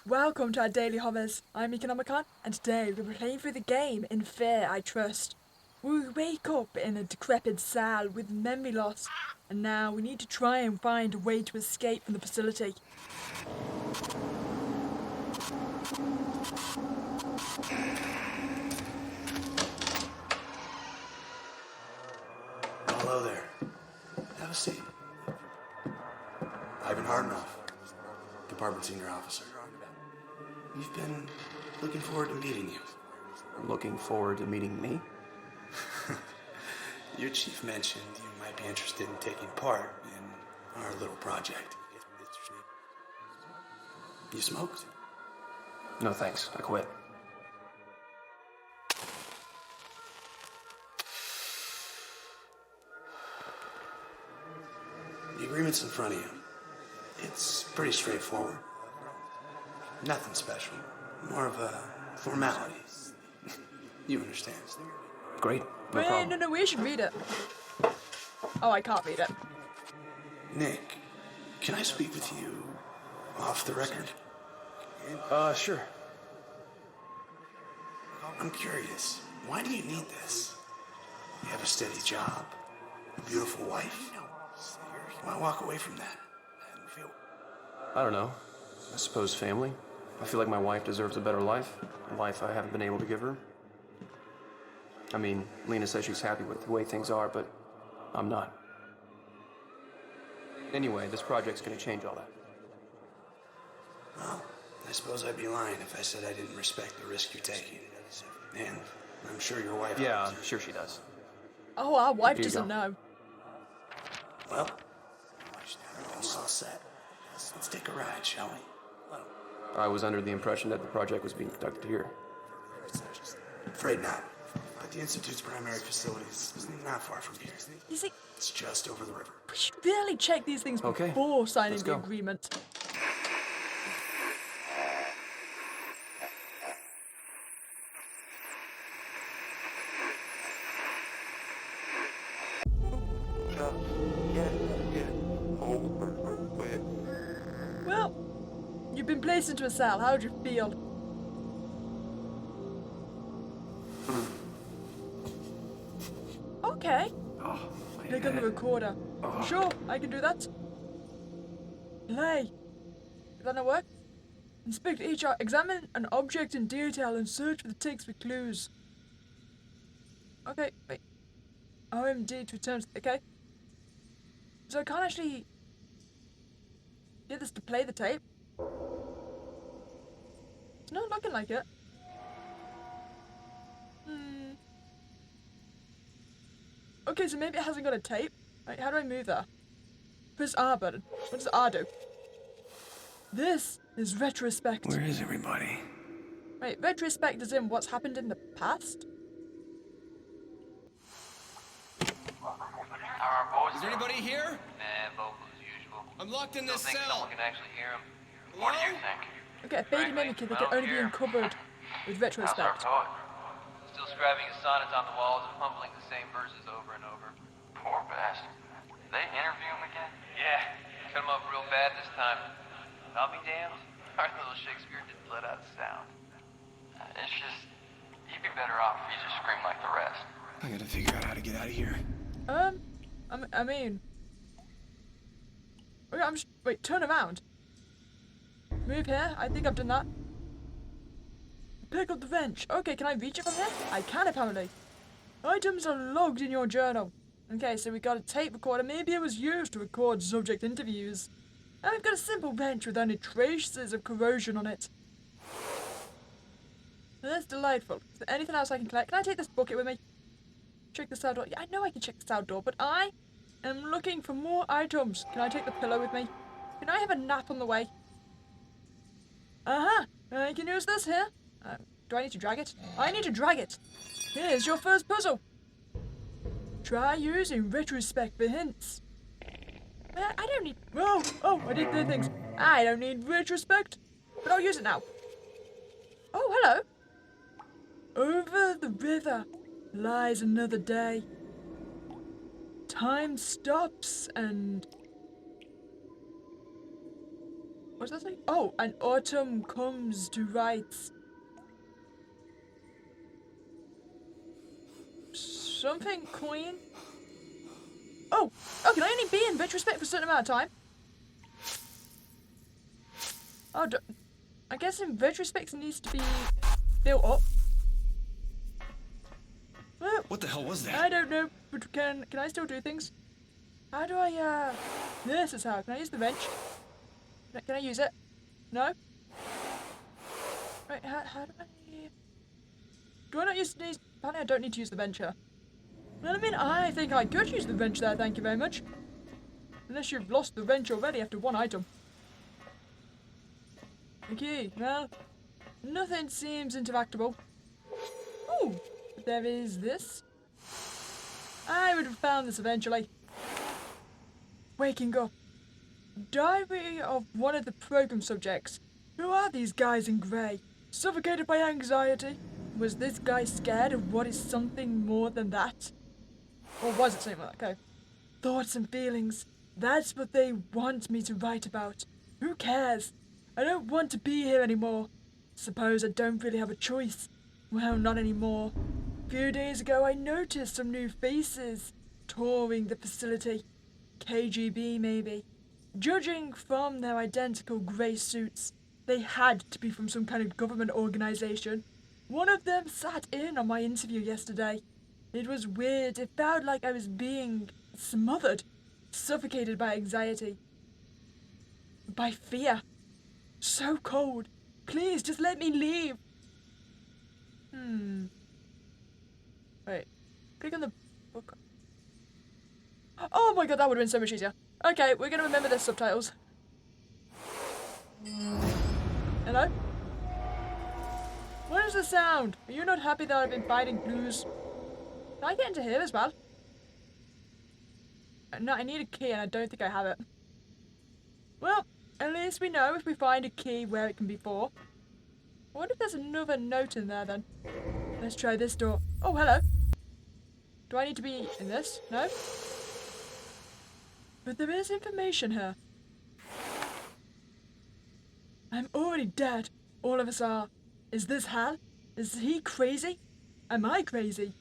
Welcome to our daily hovers. I'm Meeka Nomicon, and today we'll be playing through the game in fear, I trust. We wake up in a decrepit cell with memory loss, and now we need to try and find a way to escape from the facility. Hello there. Have a seat. Ivan Hardenoff, Department Senior Officer. We've been looking forward to meeting you. Looking forward to meeting me? Your chief mentioned you might be interested in taking part in our little project. You smoked? No thanks, I quit. The agreement's in front of you. It's pretty straightforward. Nothing special. More of a formality. You understand. Great, no Wait, problem. no, we should read it. Oh, I can't read it. Nick, can I speak with you off the record? Sure. I'm curious. Why do you need this? You have a steady job, a beautiful wife. Why walk away from that? I don't know. I suppose family. I feel like my wife deserves a better life. A life I haven't been able to give her. I mean, Lena says she's happy with the way things are, but I'm not. Anyway, this project's gonna change all that. Well, I suppose I'd be lying if I said I didn't respect the risk you're taking. And I'm sure your wife... Yeah, I'm sure she does. Oh, our wife Here you doesn't go. know. Well, we're almost all set. Let's take a ride, shall we? I was under the impression that the project was being conducted here. Afraid not. But the Institute's primary facility is not far from here. You see, It's just over the river. we should really check these things Okay, before signing let's the go. agreement. Well, you've been placed into a cell. How'd you feel? Okay. Click on the recorder. Sure, I can do that. Play. Did that not work? Inspect each examine an object in detail and search for the ticks for clues. Okay, wait. OMD to return. Okay. So I can't actually get this to play the tape. It's not looking like it. Okay, so maybe it hasn't got a tape. Right, how do I move that? Press R button. What does R do? This is retrospect. Where is everybody? Wait, retrospect is in what's happened in the past? Is there anybody here? Nah, vocal as usual. I'm locked in Still this think cell. someone can actually hear him. Hello? What do you think? Okay, faded mimicry that can only be uncovered with How's our retrospect. poet? Still scribing his sonnets on the walls and mumbling the same verses over and over. Poor bastard. They interview him again? Yeah. Cut him up real bad this time. I'll be damned. Our little Shakespeare didn't let out a sound. It's just, you'd be better off if you just scream like the rest. I gotta figure out how to get out of here. I mean... Okay, wait, turn around. Move here, I think I've done that. Pick up the wrench. Okay, can I reach it from here? I can apparently. Items are logged in your journal. Okay, so we got a tape recorder. Maybe it was used to record subject interviews. And we've got a simple wrench with only traces of corrosion on it. That's delightful. Is there anything else I can collect? Can I take this bucket with me? Check the cell door. Yeah, I know I can check the cell door, but I am looking for more items. Can I take the pillow with me? Can I have a nap on the way? Uh-huh. I can use this here. Do I need to drag it? I need to drag it. Here's your first puzzle. Try using retrospect for hints. I don't need... Oh, I did the things. I don't need retrospect, but I'll use it now. Oh, hello. Over the river lies another day. Time stops and What's that say? Oh, an autumn comes to rights. Something queen? Oh, can I only be in retrospect for a certain amount of time? Oh, I guess in retrospect it needs to be built up. Well, What the hell was that? I don't know, but can I still do things? How do I, this is how. Can I use the wrench? Can I use it? No? Right, how do I... Do I not use these? Apparently I don't need to use the wrench here. Well, I mean, I think I could use the wrench there, thank you very much. Unless you've lost the wrench already after one item. Okay, well, nothing seems interactable. Ooh, but there is this. I would have found this eventually. Waking up. Diary of one of the program subjects. Who are these guys in grey? Suffocated by anxiety? Was this guy scared of what is something more than that? Or was it something like that? Okay. Thoughts and feelings. That's what they want me to write about. Who cares? I don't want to be here anymore. Suppose I don't really have a choice. Well, not anymore. A few days ago I noticed some new faces touring the facility. KGB maybe. Judging from their identical grey suits, they had to be from some kind of government organisation. One of them sat in on my interview yesterday. It was weird. It felt like I was being smothered, suffocated by anxiety. By fear. So cold. Please, just let me leave. Wait. Click on the book. Oh my god, that would have been so much easier. Okay, we're gonna remember the subtitles. Hello? What is the sound? Are you not happy that I've been fighting blues? Can I get into here as well? No, I need a key and I don't think I have it. Well, at least we know if we find a key where it can be for. I wonder if there's another note in there then. Let's try this door. Oh, hello. Do I need to be in this? No? But there is information here. I'm already dead. All of us are. Is this Hal? Is he crazy? Am I crazy?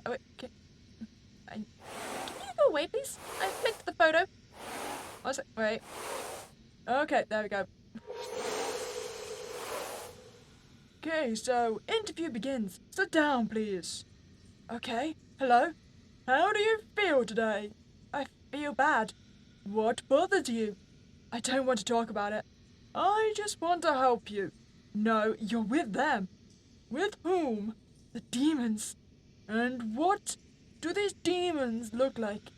Wait, can you go away, please? I clicked the photo. What's it? Wait. Okay, there we go. Okay, so interview begins. Sit down, please. Okay, hello. How do you feel today? I feel bad. What bothered you? I don't want to talk about it. I just want to help you. No, you're with them. With whom? The demons. And what do these demons look like?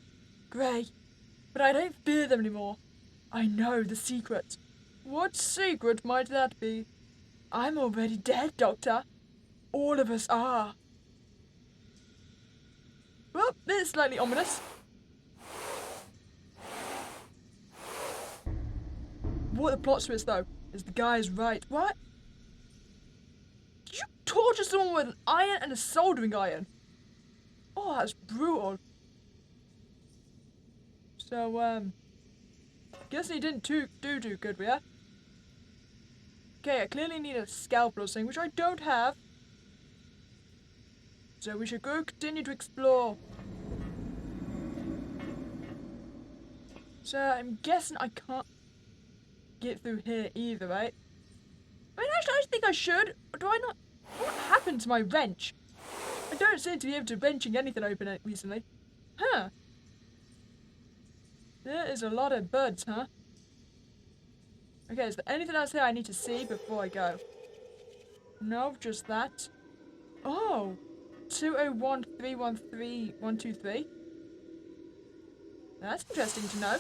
Grey. But I don't fear them anymore. I know the secret. What secret might that be? I'm already dead, Doctor. All of us are. Well, this is slightly ominous. What the plot twist, though, is the guy's right. What? Did you torture someone with an iron and a soldering iron? Oh, that's brutal. So, guessing he didn't do too good, yeah? Okay, I clearly need a scalpel or something, which I don't have. So we should go continue to explore. So I'm guessing I can't get through here either, right? I mean, actually, I think I should. Or do I not? What happened to my wrench? I don't seem to be able to wrenching anything open recently. Huh. There is a lot of buds, huh? Okay, is there anything else here I need to see before I go? No, just that. Oh! 201313123. That's interesting to know.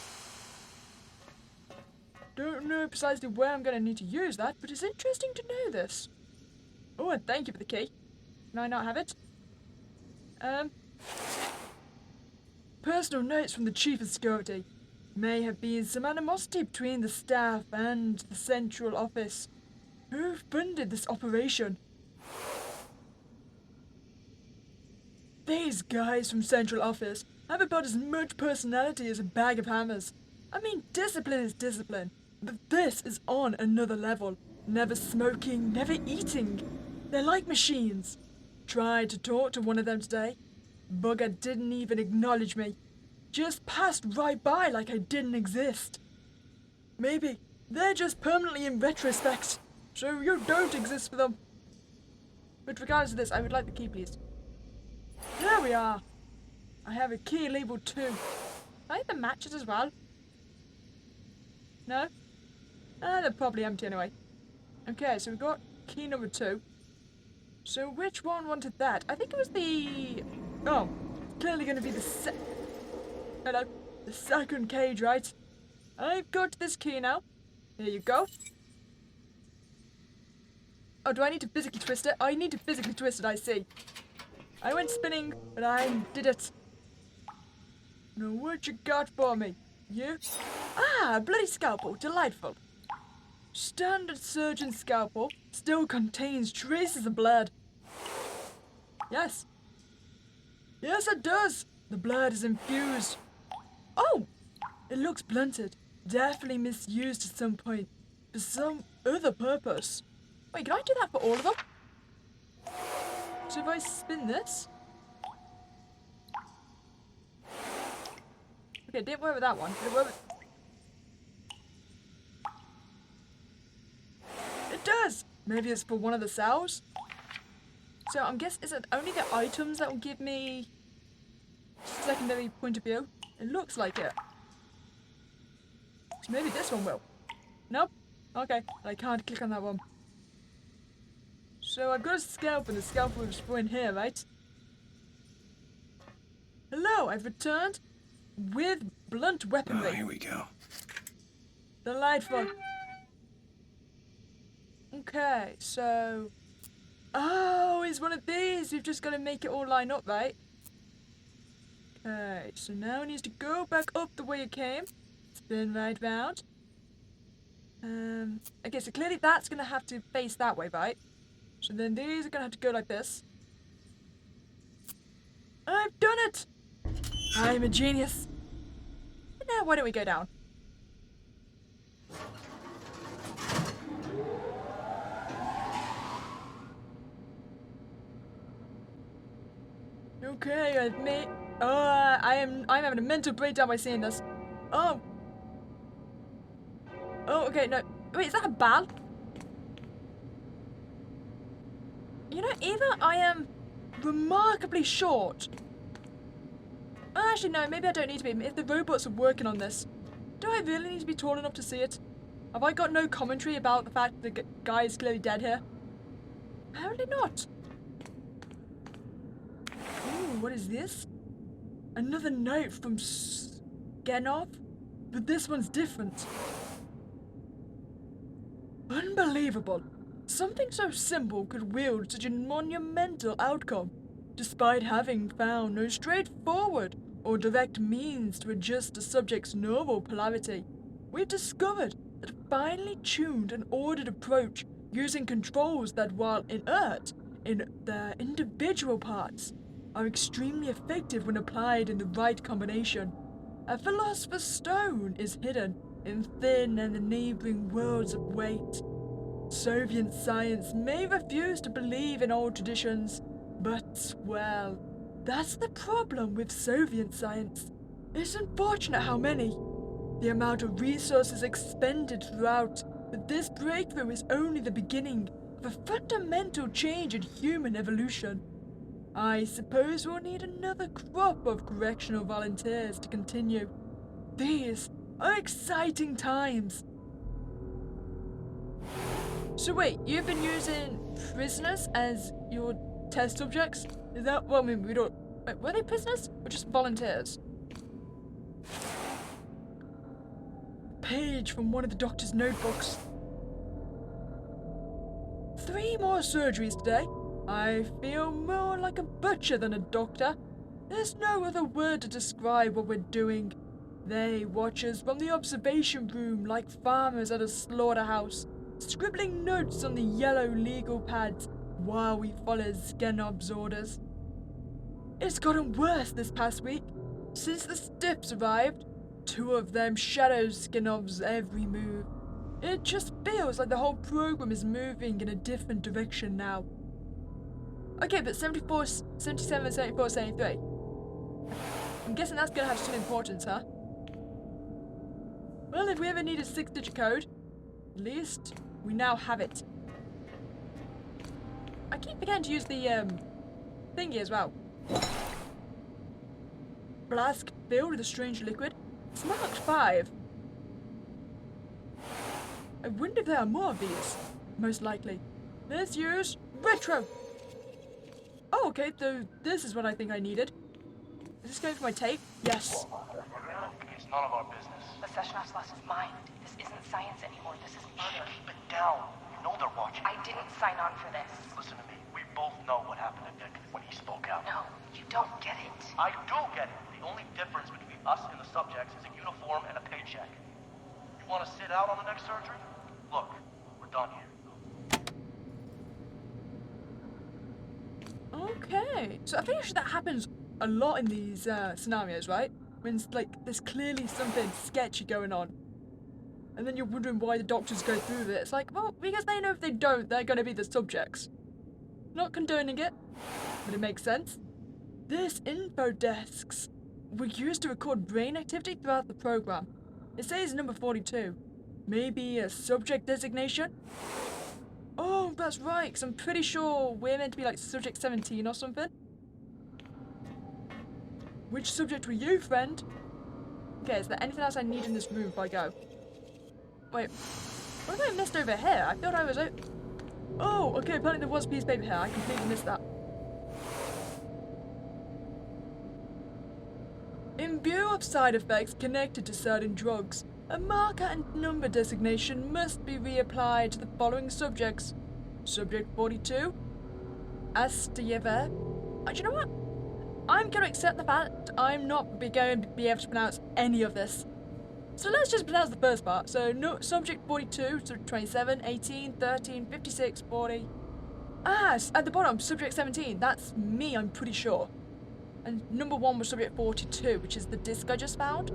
Don't know precisely where I'm going to need to use that, but it's interesting to know this. Oh, and thank you for the key. Can I not have it? Personal notes from the Chief of Security. May have been some animosity between the staff and the Central Office. Who funded this operation? These guys from Central Office have about as much personality as a bag of hammers. I mean, discipline is discipline, but this is on another level. Never smoking, never eating. They're like machines. Tried to talk to one of them today. Bugger didn't even acknowledge me. Just passed right by like I didn't exist. Maybe they're just permanently in retrospect, so you don't exist for them. With regards to this, I would like the key, please. There we are. I have a key labeled 2. I have the matches as well. No? They're probably empty anyway. Okay, so we got key number 2. So which one wanted that? I think it was the... Oh, clearly going to be the Hello. The second cage, right? I've got this key now. Here you go. Oh, do I need to physically twist it? I need to physically twist it, I see. I went spinning, but I did it. Now what you got for me? You? Ah, bloody scalpel. Delightful. Standard surgeon scalpel still contains traces of blood. Yes. Yes, it does. The blood is infused. Oh! It looks blunted. Definitely misused at some point. For some other purpose. Wait, can I do that for all of them? So if I spin this... Okay, didn't work with that one. Did it work with... It does! Maybe it's for one of the cells? So I'm guessing, is it only the items that will give me secondary point of view? It looks like it. So maybe this one will. Nope. Okay, I can't click on that one. So I've got a scalp, and the scalp will just go in here, right? Hello, I've returned with blunt weaponry. Oh, here we go. Delightful. Okay, so... Oh, it's one of these. We've just got to make it all line up, right? Okay, so now it needs to go back up the way it came. Spin right round. Okay, so clearly that's going to have to face that way, right? So then these are going to have to go like this. I've done it! I'm a genius. Now, why don't we go down? Okay, I've made... I'm having a mental breakdown by seeing this. Oh. Oh, okay, no. Wait, is that a ball? You know, either I am remarkably short. Oh, actually, no, maybe I don't need to be. If the robots are working on this, do I really need to be tall enough to see it? Have I got no commentary about the fact that the guy is clearly dead here? Apparently not. Ooh, what is this? Another note from Genov? But this one's different. Unbelievable. Something so simple could wield such a monumental outcome, despite having found no straightforward or direct means to adjust the subject's normal polarity. We've discovered that a finely tuned and ordered approach using controls that, while inert in their individual parts, are extremely effective when applied in the right combination. A philosopher's stone is hidden in thin and the neighboring worlds of weight. Soviet science may refuse to believe in old traditions, but, well, that's the problem with Soviet science. It's unfortunate how many. The amount of resources expended throughout, but this breakthrough is only the beginning of a fundamental change in human evolution. I suppose we'll need another crop of correctional volunteers to continue. These are exciting times. So wait, you've been using prisoners as your test subjects? Is that, well, I mean, we don't... Wait, were they prisoners or just volunteers? Page from one of the doctor's notebooks. 3 more surgeries today. I feel more like a butcher than a doctor. There's no other word to describe what we're doing. They watch us from the observation room like farmers at a slaughterhouse, scribbling notes on the yellow legal pads while we follow Skenov's orders. It's gotten worse this past week. Since the stiffs arrived, two of them shadow skin-offs every move. It just feels like the whole program is moving in a different direction now. Okay, but 74, 77, 74, 73. I'm guessing that's gonna have some importance, huh? Well, if we ever need a 6-digit code, at least we now have it. I keep forgetting to use the thingy as well. Flask filled with a strange liquid. It's marked 5. I wonder if there are more of these. Most likely. Let's use retro. Oh, okay, so this is what I think I needed. Is this going for my tape? Yes. It's none of our business. The Sessionov's lost his mind. This isn't science anymore. This is murder. Keep it down. You know they're watching. I didn't sign on for this. Listen to me. We both know what happened to Nick when he spoke out. No, you don't get it. I do get it. The only difference between us and the subjects is a uniform and a paycheck. You want to sit out on the next surgery? Look, we're done here. Okay. So I think that happens a lot in these scenarios, right? When it's like there's clearly something sketchy going on. And then you're wondering why the doctors go through with it. It's like, well, because they know if they don't, they're going to be the subjects. Not condoning it, but it makes sense. These info desks were used to record brain activity throughout the program. It says number 42. Maybe a subject designation? Oh, that's right, because I'm pretty sure we're meant to be like subject 17 or something. Which subject were you, friend? Okay, is there anything else I need in this room before I go? Wait, what have I missed over here? I thought I was out. Oh, okay, apparently there was a piece of paper here. I completely missed that. In view of side effects connected to certain drugs, a marker and number designation must be reapplied to the following subjects. Subject 42, Astiever. Do you know what? I'm going to accept the fact I'm not going to be able to pronounce any of this. So let's just pronounce the first part. So no, subject 42, so 27, 18, 13, 56, 40. Ah, at the bottom, subject 17. That's me, I'm pretty sure. And number 1 was subject 42, which is the disc I just found.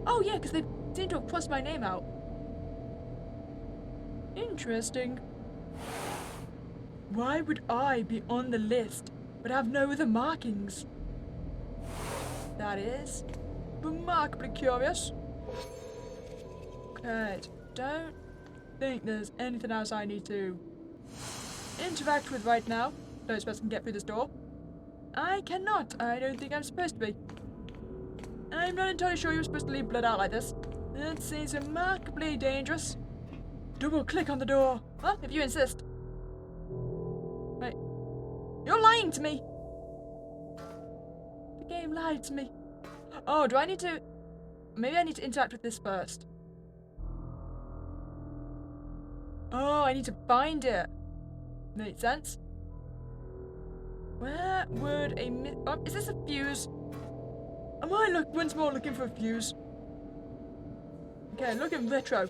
Oh yeah, because they seem to have crossed my name out. Interesting. Why would I be on the list but have no other markings? That is remarkably curious. Okay, don't think there's anything else I need to interact with right now. Don't suppose I can get through this door. I cannot. I don't think I'm supposed to be. I'm not entirely sure you're supposed to leave blood out like this. That seems remarkably dangerous. Double click on the door. Well, if you insist. Wait. You're lying to me. The game lied to me. Oh, do I need to... Maybe I need to interact with this first. Oh, I need to find it. Makes sense. Where would a... Oh, is this a fuse? Am I once more looking for a fuse? Okay, look at retro.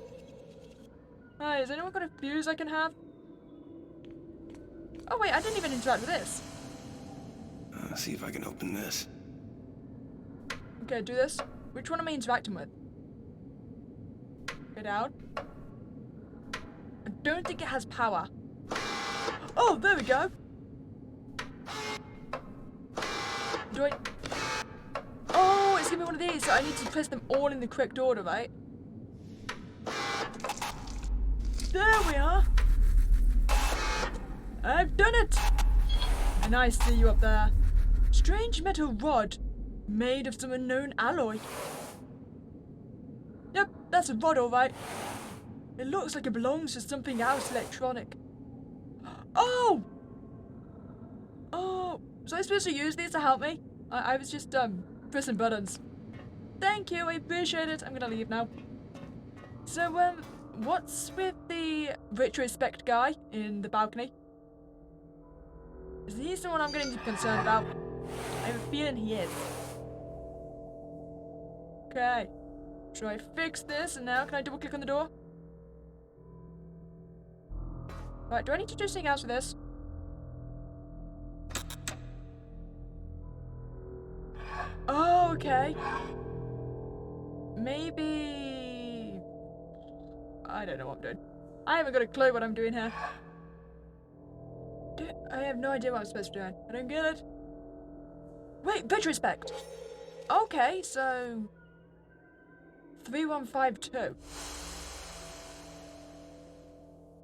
Hi, has anyone got a fuse I can have? Oh wait, I didn't even interact with this. See if I can open this. Okay, do this. Which one am I interacting with? Go down. I don't think it has power. Oh, there we go. Do I... Oh, it's gonna be one of these, so I need to press them all in the correct order, right? There we are. I've done it. And I see you up there. Strange metal rod made of some unknown alloy. Yep, that's a rod, all right. It looks like it belongs to something else electronic. Oh! Oh, was I supposed to use these to help me? I was just, pressing buttons. Thank you, I appreciate it. I'm gonna leave now. So, what's with the retrospect guy in the balcony? Is he someone I'm going to be concerned about? I have a feeling he is. Okay. Should I fix this? And now can I double click on the door? Right, do I need to do something else with this? Oh, okay. don't know what I'm doing. I haven't got a clue what I'm doing here. I have no idea what I'm supposed to be doing. I don't get it. Wait, retrospect. Okay, so 3152.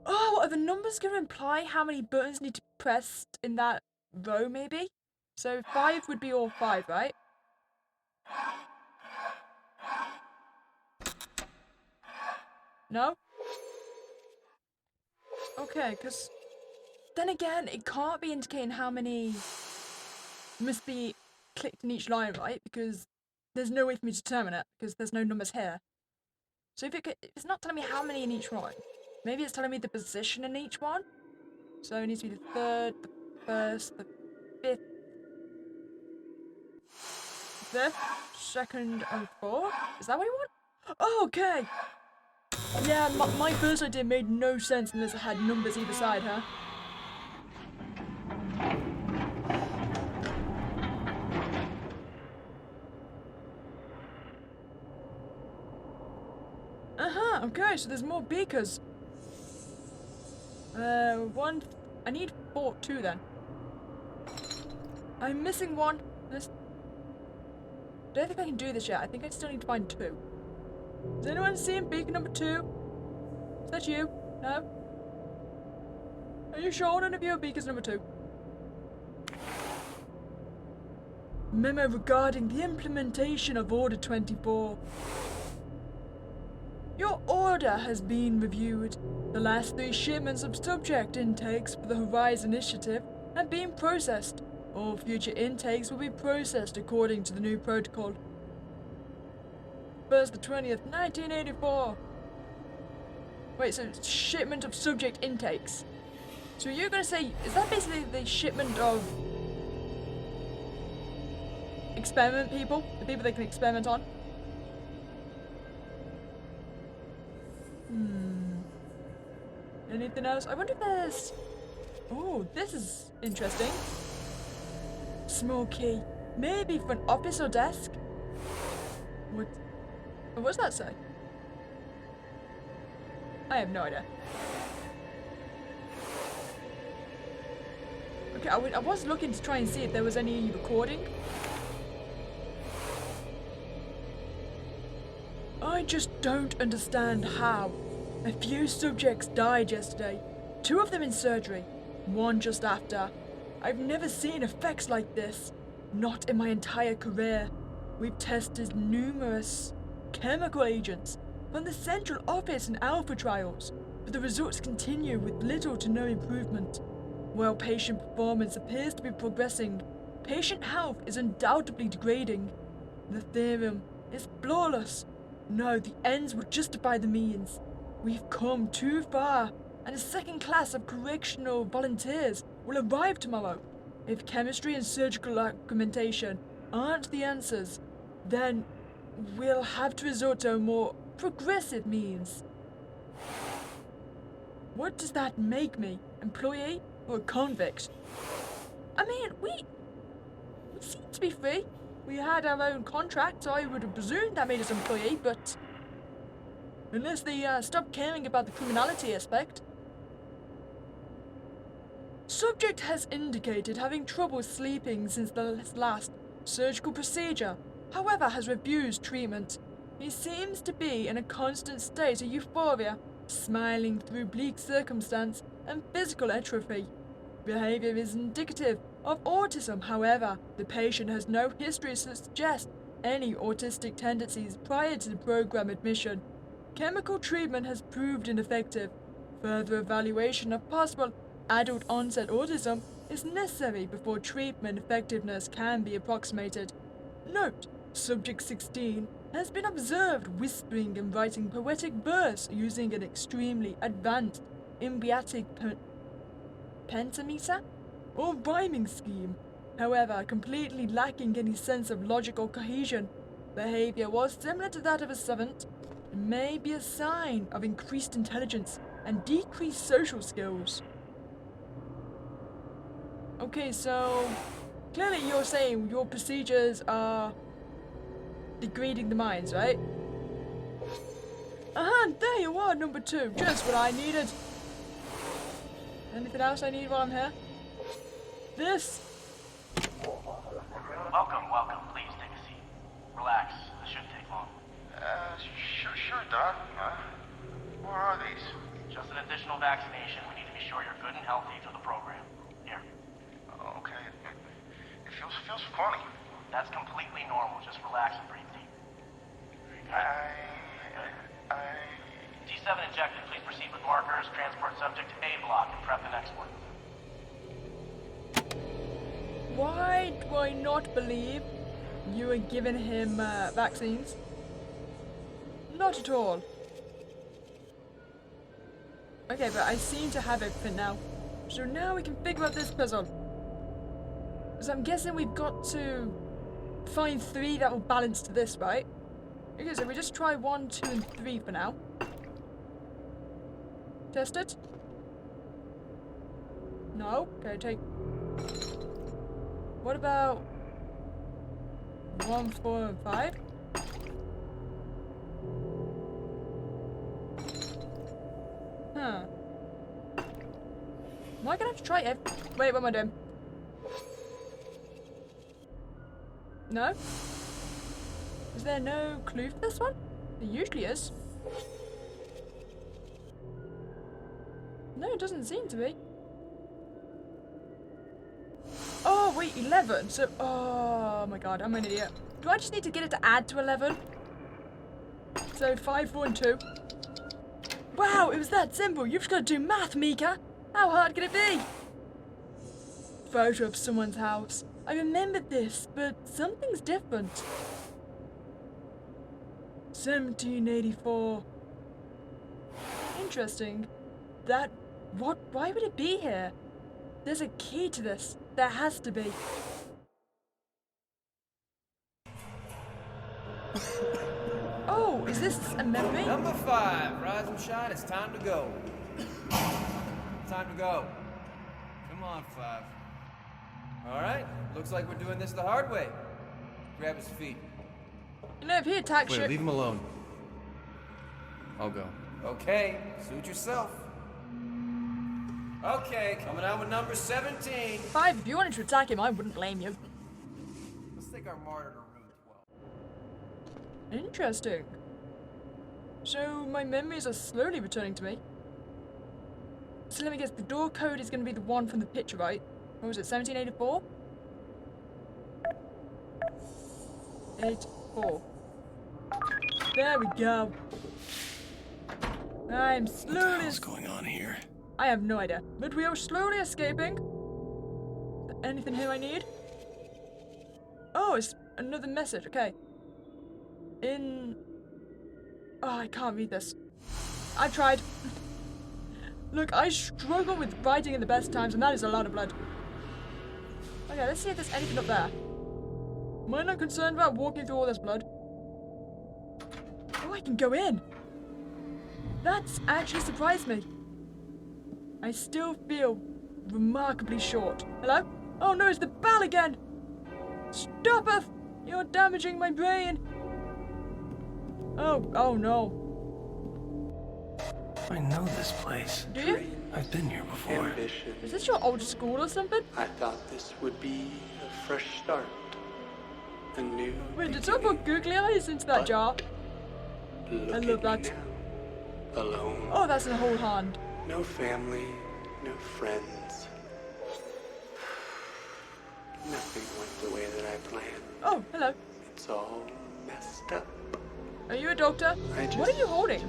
Oh, are the numbers going to imply how many buttons need to be pressed in that row, maybe? So 5 would be all 5, right? No? Okay, because then again, it can't be indicating how many must be clicked in each line, right? Because there's no way for me to determine it, because there's no numbers here. So if it's not telling me how many in each one, maybe it's telling me the position in each one. So it needs to be the third, the first, the fifth, second, and fourth. Is that what you want? Oh, okay. Yeah, my first idea made no sense unless it had numbers either side, huh? Okay, so there's more beakers. One. I need 2 then. I'm missing one. Don't think I can do this yet. I think I still need to find 2. Is anyone seeing beaker number 2? Is that you? No? Are you sure none of you are beakers number 2? Memo regarding the implementation of Order 24. Your order has been reviewed. The last 3 shipments of subject intakes for the Horizon Initiative have been processed. All future intakes will be processed according to the new protocol. First the 20th, 1984. Wait, so shipment of subject intakes. So you're gonna say, is that basically the shipment of experiment people? The people they can experiment on? Anything else? I wonder if there's... Oh, this is interesting. Small key. Maybe for an office or desk? What does that say? I have no idea. Okay, I was looking to try and see if there was any recording. I just don't understand how. A few subjects died yesterday. 2 of them in surgery, 1 just after. I've never seen effects like this. Not in my entire career. We've tested numerous chemical agents from the central office and alpha trials, but the results continue with little to no improvement. While patient performance appears to be progressing, patient health is undoubtedly degrading. The theorem is flawless. No, the ends will justify the means. We've come too far, and a second class of correctional volunteers will arrive tomorrow. If chemistry and surgical augmentation aren't the answers, then we'll have to resort to a more progressive means. What does that make me? Employee or convict? I mean, we seem to be free. We had our own contract, so I would have presumed that made us employee, but unless they stop caring about the criminality aspect. Subject has indicated having trouble sleeping since the last surgical procedure, however has refused treatment. He seems to be in a constant state of euphoria, smiling through bleak circumstance and physical atrophy. Behavior is indicative of autism, however, the patient has no history to suggest any autistic tendencies prior to the program admission. Chemical treatment has proved ineffective. Further evaluation of possible adult onset autism is necessary before treatment effectiveness can be approximated. Note, subject 16 has been observed whispering and writing poetic verse using an extremely advanced embryatic pentameter or rhyming scheme. However, completely lacking any sense of logical cohesion. Behavior was similar to that of a savant and may be a sign of increased intelligence and decreased social skills. Okay, so clearly you're saying your procedures are degrading the minds, right? There you are, number 2. Just what I needed. Anything else I need while I'm here? This. Welcome, welcome. Please take a seat. Relax. This shouldn't take long. Sure, Doc. What are these? Just an additional vaccination. We need to be sure you're good and healthy for the program. Here. Okay. It feels funny. That's completely normal. Just relax and breathe deep. D7 injected. Please proceed with markers. Transport subject to A block and prep the next one. Why do I not believe you were giving him vaccines? Not at all. Okay, but I seem to have everything now. So now we can figure out this puzzle. So I'm guessing we've got to find 3 that will balance to this, right? Okay, so we just try 1, 2, and 3 for now. Test it. No? Okay, take... What about 1, 4, and 5? Huh. Am I gonna have to try it? Wait, what am I doing? No? Is there no clue for this one? There usually is. No, it doesn't seem to be. Oh, wait, 11. So, oh my god, I'm an idiot. Do I just need to get it to add to 11? So, 5, 4, and 2. Wow, it was that simple. You've just got to do math, Meeka. How hard can it be? Photo of someone's house. I remembered this, but something's different. 1784. Interesting. Why would it be here? There's a key to this. There has to be. Oh, is this a memory? Number 5, rise and shine, it's time to go. Time to go. Come on, 5. Alright, looks like we're doing this the hard way. Grab his feet. You know, if he attacks you... Wait, leave him alone. I'll go. Okay, suit yourself. Okay, coming out with number 17. 5, if you wanted to attack him, I wouldn't blame you. Let's take our martyr to room 12. Interesting. So, my memories are slowly returning to me. So let me guess, the door code is going to be the one from the picture, right? What was it, 1784? 84. There we go. I'm slowly... What's going on here? I have no idea, but we are slowly escaping. Anything here I need? Oh, it's another message, okay. Oh, I can't read this. I tried. Look, I struggle with writing in the best times, and that is a lot of blood. Okay, let's see if there's anything up there. Am I not concerned about walking through all this blood? Oh, I can go in. That's actually surprised me. I still feel remarkably short. Hello? Oh no, it's the bell again! Stop it! You're damaging my brain! Oh no. I know this place. Do you? I've been here before. Ambition. Is this your old school or something? I thought this would be a fresh start. A new Wait, did someone put googly eyes into that jar? Look I love at that. me now. Alone. Oh, that's a whole hand. No family, no friends. Nothing went the way that I planned. Oh, hello. It's all messed up. Are you a doctor? I What are you holding?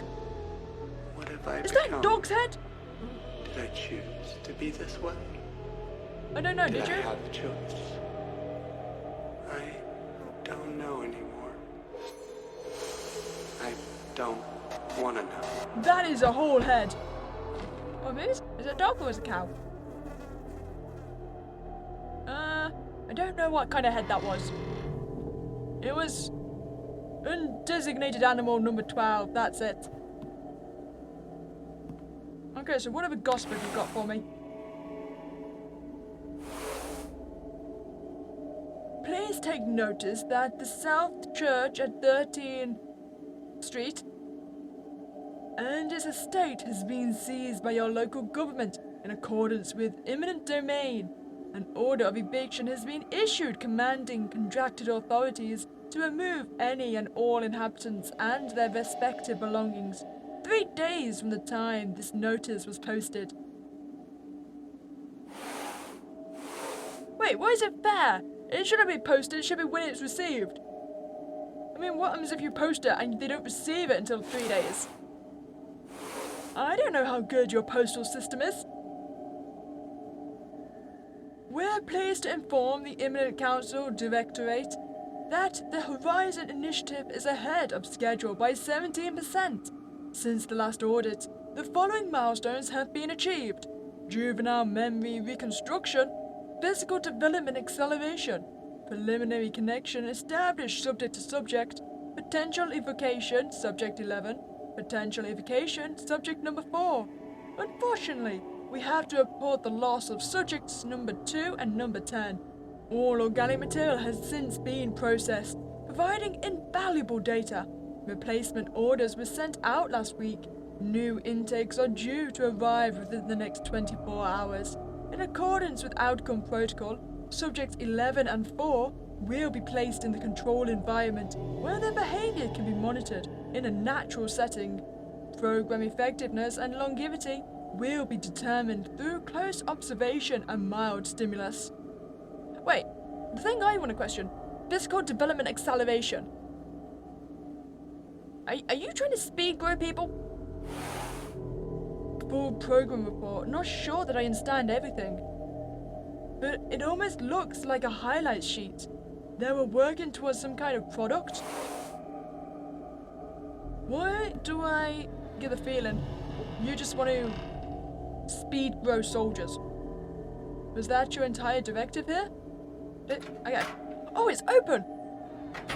What have I Is become? that a dog's head? Did I choose to be this way? I don't know, Did did I you? have a choice? I don't know anymore. I don't want to know. That is a whole head. Oh, maybe is it a dog or is it a cow? I don't know what kind of head that was. It was undesignated animal number 12, that's it. Okay, so what other gossip have you got for me? Please take notice that the South Church at 13th Street and his estate has been seized by your local government in accordance with eminent domain. An order of eviction has been issued commanding contracted authorities to remove any and all inhabitants and their respective belongings 3 days from the time this notice was posted. Wait, why is it fair? It shouldn't be posted, it should be when it's received. I mean, what happens if you post it and they don't receive it until 3 days? I don't know how good your postal system is. We're pleased to inform the Imminent Council Directorate that the Horizon Initiative is ahead of schedule by 17%. Since the last audit, the following milestones have been achieved: juvenile memory reconstruction, physical development acceleration, preliminary connection established subject to subject, potential evocation, subject 11, potential evocation, subject number 4. Unfortunately, we have to report the loss of subjects number 2 and number 10. All organic material has since been processed, providing invaluable data. Replacement orders were sent out last week. New intakes are due to arrive within the next 24 hours. In accordance with outcome protocol, subjects 11 and 4 will be placed in the control environment where their behavior can be monitored in a natural setting. Program effectiveness and longevity will be determined through close observation and mild stimulus. Wait, the thing I want to question, physical development acceleration. Are you trying to speed grow people? Full program report, not sure that I understand everything. But it almost looks like a highlight sheet. They were working towards some kind of product. Why do I get the feeling you just want to speed grow soldiers? Was that your entire directive here? Okay. Oh, it's open!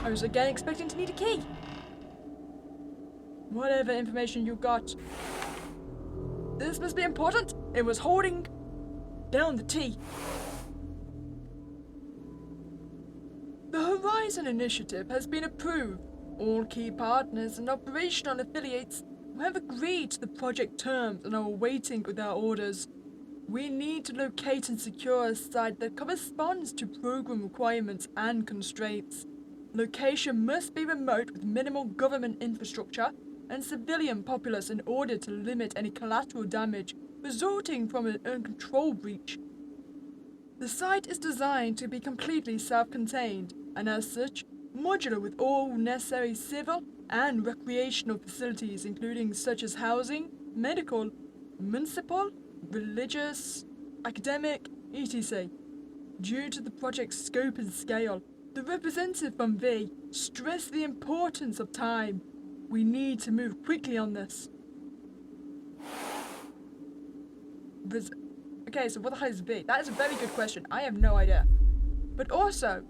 I was again expecting to need a key. Whatever information you got. This must be important. It was holding down the T. The Horizon Initiative has been approved. All key partners and operational affiliates have agreed to the project terms and are waiting with our orders. We need to locate and secure a site that corresponds to program requirements and constraints. Location must be remote with minimal government infrastructure and civilian populace in order to limit any collateral damage resulting from an uncontrolled breach. The site is designed to be completely self-contained and as such, modular with all necessary civil and recreational facilities including such as housing, medical, municipal, religious, academic, etc. Due to the project's scope and scale, the representative from V stressed the importance of time. We need to move quickly on this. Okay, so what the hell is V? That is a very good question. I have no idea. But also,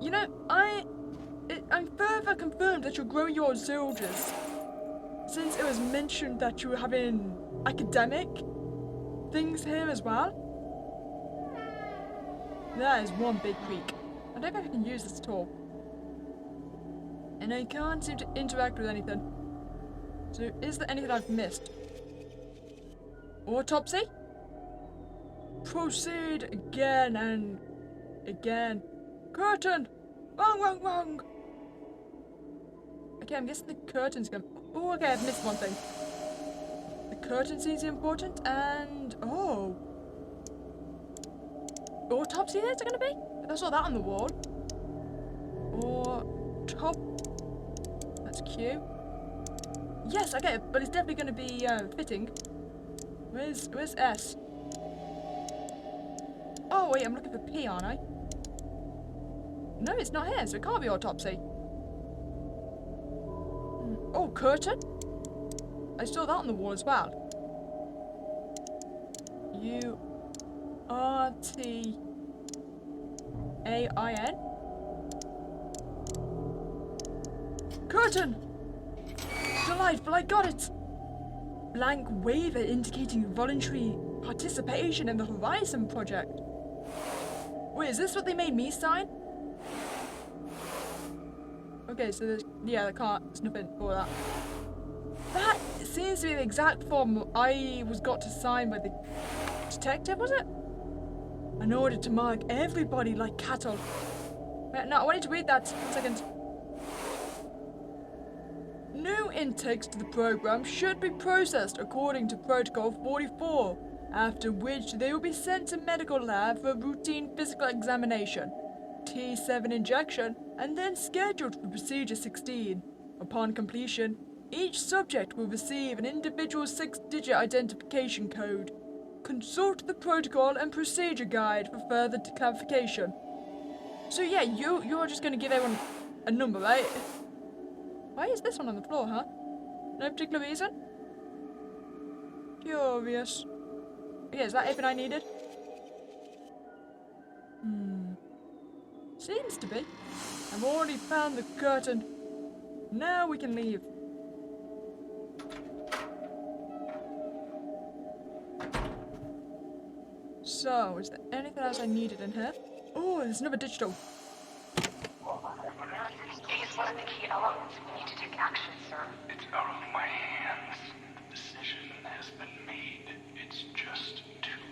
you know, I'm further confirmed that you're growing your soldiers, since it was mentioned that you were having academic things here as well. That is one big creek. I don't know if I can use this at all. And I can't seem to interact with anything. So is there anything I've missed? Autopsy? Proceed again and again. Curtain! Wrong, wrong, wrong! Okay, I'm guessing the curtain's gonna... Oh, okay, I've missed one thing. The curtain seems important, and... Oh! Autopsy there's gonna be? I saw that on the wall. Or... top... That's Q. Yes, I get it, but it's definitely gonna be, fitting. Where's S? Oh, wait, I'm looking for P, aren't I? No, it's not here, so it can't be autopsy. Oh, curtain? I saw that on the wall as well. U-R-T-A-I-N? Curtain! Delightful, I got it! Blank waiver indicating voluntary participation in the Horizon project. Wait, is this what they made me sign? Okay, so there's... yeah, there's nothing for that. seems to be the exact form I was got to sign by the detective, was it? In order to mark everybody like cattle. Wait, no, I wanted to read that. 1 second. New intakes to the program should be processed according to Protocol 44, after which they will be sent to medical lab for routine physical examination, T7 injection, and then scheduled for Procedure 16. Upon completion, each subject will receive an individual 6-digit identification code. Consult the protocol and procedure guide for further clarification. So yeah, you're just going to give everyone a number, right? Why is this one on the floor, huh? No particular reason? Curious. Yeah, is that everything I needed? Seems to be. I've already found the curtain. Now we can leave. So, is there anything else I needed in here? Oh, there's another digital. He's one of the key elements. We need to take action, sir. It's out of my hands. The decision has been made. It's just too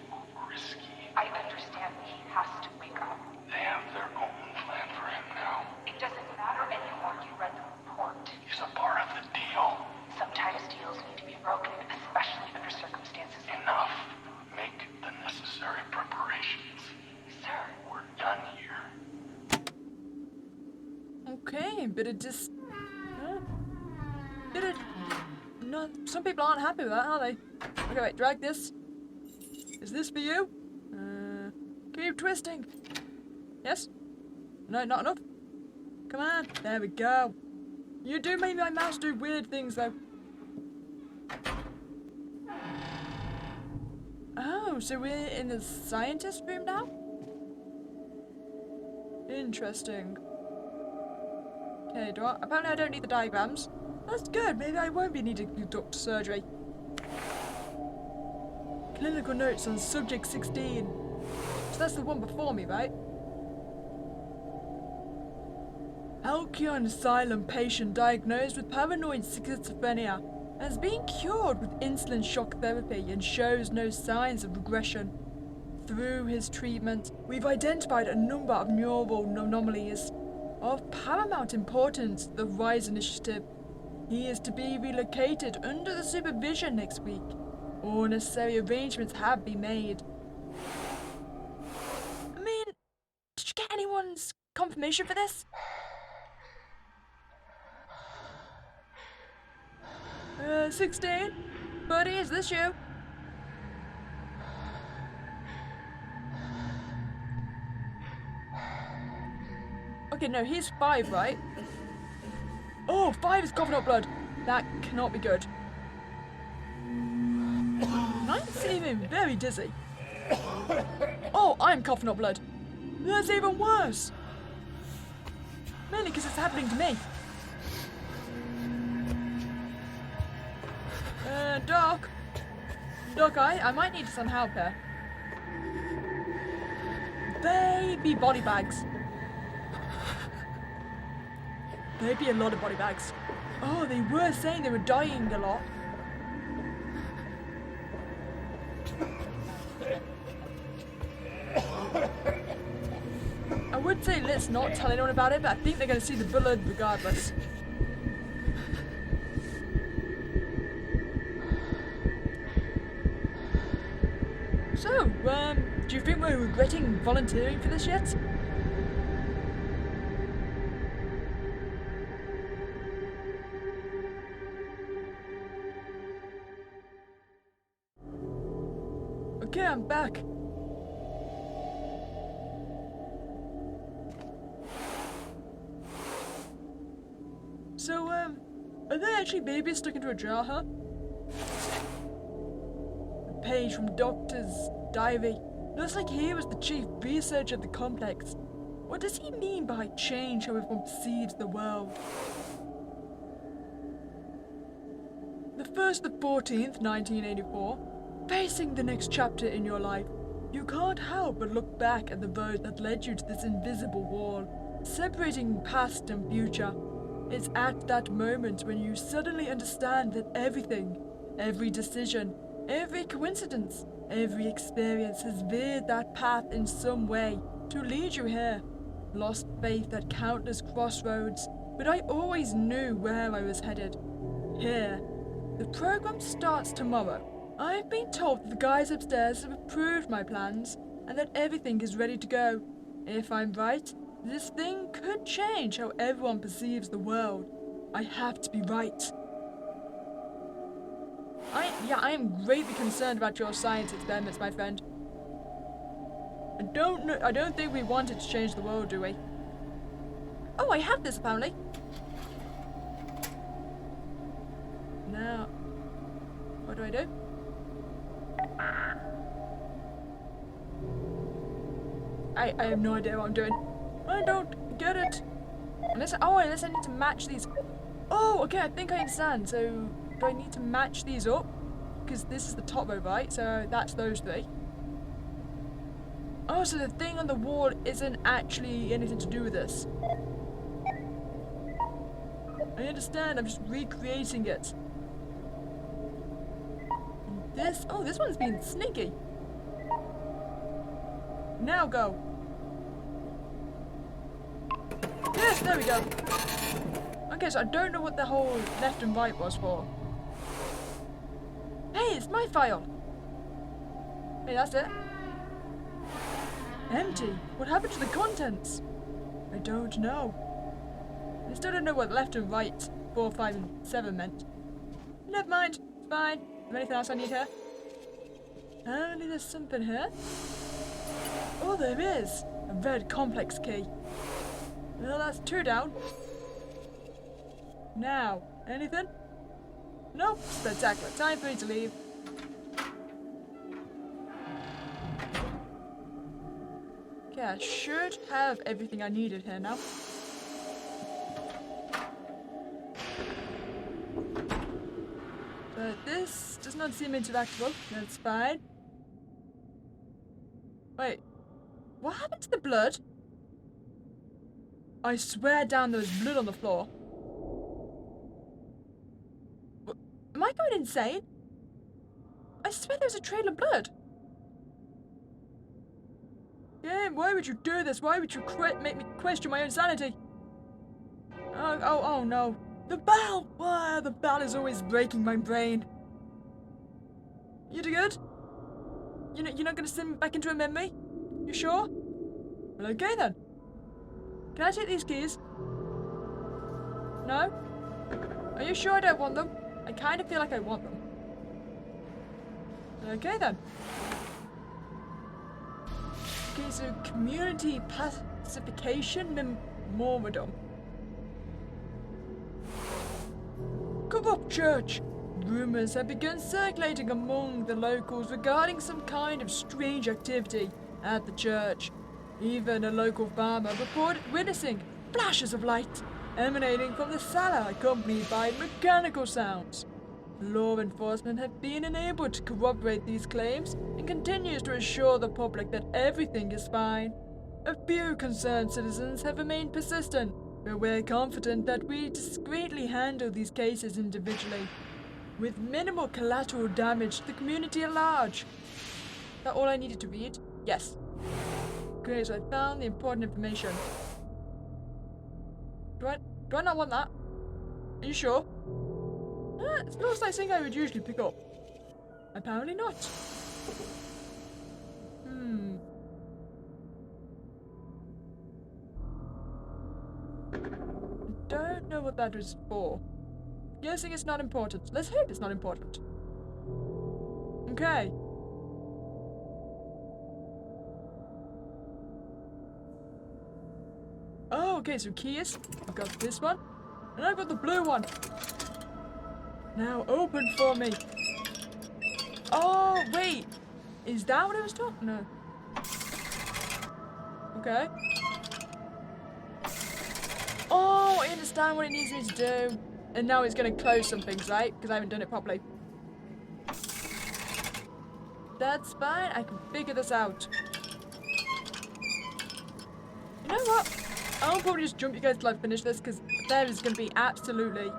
risky. I understand he has to wake up. They have their own plan for him now. It doesn't matter anymore. You read the report. He's a part of the deal. Sometimes deals need to be broken, especially under circumstances. Enough. Make the necessary preparations. Sir. We're done here. Okay, bit of just... bit of... No, some people aren't happy with that, are they? Okay, wait, drag this. Is this for you? Keep twisting. Yes? No, not enough? Come on, there we go. You do make my mouse do weird things, though. Oh, so we're in the scientist room now? Interesting. Okay, apparently I don't need the diagrams. That's good, maybe I won't be needing to conduct surgery. Clinical notes on subject 16. So that's the one before me, right? Alcyon Asylum patient diagnosed with paranoid schizophrenia has been cured with insulin shock therapy and shows no signs of regression. Through his treatment, we've identified a number of neural anomalies of paramount importance to the RISE initiative. He is to be relocated under the supervision next week. All necessary arrangements have been made. I mean, did you get anyone's confirmation for this? 16? Buddy, is this you? Okay, no, he's 5, right? Oh, 5 is coughing up blood. That cannot be good. 9's seeming very dizzy. Oh, I'm coughing up blood. That's even worse. Mainly because it's happening to me. Doc. Doc, I might need some help here. Baby body bags. There'd be a lot of body bags. Oh, they were saying they were dying a lot. I would say let's not tell anyone about it, but I think they're going to see the blood regardless. So, do you think we're regretting volunteering for this yet? Okay, I'm back. So, are they actually babies stuck into a jar, huh? A page from Doctor's diary. Looks like he was the chief researcher of the complex. What does he mean by change how everyone perceives the world? The 1st to 14th, 1984. Facing the next chapter in your life, you can't help but look back at the road that led you to this invisible wall, separating past and future. It's at that moment when you suddenly understand that everything, Every decision, every coincidence, every experience has veered that path in some way to lead you here. Lost faith at countless crossroads, but I always knew where I was headed. Here. The program starts tomorrow. I've been told that the guys upstairs have approved my plans and that everything is ready to go. If I'm right, this thing could change how everyone perceives the world. I have to be right. I am greatly concerned about your science experiments, my friend. I don't think we wanted to change the world, do we? Oh, I have this apparently. Now, what do I do? I have no idea what I'm doing. I don't get it. Unless I need to match these. Oh, okay, I think I understand. So, do I need to match these up? Because this is the top row, right? So, that's those three. Oh, so the thing on the wall isn't actually anything to do with this. I understand, I'm just recreating it. And this one's been sneaky. Now go. Yes, there we go. Okay, so I don't know what the whole left and right was for. Hey, it's my file. Hey, that's it. Empty. What happened to the contents? I don't know. I still don't know what left and right 4, 5, and 7 meant. Never mind. It's fine. Is there anything else I need here? Apparently there's something here. Oh, there is. A red complex key. Well, that's 2 down. Now, anything? Nope. Spectacular. Time for me to leave. Okay, I should have everything I needed here now. But this does not seem interactable. That's fine. Wait. What happened to the blood? I swear down there was blood on the floor. Am I going insane? I swear there was a trail of blood. Game, why would you do this? Why would you make me question my own sanity? Oh no. The bell! Why, the bell is always breaking my brain. You do good? You're not gonna send me back into a memory? You sure? Well, okay then. Can I take these keys? No? Are you sure I don't want them? I kind of feel like I want them. Okay then. Okay, so community pacification memorandum. Corrupt church. Rumors have begun circulating among the locals regarding some kind of strange activity at the church. Even a local farmer reported witnessing flashes of light emanating from the cellar accompanied by mechanical sounds. Law enforcement have been unable to corroborate these claims and continues to assure the public that everything is fine. A few concerned citizens have remained persistent, but we're confident that we discreetly handle these cases individually, with minimal collateral damage to the community at large. Is that all I needed to read? Yes. Great, so I found the important information. Do I not want that? Are you sure? It's not like something I would usually pick up. Apparently not. I don't know what that was for. Guessing it's not important. Let's hope it's not important. Okay. Oh, okay, so keys. I've got this one. And I've got the blue one. Now open for me. Oh, wait. Is that what I was talking? No. Okay. Oh, I understand what it needs me to do. And now it's going to close some things, right? Because I haven't done it properly. That's fine. I can figure this out. You know what? I'll probably just jump you guys till I finish this, because there is going to be absolutely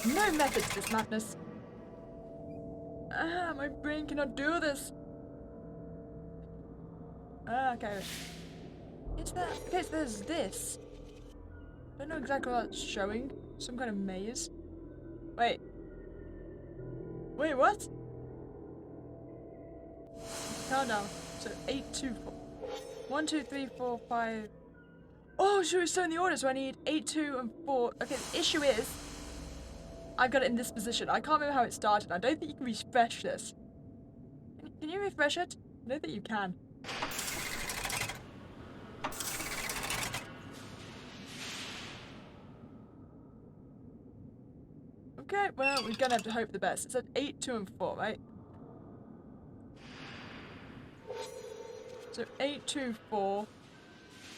no method to this madness. My brain cannot do this. Okay. It's that. Okay, so there's this. I don't know exactly what that's showing. Some kind of maze. Wait. Wait, what? Countdown. So 8, 2, 4. 1, 2, 3, 4, 5. Oh, sure, it's still in the order, so I need 8, 2, and 4. Okay, the issue is, I've got it in this position. I can't remember how it started. I don't think you can refresh this. Can you refresh it? I don't think you can. Okay, well, we're gonna have to hope for the best. It said 8, 2, and 4, right? So 8, 2, 4,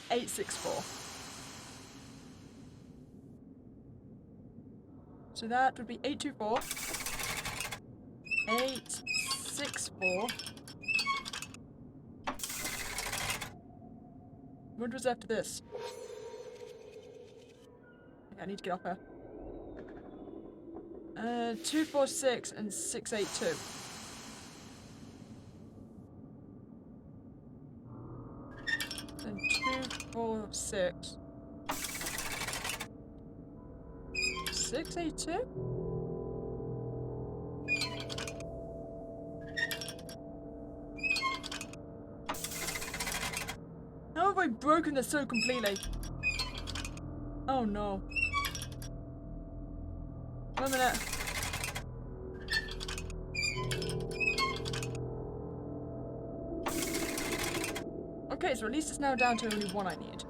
8, 6, 4. So that would be 8, 2, 4, 8, 6, 4. What was after this? Okay, I need to get off her. 2, 4, 6, and 6, 8, 2. Then 2, 4, 6. 6, 8, 2? How have I broken this so completely? Oh no. 1 minute. Okay, so at least it's now down to only one I need.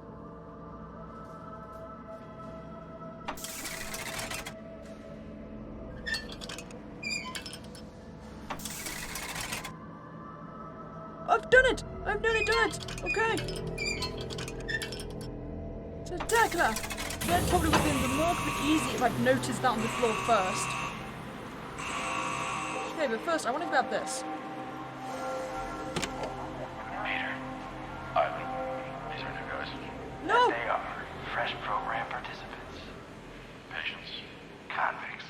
I've done it! I've nearly done it! Okay. Spectacular! That probably would have been remarkably easy if I'd noticed that on the floor first. Okay, but first I want to grab this. Peter, Ivan, these are new guys. No! They are fresh program participants. Patients, convicts.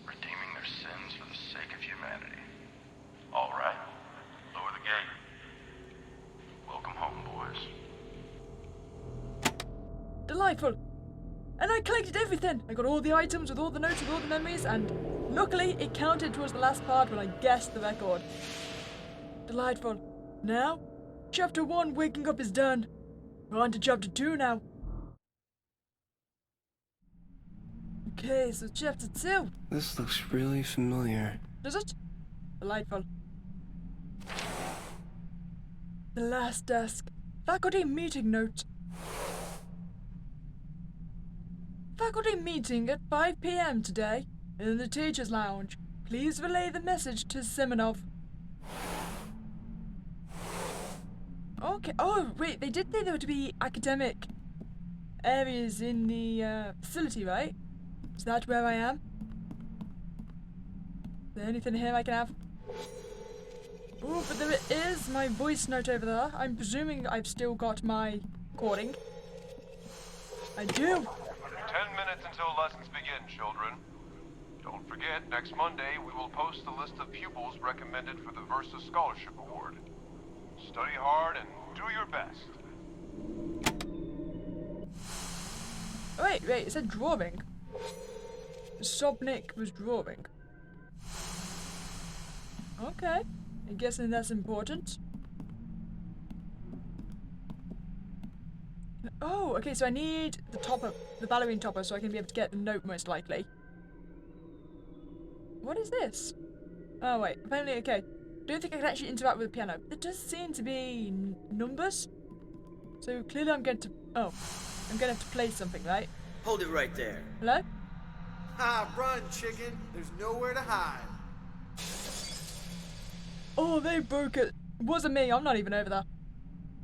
Redeeming their sins for the sake of humanity. All right, lower the gate. Welcome home, boys. Delightful! And I collected everything! I got all the items with all the notes with all the memories, and luckily it counted towards the last part when I guessed the record. Delightful. Now, chapter 1 waking up is done. We're on to chapter 2 now. Okay, so chapter 2. This looks really familiar. Does it? Delightful. The last desk. Faculty meeting note. Faculty meeting at 5 p.m. today in the teacher's lounge. Please relay the message to Simonov. Okay. Oh, wait. They did say there were to be academic areas in the facility, right? Is that where I am? Is there anything here I can have? Ooh, but there is my voice note over there. I'm presuming I've still got my recording. I do. 10 minutes until lessons begin, children. Don't forget, next Monday we will post the list of pupils recommended for the Versa Scholarship Award. Study hard and do your best. Wait, it said drawing. Sobnik was drawing. Okay, I'm guessing that's important. Oh, okay, so I need the topper, the ballerine topper, so I can be able to get the note most likely. What is this? Oh, wait, apparently, okay. Don't think I can actually interact with the piano. There does seem to be numbers. So clearly I'm going to, I'm going to have to play something, right? Hold it right there. Hello? Ah, run, chicken. There's nowhere to hide. Oh, they broke it. It wasn't me, I'm not even over there.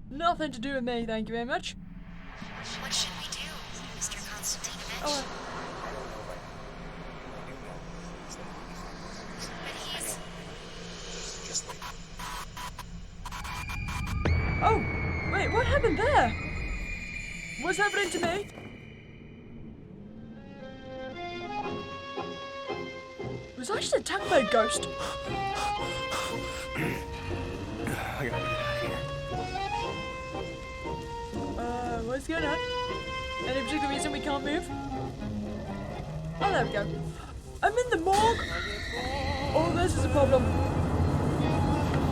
Nothing to do with me, thank you very much. What should we do, Mr. Konstantinovich? Oh, But he's... oh, wait, what happened there? What's happening to me? Was I just attacked by a ghost. I gotta get out of here. What's going on? Any particular reason we can't move? Oh, there we go. I'm in the morgue! Oh, this is a problem.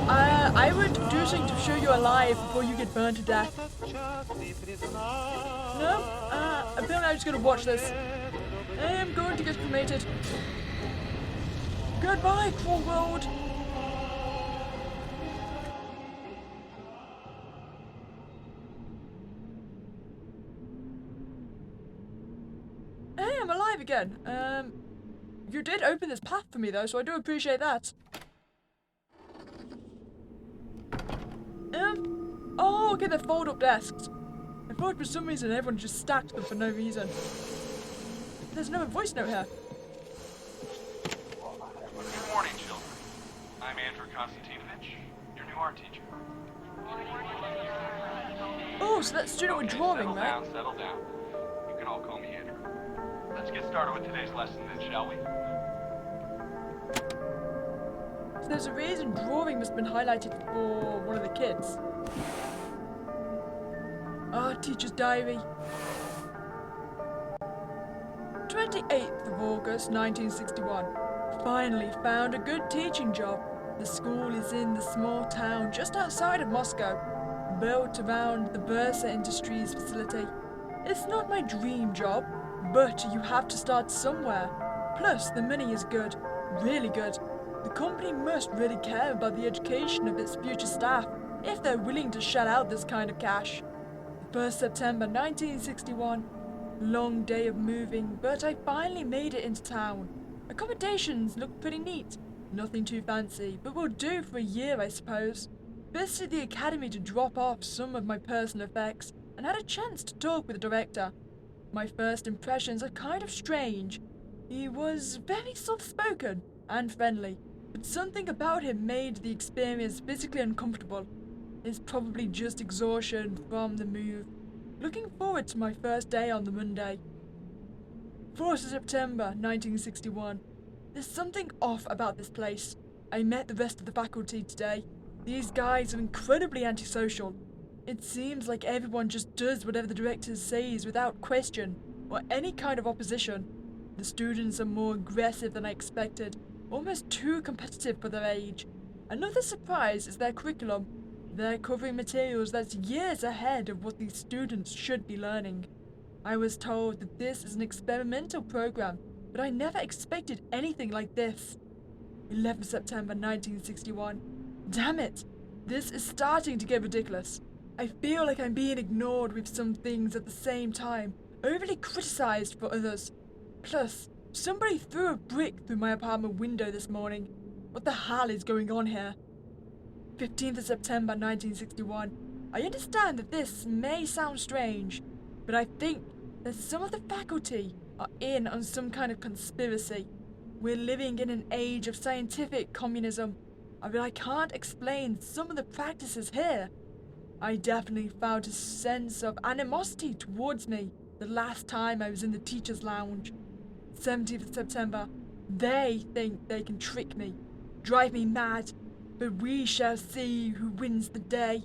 I would do something to show you alive before you get burned to death. No? Apparently I'm just gonna watch this. I am going to get cremated. Goodbye, cruel world! Hey, I'm alive again. You did open this path for me though, so I do appreciate that. Oh, okay, they're fold-up desks. I thought for some reason everyone just stacked them for no reason. There's another voice note here. Good morning, children. I'm Andrew Konstantinovich, your new art teacher. Oh, so that student with drawing, right? Settle down. You can all call me Andrew. Let's get started with today's lesson then, shall we? So there's a reason drawing must have been highlighted for one of the kids. Teacher's diary. 28th of August, 1961. Finally found a good teaching job. The school is in the small town just outside of Moscow, built around the Bursa Industries facility. It's not my dream job, but you have to start somewhere. Plus, the money is good, really good. The company must really care about the education of its future staff if they're willing to shell out this kind of cash. 1st September 1961. Long day of moving, but I finally made it into town. Accommodations look pretty neat. Nothing too fancy, but will do for a year, I suppose. Visited the academy to drop off some of my personal effects and had a chance to talk with the director. My first impressions are kind of strange. He was very soft-spoken and friendly, but something about him made the experience physically uncomfortable. It's probably just exhaustion from the move. Looking forward to my first day on the Monday. 4th of September 1961. There's something off about this place. I met the rest of the faculty today. These guys are incredibly antisocial. It seems like everyone just does whatever the director says without question or any kind of opposition. The students are more aggressive than I expected, almost too competitive for their age. Another surprise is their curriculum. They're covering materials that's years ahead of what these students should be learning. I was told that this is an experimental program, but I never expected anything like this. 11th September 1961. Damn it! This is starting to get ridiculous. I feel like I'm being ignored with some things at the same time, overly criticized for others. Plus, somebody threw a brick through my apartment window this morning. What the hell is going on here? 15th of September 1961. I understand that this may sound strange, but I think that some of the faculty are in on some kind of conspiracy. We're living in an age of scientific communism. I can't explain some of the practices here. I definitely felt a sense of animosity towards me the last time I was in the teacher's lounge. 17th of September. They think they can trick me, drive me mad, but we shall see who wins the day.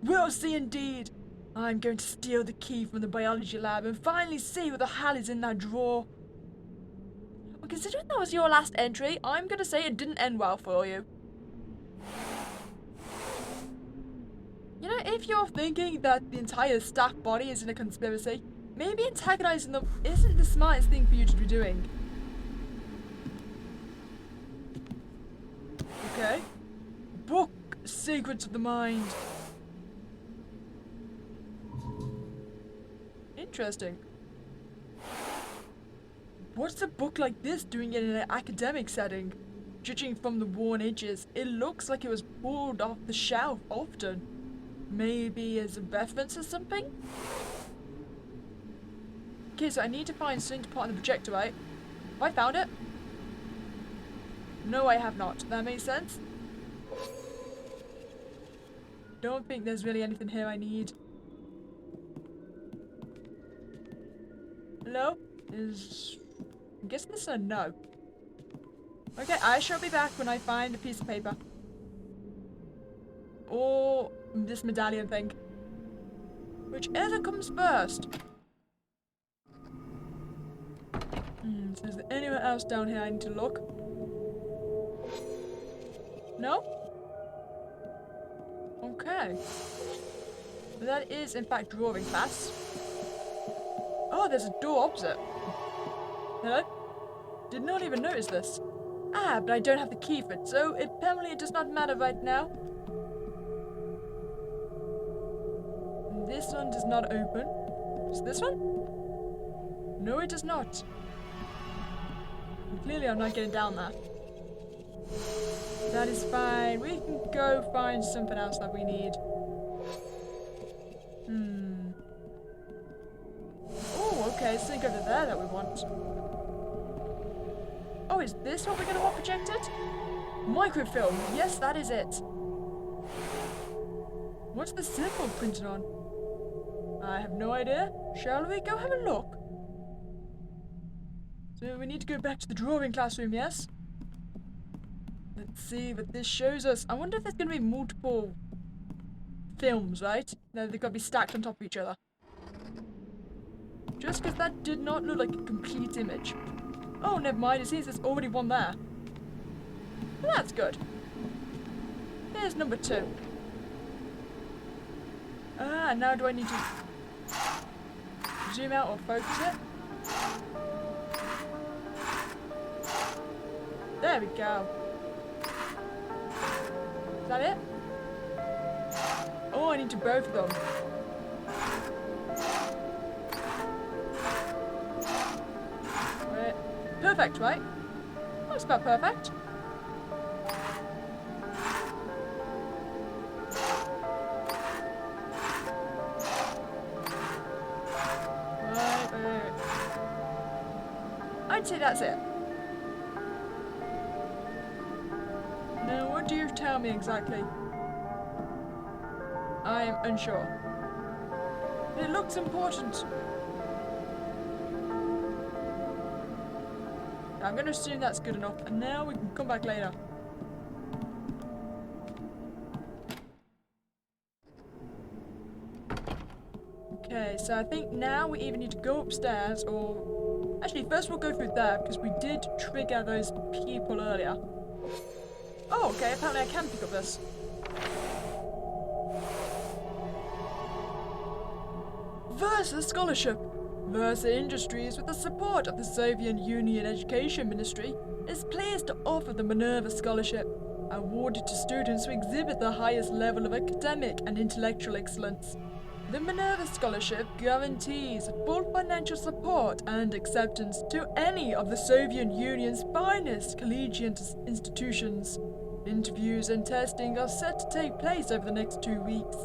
We'll see indeed. I'm going to steal the key from the biology lab and finally see what the hell is in that drawer. Well, considering that was your last entry, I'm going to say it didn't end well for you. You know, if you're thinking that the entire staff body is in a conspiracy, maybe antagonizing them isn't the smartest thing for you to be doing. Okay. Book Secrets of the Mind. Interesting. What's a book like this doing in an academic setting? Judging from the worn edges, it looks like it was pulled off the shelf often. Maybe as a reference or something? Okay, so I need to find something to put on the projector, right? Have I found it? No, I have not. That makes sense? Don't think there's really anything here I need. Hello? I'm guessing this is a no. Okay, I shall be back when I find a piece of paper. Or this medallion thing. Whichever comes first. So is there anywhere else down here I need to look? No? Okay. So that is, in fact, drawing class. Oh, there's a door opposite. Hello? Did not even notice this. Ah, but I don't have the key for it, so apparently it does not matter right now. This one does not open. Does this one? No, it does not. And clearly I'm not getting down there. That is fine. We can go find something else that we need. Oh, okay, it's something over there that we want. Oh, is this what we're going to want projected? Microfilm. Yes, that is it. What's the symbol printed on? I have no idea. Shall we go have a look? So we need to go back to the drawing classroom, yes? Let's see what this shows us. I wonder if there's going to be multiple films, right? No, they've got to be stacked on top of each other. Just because that did not look like a complete image. Oh, never mind. It seems there's already one there. Well, that's good. Here's number 2. Ah, now do I need to zoom out or focus it? There we go. Is that it? Oh, I need to both of them. Right. Perfect, right? That's about perfect. Right. I'd say that's it. Now, what do you tell me exactly? I am unsure. It looks important. I'm going to assume that's good enough, and now we can come back later. Okay, so I think now we either need to go upstairs or... Actually, first we'll go through there, because we did trigger those people earlier. Oh, okay, apparently I can pick up this. Versa Scholarship. Versa Industries, with the support of the Soviet Union Education Ministry, is pleased to offer the Minerva Scholarship, awarded to students who exhibit the highest level of academic and intellectual excellence. The Minerva Scholarship guarantees full financial support and acceptance to any of the Soviet Union's finest collegiate institutions. Interviews and testing are set to take place over the next 2 weeks.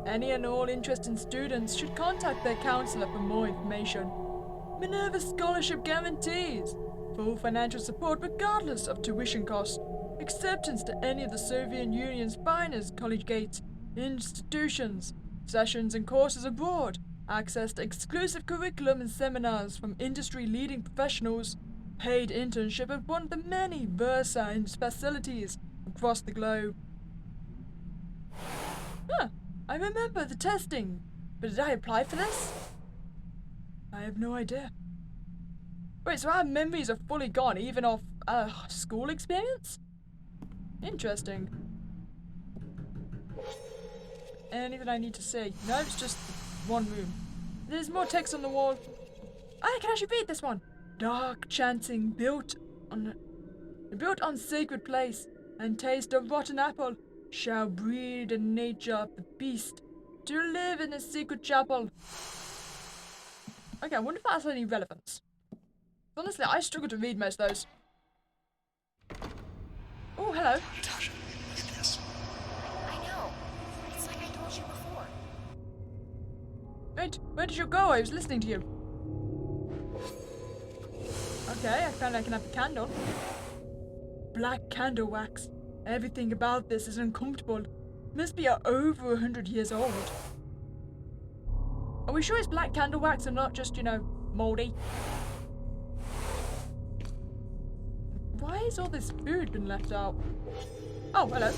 Any and all interested students should contact their counselor for more information. Minerva Scholarship guarantees full financial support regardless of tuition costs, acceptance to any of the Soviet Union's finest collegiate institutions, sessions and courses abroad, access to exclusive curriculum and seminars from industry-leading professionals, paid internship at one of the many Versa facilities across the globe. Huh, I remember the testing, but did I apply for this? I have no idea. Wait, so our memories are fully gone, even off school experience? Interesting. Anything I need to see? No, it's just one room. There's more text on the wall. I can actually read this one. Dark chanting built on sacred place, and taste of rotten apple shall breed in nature of the beast to live in a secret chapel. Okay, I wonder if that has any relevance. Honestly, I struggle to read most of those. Oh, hello. Natasha, look at this. I know. It's like I told you before. Wait, where did you go? I was listening to you. Okay, I found I can have a candle. Black candle wax. Everything about this is uncomfortable. Must be over 100 years old. Are we sure it's black candle wax and not just, moldy? why has all this food been left out? Oh, hello.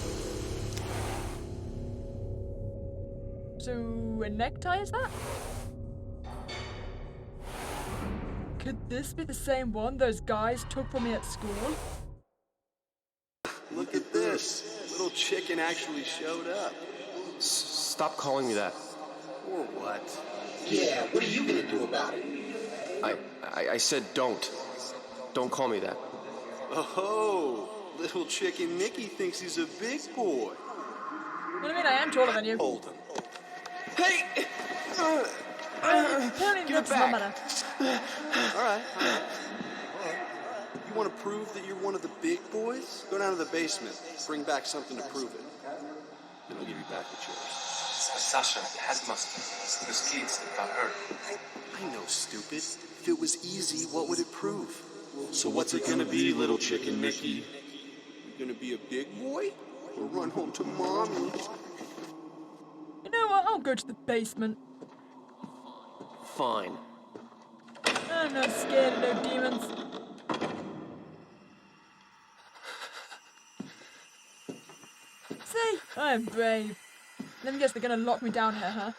So, a necktie is that? Could this be the same one those guys took from me at school? Look at this. Little chicken actually showed up. Stop calling me that. Or what? Yeah, what are you gonna do about it? I said don't. Don't call me that. Oh, little chicken Mickey thinks he's a big boy. What do you mean? I am taller than you. Hold him. Hey! Apparently Give it that's not back. matter. All right. You want to prove that you're one of the big boys? Go down to the basement. Bring back something to prove it. Then I'll give you back the chairs. Sasha, the headmaster. Those kids that got hurt. I know, stupid. If it was easy, what would it prove? So what's it gonna be, little chicken Mickey? You gonna be a big boy? Or run home to mommy? You know what? I'll go to the basement. Fine. I'm not scared of no demons. See? I'm brave. Let me guess, they're gonna lock me down here, huh?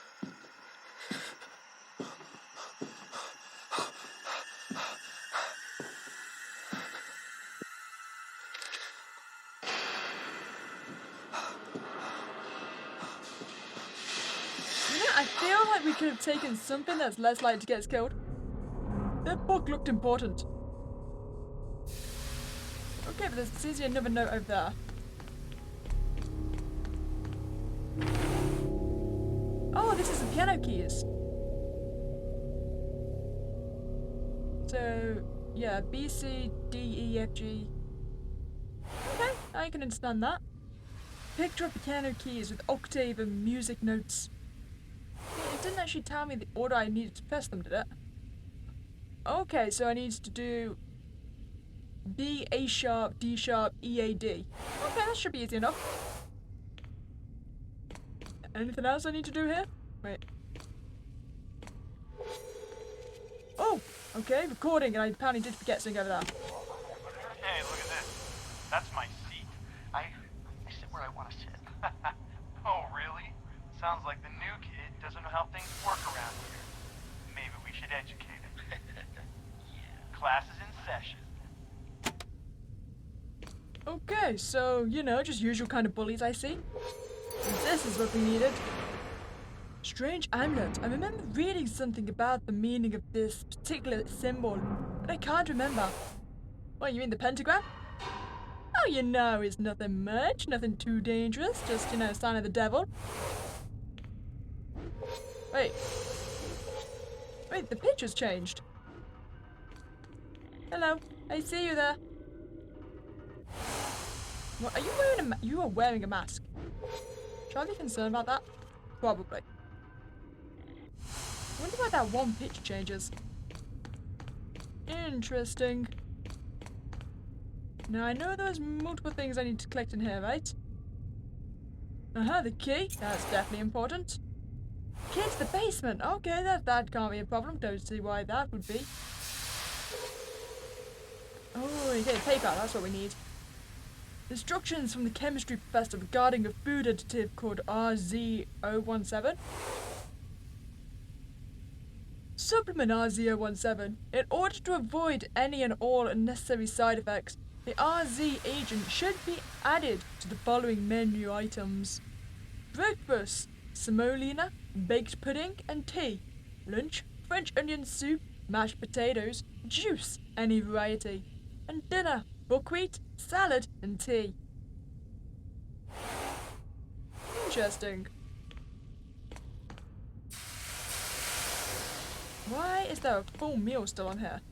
You know, I feel like we could have taken something that's less likely to get us killed. That book looked important. Okay, but there's easily another note over there. Oh, this is the piano keys. So, yeah, B, C, D, E, F, G. Okay, I can understand that. Picture of piano keys with octave and music notes. It didn't actually tell me the order I needed to press them, did it? Okay, so I need to do B, A sharp, D sharp, E, A, D. Okay, that should be easy enough. Anything else I need to do here? Wait. Oh, okay, recording, and I apparently did forget something over there. Hey, look at this. That's my seat. I sit where I want to sit. Oh, really? Sounds like the new kid doesn't know how things work around here. Maybe we should educate him. Class is in session. Okay, so, you know, just usual kind of bullies I see. And this is what we needed. Strange amulet. I remember reading something about the meaning of this particular symbol, but I can't remember. What, you mean the pentagram? Oh, you know, it's nothing much, nothing too dangerous, just, you know, sign of the devil. Wait. Wait, the picture's changed. Hello, I see you there. What, are you wearing a you are wearing a mask. Should I be concerned about that? Probably. I wonder why that one picture changes. Interesting. Now I know there's multiple things I need to collect in here, right? The key. That's definitely important. Key to the basement. Okay, that can't be a problem. Don't see why that would be. Oh, okay, paper. That's what we need. Instructions from the chemistry professor regarding a food additive called RZ017. Supplement RZ017. In order to avoid any and all unnecessary side effects, the RZ agent should be added to the following menu items. Breakfast, semolina, baked pudding and tea. Lunch, French onion soup, mashed potatoes, juice, any variety. And dinner, buckwheat, salad and tea. Interesting. Why is there a full meal still on here?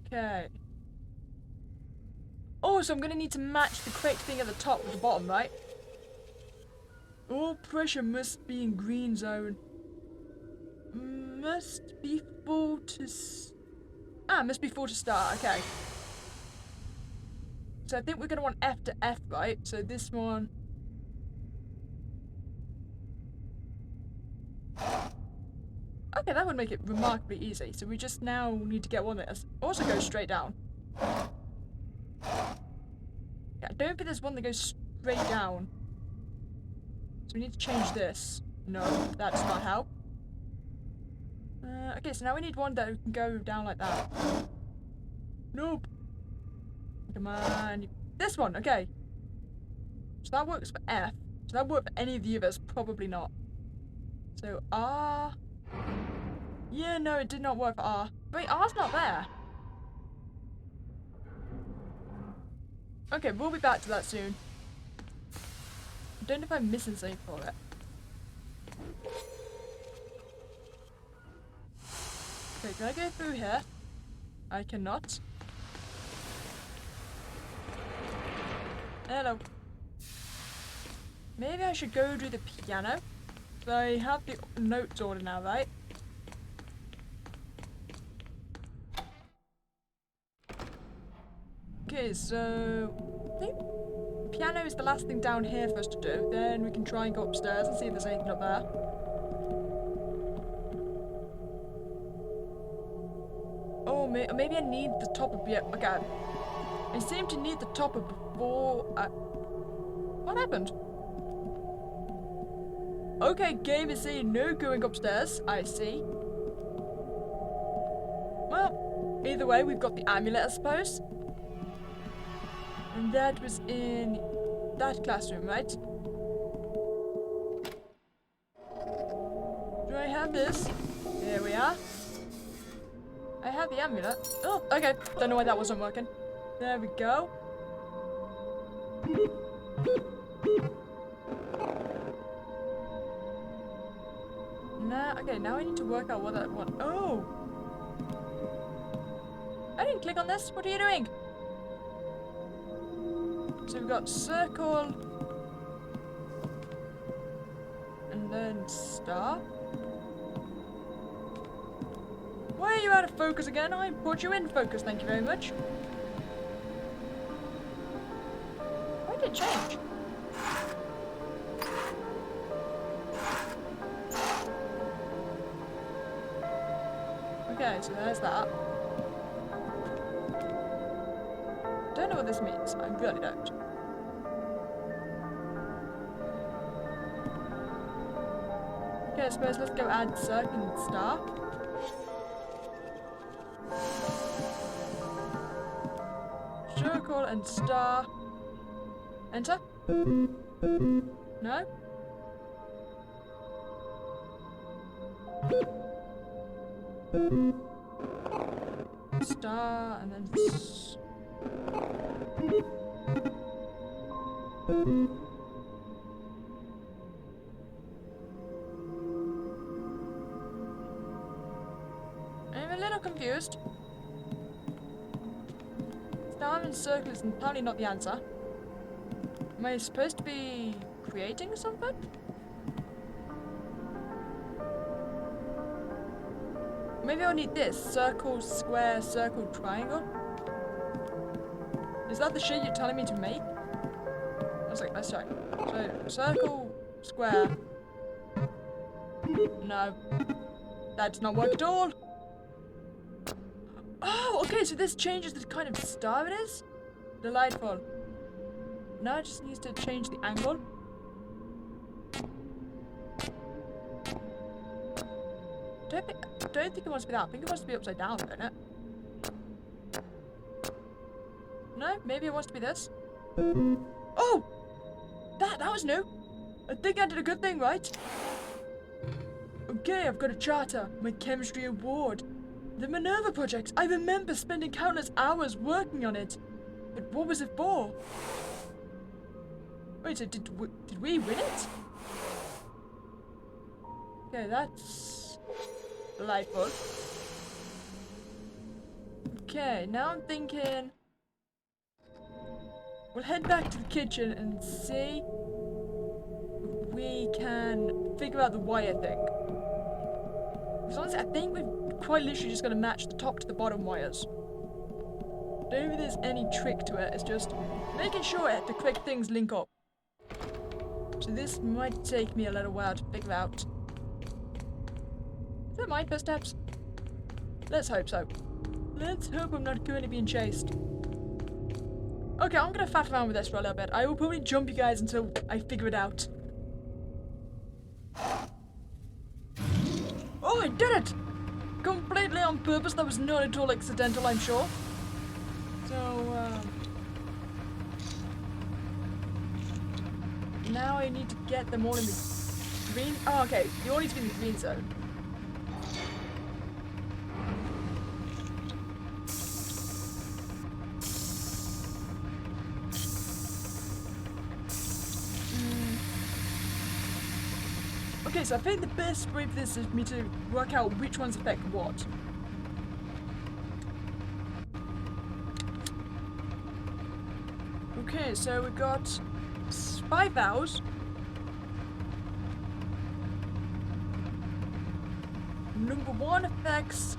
Okay. Oh, so I'm gonna need to match the correct thing at the top with the bottom, right? All pressure must be in green zone. Must be full to must be full to start, okay. So I think we're gonna want F to F, right? So this one. Okay, that would make it remarkably easy. So we just now need to get one that also goes straight down. Yeah, I don't think there's one that goes straight down. So we need to change this. No, that does not help. Okay, so now we need one that can go down like that. Nope. Come on. This one, okay. So that works for F. So that work for any of the others? Probably not. So R. Yeah, no, it did not work for R. Wait, R's not there. Okay, we'll be back to that soon. I don't know if I'm missing something for it. Okay, can I go through here? I cannot. Hello. Maybe I should go do the piano. So I have the notes ordered now, right? Okay, so I think piano is the last thing down here for us to do. Then we can try and go upstairs and see if there's anything up there. Oh, maybe I need the topper. Yeah, okay. I seem to need the topper before. What happened? Okay, game is saying no going upstairs. I see. Well, either way, we've got the amulet, I suppose. And that was in that classroom, right? Do I have this? There we are. I have the amulet. Oh, okay. Don't know why that wasn't working. There we go. Okay, now I need to work out what I want. Oh! I didn't click on this. What are you doing? So we've got circle. And then star. Why are you out of focus again? I put you in focus, thank you very much. Why did it change? Okay, so there's that. Don't know what this means. I really don't. Okay, I suppose let's go add circle and star. Circle and star. Enter. No? Star and then I'm a little confused. Star and circle is probably not the answer. Am I supposed to be creating something? Maybe I'll need this. Circle, square, circle, triangle. Is that the shit you're telling me to make? I was like, let's check. So, circle, square. No. That does not work at all. Oh, okay, so this changes the kind of star it is? Delightful. Now it just needs to change the angle. Don't think it wants to be that. I think it wants to be upside down, don't it? No? Maybe it wants to be this? Oh! That was new! I think I did a good thing, right? Okay, I've got a charter. My chemistry award. The Minerva project. I remember spending countless hours working on it. But what was it for? Wait, so did we win it? Okay, that's delightful. Okay, now I'm thinking we'll head back to the kitchen and see if we can figure out the wire thing. Because honestly, I think we've quite literally just got to match the top to the bottom wires. Don't think there's any trick to it, it's just making sure the correct things link up. So this might take me a little while to figure out. Is that my footsteps? Let's hope so. Let's hope I'm not going to be chased. Okay, I'm going to faff around with this for a little bit. I will probably jump you guys until I figure it out. Oh, I did it! Completely on purpose. That was not at all accidental, I'm sure. So, now I need to get them all in the green. Oh, okay. You all need to be in the green zone. Okay, so I think the best way for this is for me to work out which ones affect what. Okay, so we've got 5 vows. Number 1 affects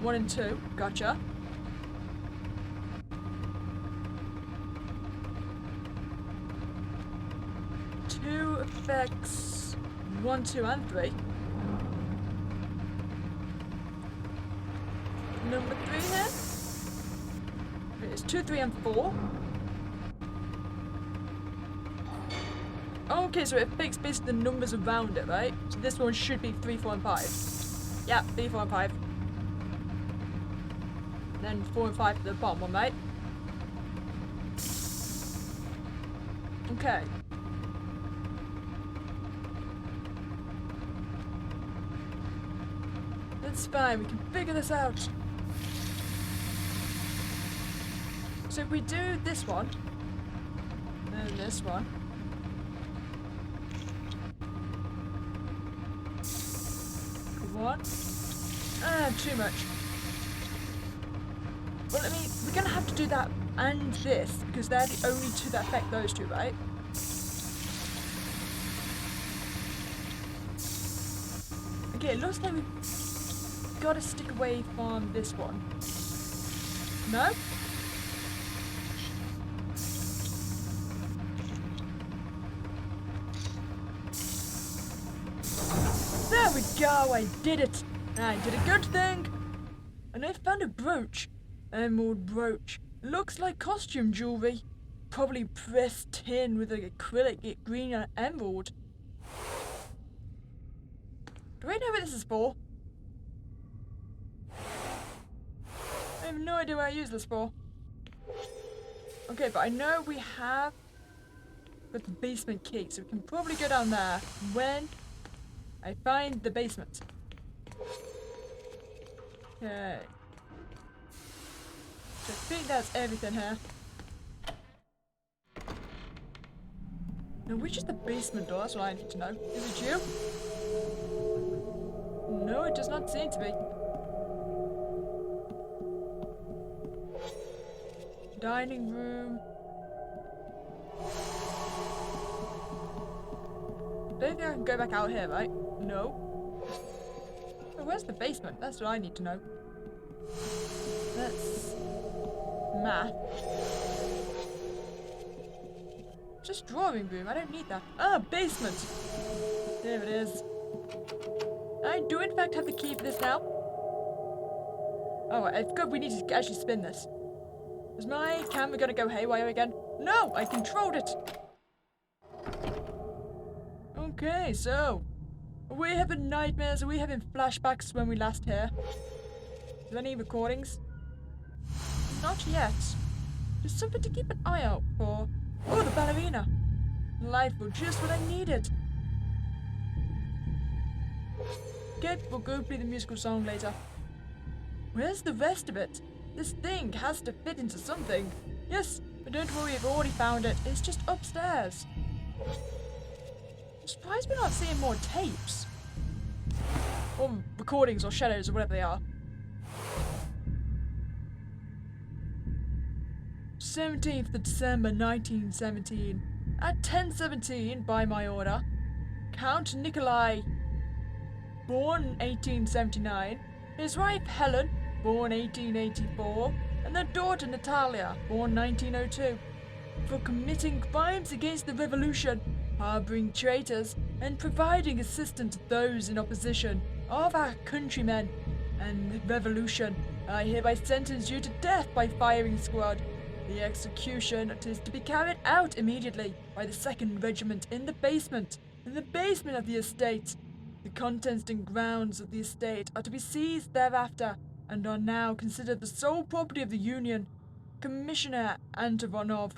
1 and 2. Gotcha. Two affects 1, 2, and 3. Number 3 here. It's 2, 3, and 4. Okay, so it affects basically the numbers around it, right? So this one should be 3, 4, and 5. Yeah, 3, 4, and 5. Then 4 and 5 for the bottom one, right? Okay. That's fine, we can figure this out. So if we do this one, and this one, too much. Well, I mean, we're gonna have to do that and this, because they're the only two that affect those two, right? Okay, it looks like we've gotta stick away from this one. No? There we go, I did it! I did a good thing! And I found a brooch. Emerald brooch. Looks like costume jewelry. Probably pressed tin with an acrylic green and emerald. Do I know what this is for? I have no idea what I use this for. Okay, but I know we have the basement key, so we can probably go down there when I find the basement. Okay. So I think that's everything here. Now, which is the basement door? That's what I need to know. Is it you? No, it does not seem to be. Dining room. Don't think I can go back out here, right? No. Oh, where's the basement? That's what I need to know. That's math. Just drawing room. I don't need that. Ah, basement. There it is. I do in fact have the key for this now. Oh, I forgot we need to actually spin this. Is my camera gonna go haywire again? No, I controlled it. Okay, so are we having nightmares? Are we having flashbacks when we last here? Is there any recordings? Not yet. Just something to keep an eye out for. Oh, the ballerina. Delightful, just what I needed. Okay, we'll go play the musical song later. Where's the rest of it? This thing has to fit into something. Yes, but don't worry, I've already found it. It's just upstairs. I'm surprised we're not seeing more tapes. Or recordings or shadows or whatever they are. 17th of December 1917. At 10:17, by my order, Count Nikolai, born 1879, his wife Helen, born 1884, and their daughter Natalia, born 1902, for committing crimes against the revolution, harboring traitors, and providing assistance to those in opposition, of our countrymen and the revolution, I hereby sentence you to death by firing squad. The execution is to be carried out immediately by the 2nd Regiment in the basement of the estate. The contents and grounds of the estate are to be seized thereafter and are now considered the sole property of the Union. Commissioner Antonov.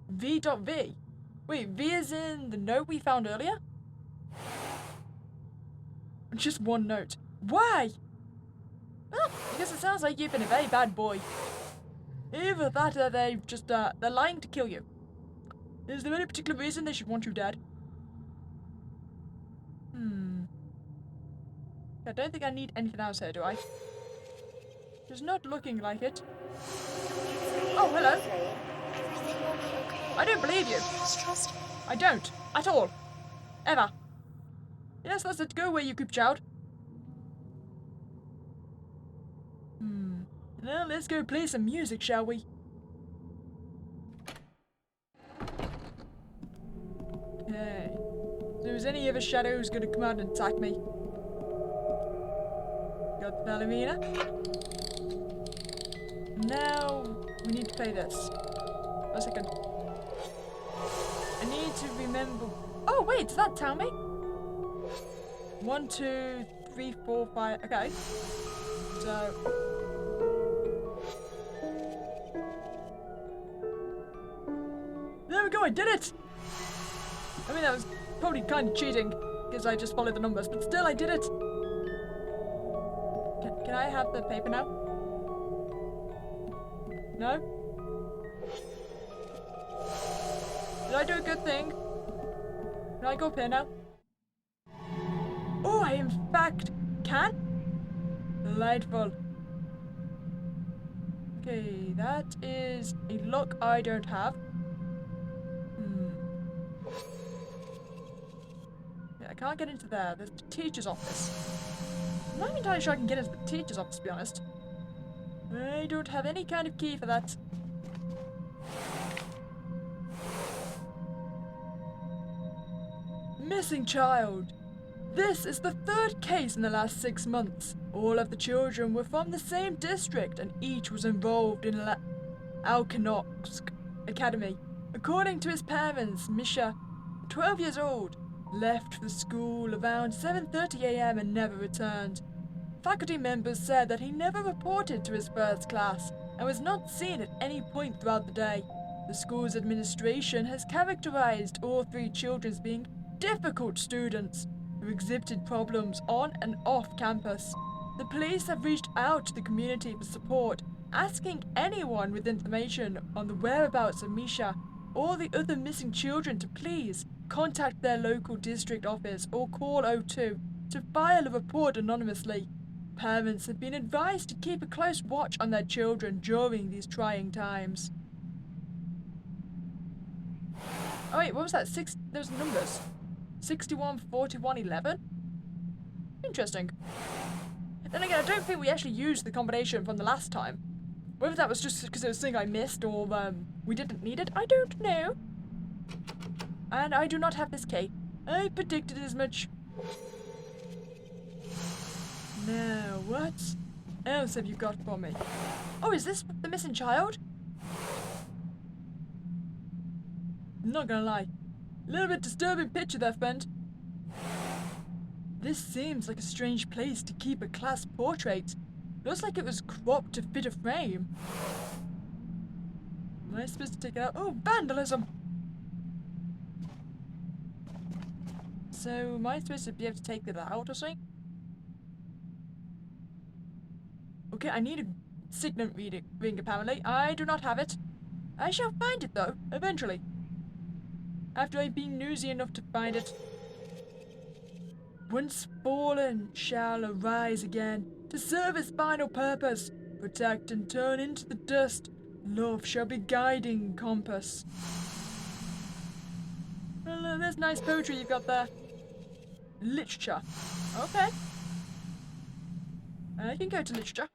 V.V. Wait, V is in the note we found earlier? Just one note. Why? Well, I guess it sounds like you've been a very bad boy. Either that or they're lying to kill you. Is there any particular reason they should want you dead? I don't think I need anything else here, do I? It's not looking like it. Oh, hello. Everything will be okay. I don't believe you. Just trust me. I don't. At all. Ever. Yes, that's it. Go away, you creep child. Well, let's go play some music, shall we? Okay. So is any other shadows gonna come out and attack me? Got the ballerina. Now we need to play this. 1 second. I need to remember. Oh wait, does that tell me? 1, 2, 3, 4, 5. Okay. So. There we go, I did it! I mean, that was probably kind of cheating, because I just followed the numbers, but still, I did it! Can I have the paper now? No? Did I do a good thing? Can I go up here now? Oh, I in fact can? Delightful. Okay, that is a lock I don't have. Yeah, I can't get into there. There's the teacher's office. I'm not even entirely sure I can get into the teacher's office, to be honest. I don't have any kind of key for that. Missing child. This is the 3rd case in the last 6 months. All of the children were from the same district and each was involved in Alkanoksk Academy. According to his parents, Misha, 12 years old, left the school around 7:30 a.m. and never returned. Faculty members said that he never reported to his first class and was not seen at any point throughout the day. The school's administration has characterized all 3 children as being difficult students who exhibited problems on and off campus. The police have reached out to the community for support, asking anyone with information on the whereabouts of Misha or the other missing children to please contact their local district office or call 02 to file a report anonymously. Parents have been advised to keep a close watch on their children during these trying times. Oh wait, what was that? Those numbers. 61, 41, 11? Interesting. Then again, I don't think we actually used the combination from the last time. Whether that was just because it was something I missed or we didn't need it, I don't know. And I do not have this key. I predicted as much. Now, what else have you got for me? Oh, is this the missing child? I'm not gonna lie. A little bit disturbing picture there, friend. This seems like a strange place to keep a class portrait. Looks like it was cropped to fit a frame. Am I supposed to take it out? Oh, vandalism! So, am I supposed to be able to take it out or something? Okay, I need a signet ring apparently. I do not have it. I shall find it though, eventually. After I've been nosy enough to find it. Once fallen shall arise again, to serve its final purpose, protect and turn into the dust. Love shall be guiding compass. Well, there's nice poetry you've got there. Literature. Okay. I can go to literature.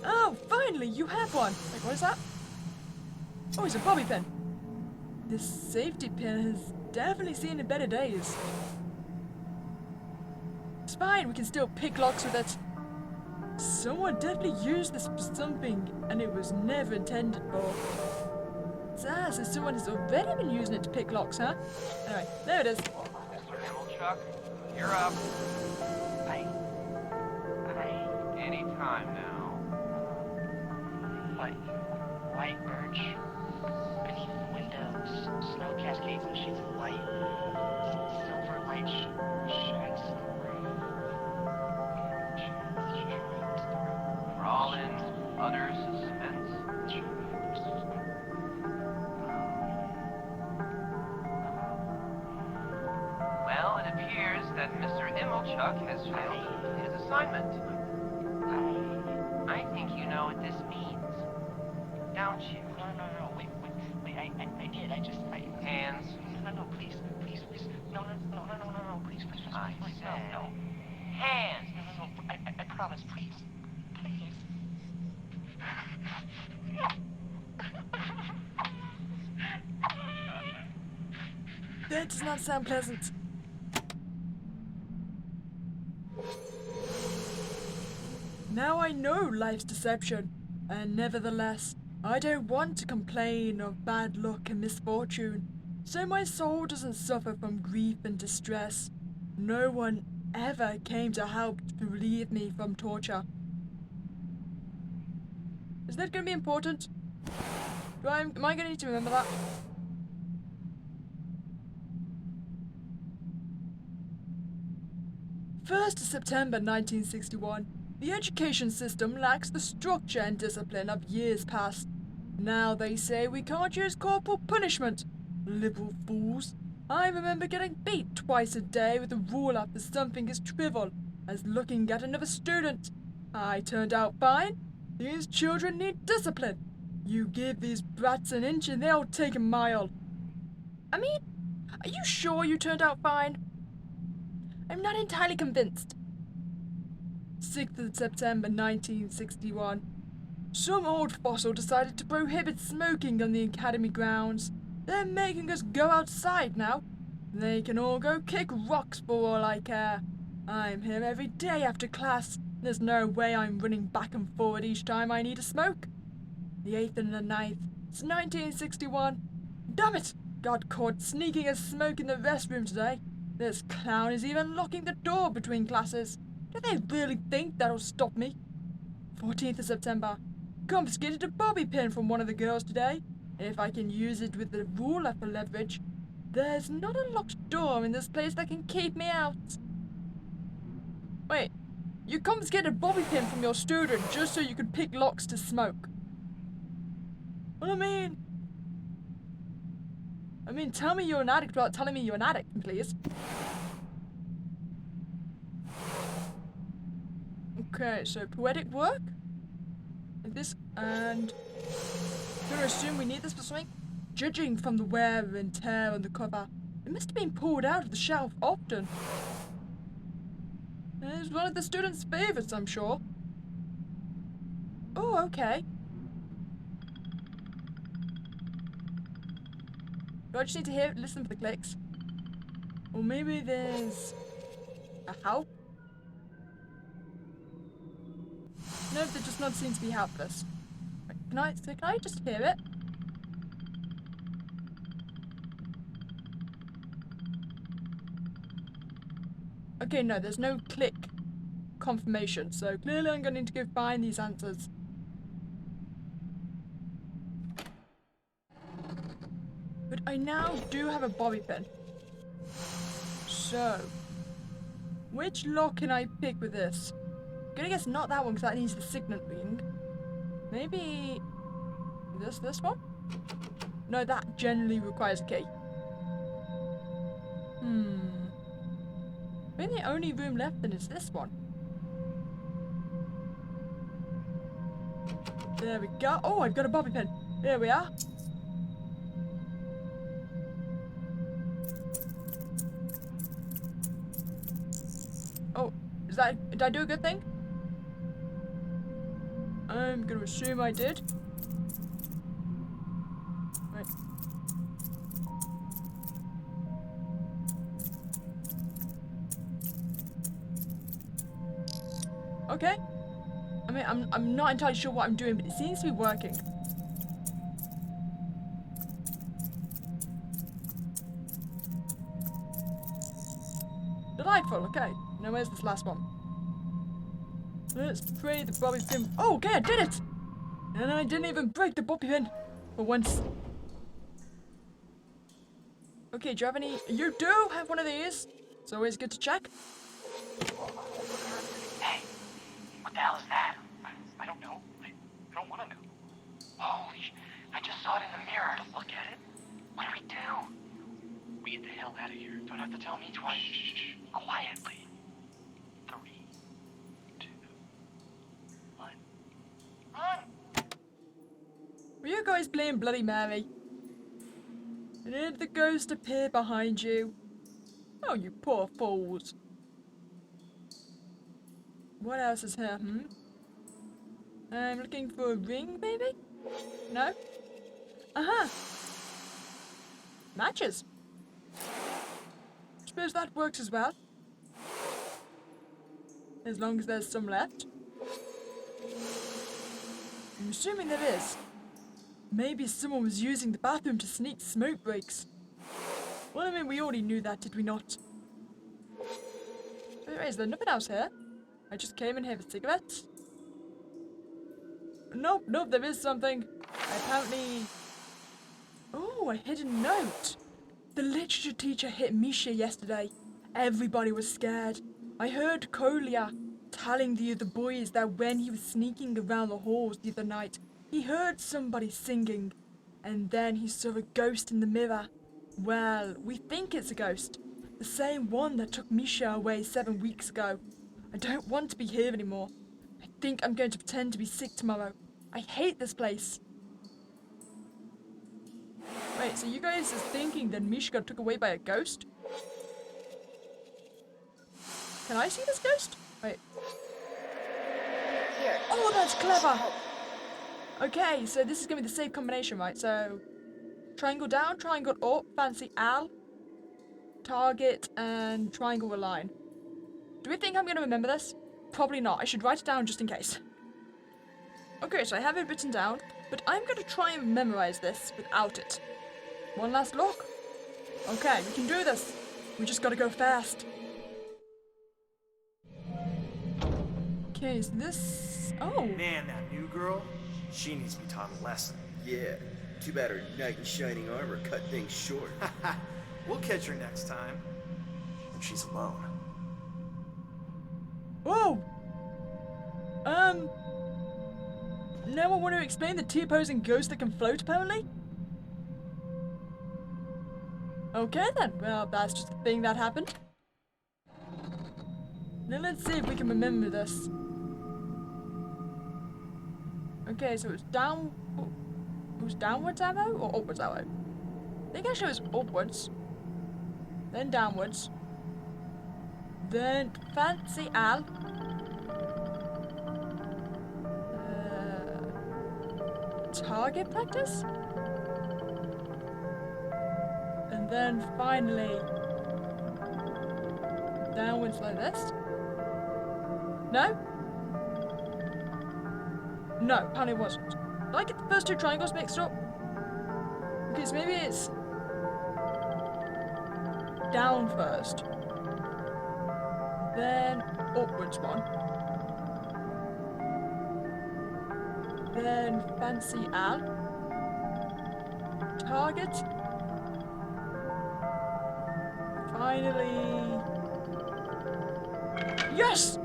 Oh, finally, you have one. Wait, what is that? Oh, it's a bobby pin. This safety pin has definitely seen in better days. It's fine, we can still pick locks with it. Someone definitely used this for something, and it was never intended for. Ah, so someone has already been using it to pick locks, huh? Anyway, there it is. Mr. Himmelchuck, you're up. Anytime now. White birch beneath the windows, snow cascades and sheets of light, silver light shines through. Crawl in, others suspense. Well, it appears that Mr. Immelchuck has failed his assignment. I think you know what this means, don't you? No, wait, I did, Hands. No, please, no, please, I said, no. hands. No, I promise, please. That does not sound pleasant. Now I know life's deception, and nevertheless, I don't want to complain of bad luck and misfortune, so my soul doesn't suffer from grief and distress. No one ever came to help to relieve me from torture. Is that going to be important? Am I going to need to remember that? First of September 1961. The education system lacks the structure and discipline of years past. Now they say we can't use corporal punishment. Liberal fools. I remember getting beat twice a day with a ruler for something as trivial as looking at another student. I turned out fine. These children need discipline. You give these brats an inch and they'll take a mile. I mean, are you sure you turned out fine? I'm not entirely convinced. 6th of September 1961. Some old fossil decided to prohibit smoking on the academy grounds. They're making us go outside now. They can all go kick rocks for all I care. I'm here every day after class. There's no way I'm running back and forward each time I need a smoke. The 8th and the 9th. It's 1961. Damn it! Got caught sneaking a smoke in the restroom today. This clown is even locking the door between classes. Do they really think that'll stop me? 14th of September. Confiscated a bobby pin from one of the girls today. If I can use it with the ruler for leverage. There's not a locked door in this place that can keep me out. Wait, you confiscated a bobby pin from your student just so you could pick locks to smoke. What I mean, tell me you're an addict without telling me you're an addict, please. Okay, so poetic work? And this, and... I'm gonna assume we need this for something? Judging from the wear and tear on the cover, it must have been pulled out of the shelf often. And it's one of the students' favorites, I'm sure. Oh, okay. Do I just need to listen for the clicks? Or maybe there's a help? No, there does not seem to be help for this. Wait, can I just hear it? Okay, no, there's no click confirmation, so clearly I'm going to need to go find these answers. But I now do have a bobby pin. So, which lock can I pick with this? I'm gonna guess not that one because that needs the signet ring. Maybe this one? No, that generally requires a key. Maybe the only room left then is this one. There we go. Oh, I've got a bobby pin. There we are. Oh, did I do a good thing? I'm gonna assume I did. Right. Okay. I mean, I'm not entirely sure what I'm doing, but it seems to be working. Delightful, okay. Now where's this last one? Let's pray the bobby pin. Oh, okay, I did it! And I didn't even break the bobby pin for once. Okay, do you have any? You do have one of these. It's always good to check. Hey, what the hell is that? I don't know. I don't want to know. Holy, I just saw it in the mirror. Look at it. What do we do? We get the hell out of here. Don't have to tell me twice. Shh. Quietly. 3, 2, 1. Run! Were you guys playing Bloody Mary? And did the ghost appear behind you? Oh, you poor fools. What else is here, I'm looking for a ring, maybe? No? Uh-huh. Matches. Suppose that works as well. As long as there's some left. I'm assuming there is. Maybe someone was using the bathroom to sneak smoke breaks. Well, I mean, we already knew that, did we not? Wait, is there nothing else here? I just came in here for cigarettes. Nope, there is something. Apparently... Oh, a hidden note. The literature teacher hit Misha yesterday. Everybody was scared. I heard Kolya telling the other boys that when he was sneaking around the halls the other night, he heard somebody singing, and then he saw a ghost in the mirror. Well, we think it's a ghost. The same one that took Misha away 7 weeks ago. I don't want to be here anymore. I think I'm going to pretend to be sick tomorrow. I hate this place. Wait, so you guys are thinking that Misha got took away by a ghost? Can I see this ghost? Wait. Here. Oh, that's clever! Okay, so this is going to be the same combination, right? So, triangle down, triangle up, fancy Al, target, and triangle align. Do we think I'm going to remember this? Probably not. I should write it down just in case. Okay, so I have it written down, but I'm going to try and memorize this without it. One last look. Okay, we can do this. We just got to go fast. Okay, is this... Oh. Man, that new girl, she needs to be taught a lesson. Yeah, too bad her knight in shining armor cut things short. We'll catch her next time. When she's alone. Whoa! Now I want to explain the T-posing ghost that can float, apparently? Okay then, well, that's just a thing that happened. Now let's see if we can remember this. Okay, so it was downwards arrow or upwards arrow? I think actually it was upwards. Then downwards. Then fancy Al. Target practice? And then finally downwards like this. No? No, apparently it wasn't. Did I get the first two triangles mixed up? Because maybe it's down first. Then upwards one. Then fancy Al. Target. Finally. Yes!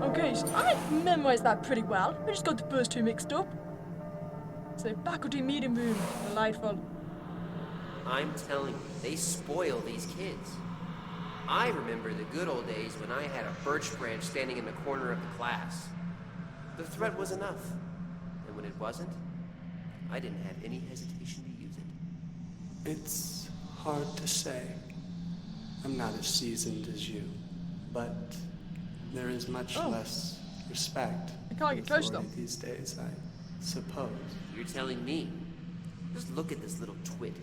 Okay, so I memorized that pretty well. I just got the first two mixed up. So faculty meeting room, delightful. I'm telling you, they spoil these kids. I remember the good old days when I had a birch branch standing in the corner of the class. The threat was enough. And when it wasn't, I didn't have any hesitation to use it. It's hard to say. I'm not as seasoned as you, but there is much less respect I can't get close to them these days, I suppose. You're telling me? Just look at this little twit.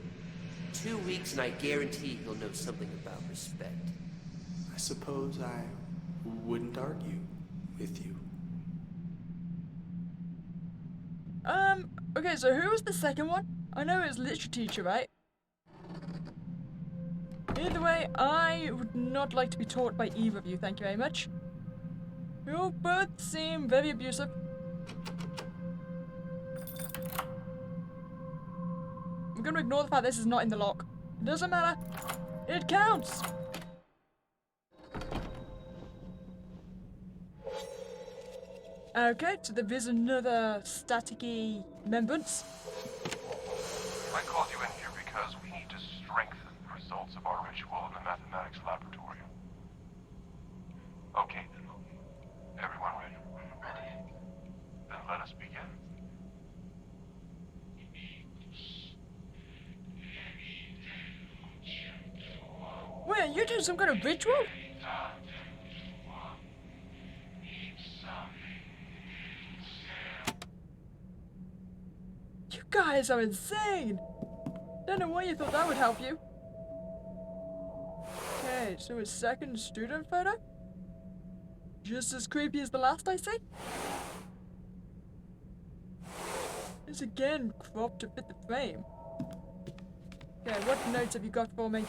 2 weeks and I guarantee he'll know something about respect. I suppose I wouldn't argue with you. Okay, so who was the second one? I know it was literature teacher, right? Either way, I would not like to be taught by either of you, thank you very much. You both seem very abusive. I'm gonna ignore the fact this is not in the lock. It doesn't matter. It counts! Okay, so there is another staticky remembrance. I called you in here because we need to strengthen the results of our ritual in the mathematics laboratory. Okay then. Everyone ready? Ready. Then let us begin. Wait, are you doing some kind of ritual? You guys are insane! Don't know why you thought that would help you. Okay, so a second student photo? Just as creepy as the last, I see? It's again cropped to fit the frame. Okay, what notes have you got for me?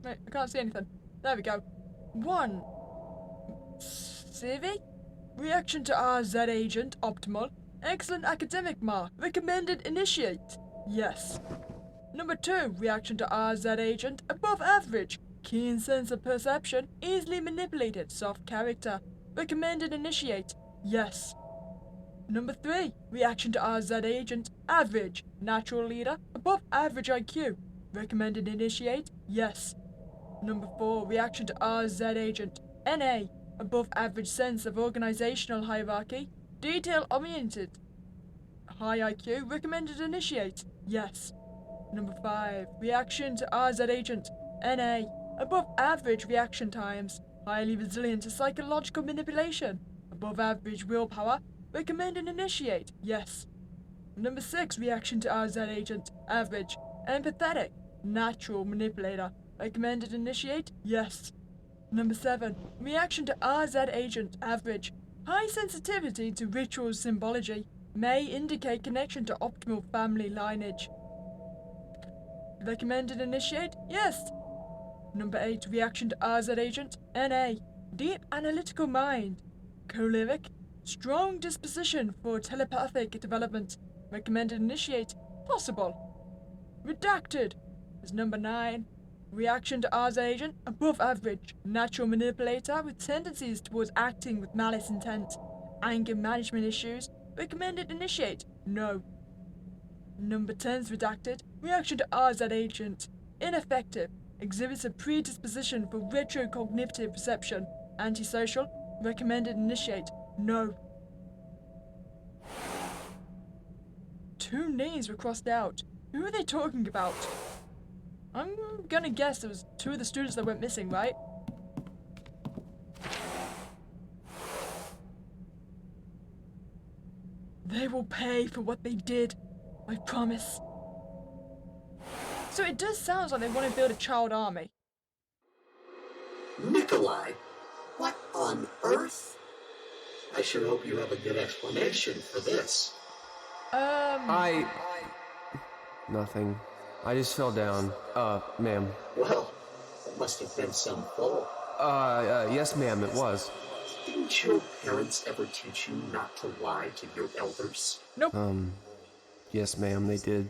Wait, I can't see anything. There we go. 1. Civi? Reaction to RZ agent, optimal. Excellent academic mark. Recommended initiate. Yes. Number 2. Reaction to RZ agent, above average. Keen sense of perception. Easily manipulated. Soft character. Recommended initiate. Yes. Number 3. Reaction to RZ agent, average. Natural leader. Above average IQ. Recommended initiate. Yes. Number 4. Reaction to RZ agent, NA. Above average sense of organizational hierarchy. Detail oriented. High IQ. Recommended initiate. Yes. Number 5. Reaction to RZ agent, NA. Above average reaction times. Highly resilient to psychological manipulation. Above average willpower. Recommended initiate. Yes. Number 6. Reaction to RZ agent, average. Empathetic. Natural manipulator. Recommended initiate. Yes. Number 7. Reaction to RZ agent, average. High sensitivity to ritual symbology. May indicate connection to optimal family lineage. Recommended initiate? Yes. Number 8. Reaction to RZ agent, NA. Deep analytical mind. Choleric. Strong disposition for telepathic development. Recommended initiate? Possible. Redacted is number 9. Reaction to RZ agent, above average. Natural manipulator with tendencies towards acting with malice intent. Anger management issues. Recommended initiate? No. Number 10 is redacted. Reaction to RZ agent, ineffective. Exhibits a predisposition for retrocognitive perception. Antisocial. Recommended initiate? No. 2 names were crossed out. Who are they talking about? I'm gonna guess it was 2 of the students that went missing, right? They will pay for what they did. I promise. So it does sound like they want to build a child army. Nikolai, what on earth? I sure hope you have a good explanation for this. Nothing. I just fell down. Ma'am. Well, it must have been some fall. Yes, ma'am, it was. Didn't your parents ever teach you not to lie to your elders? Nope. Yes, ma'am, they did.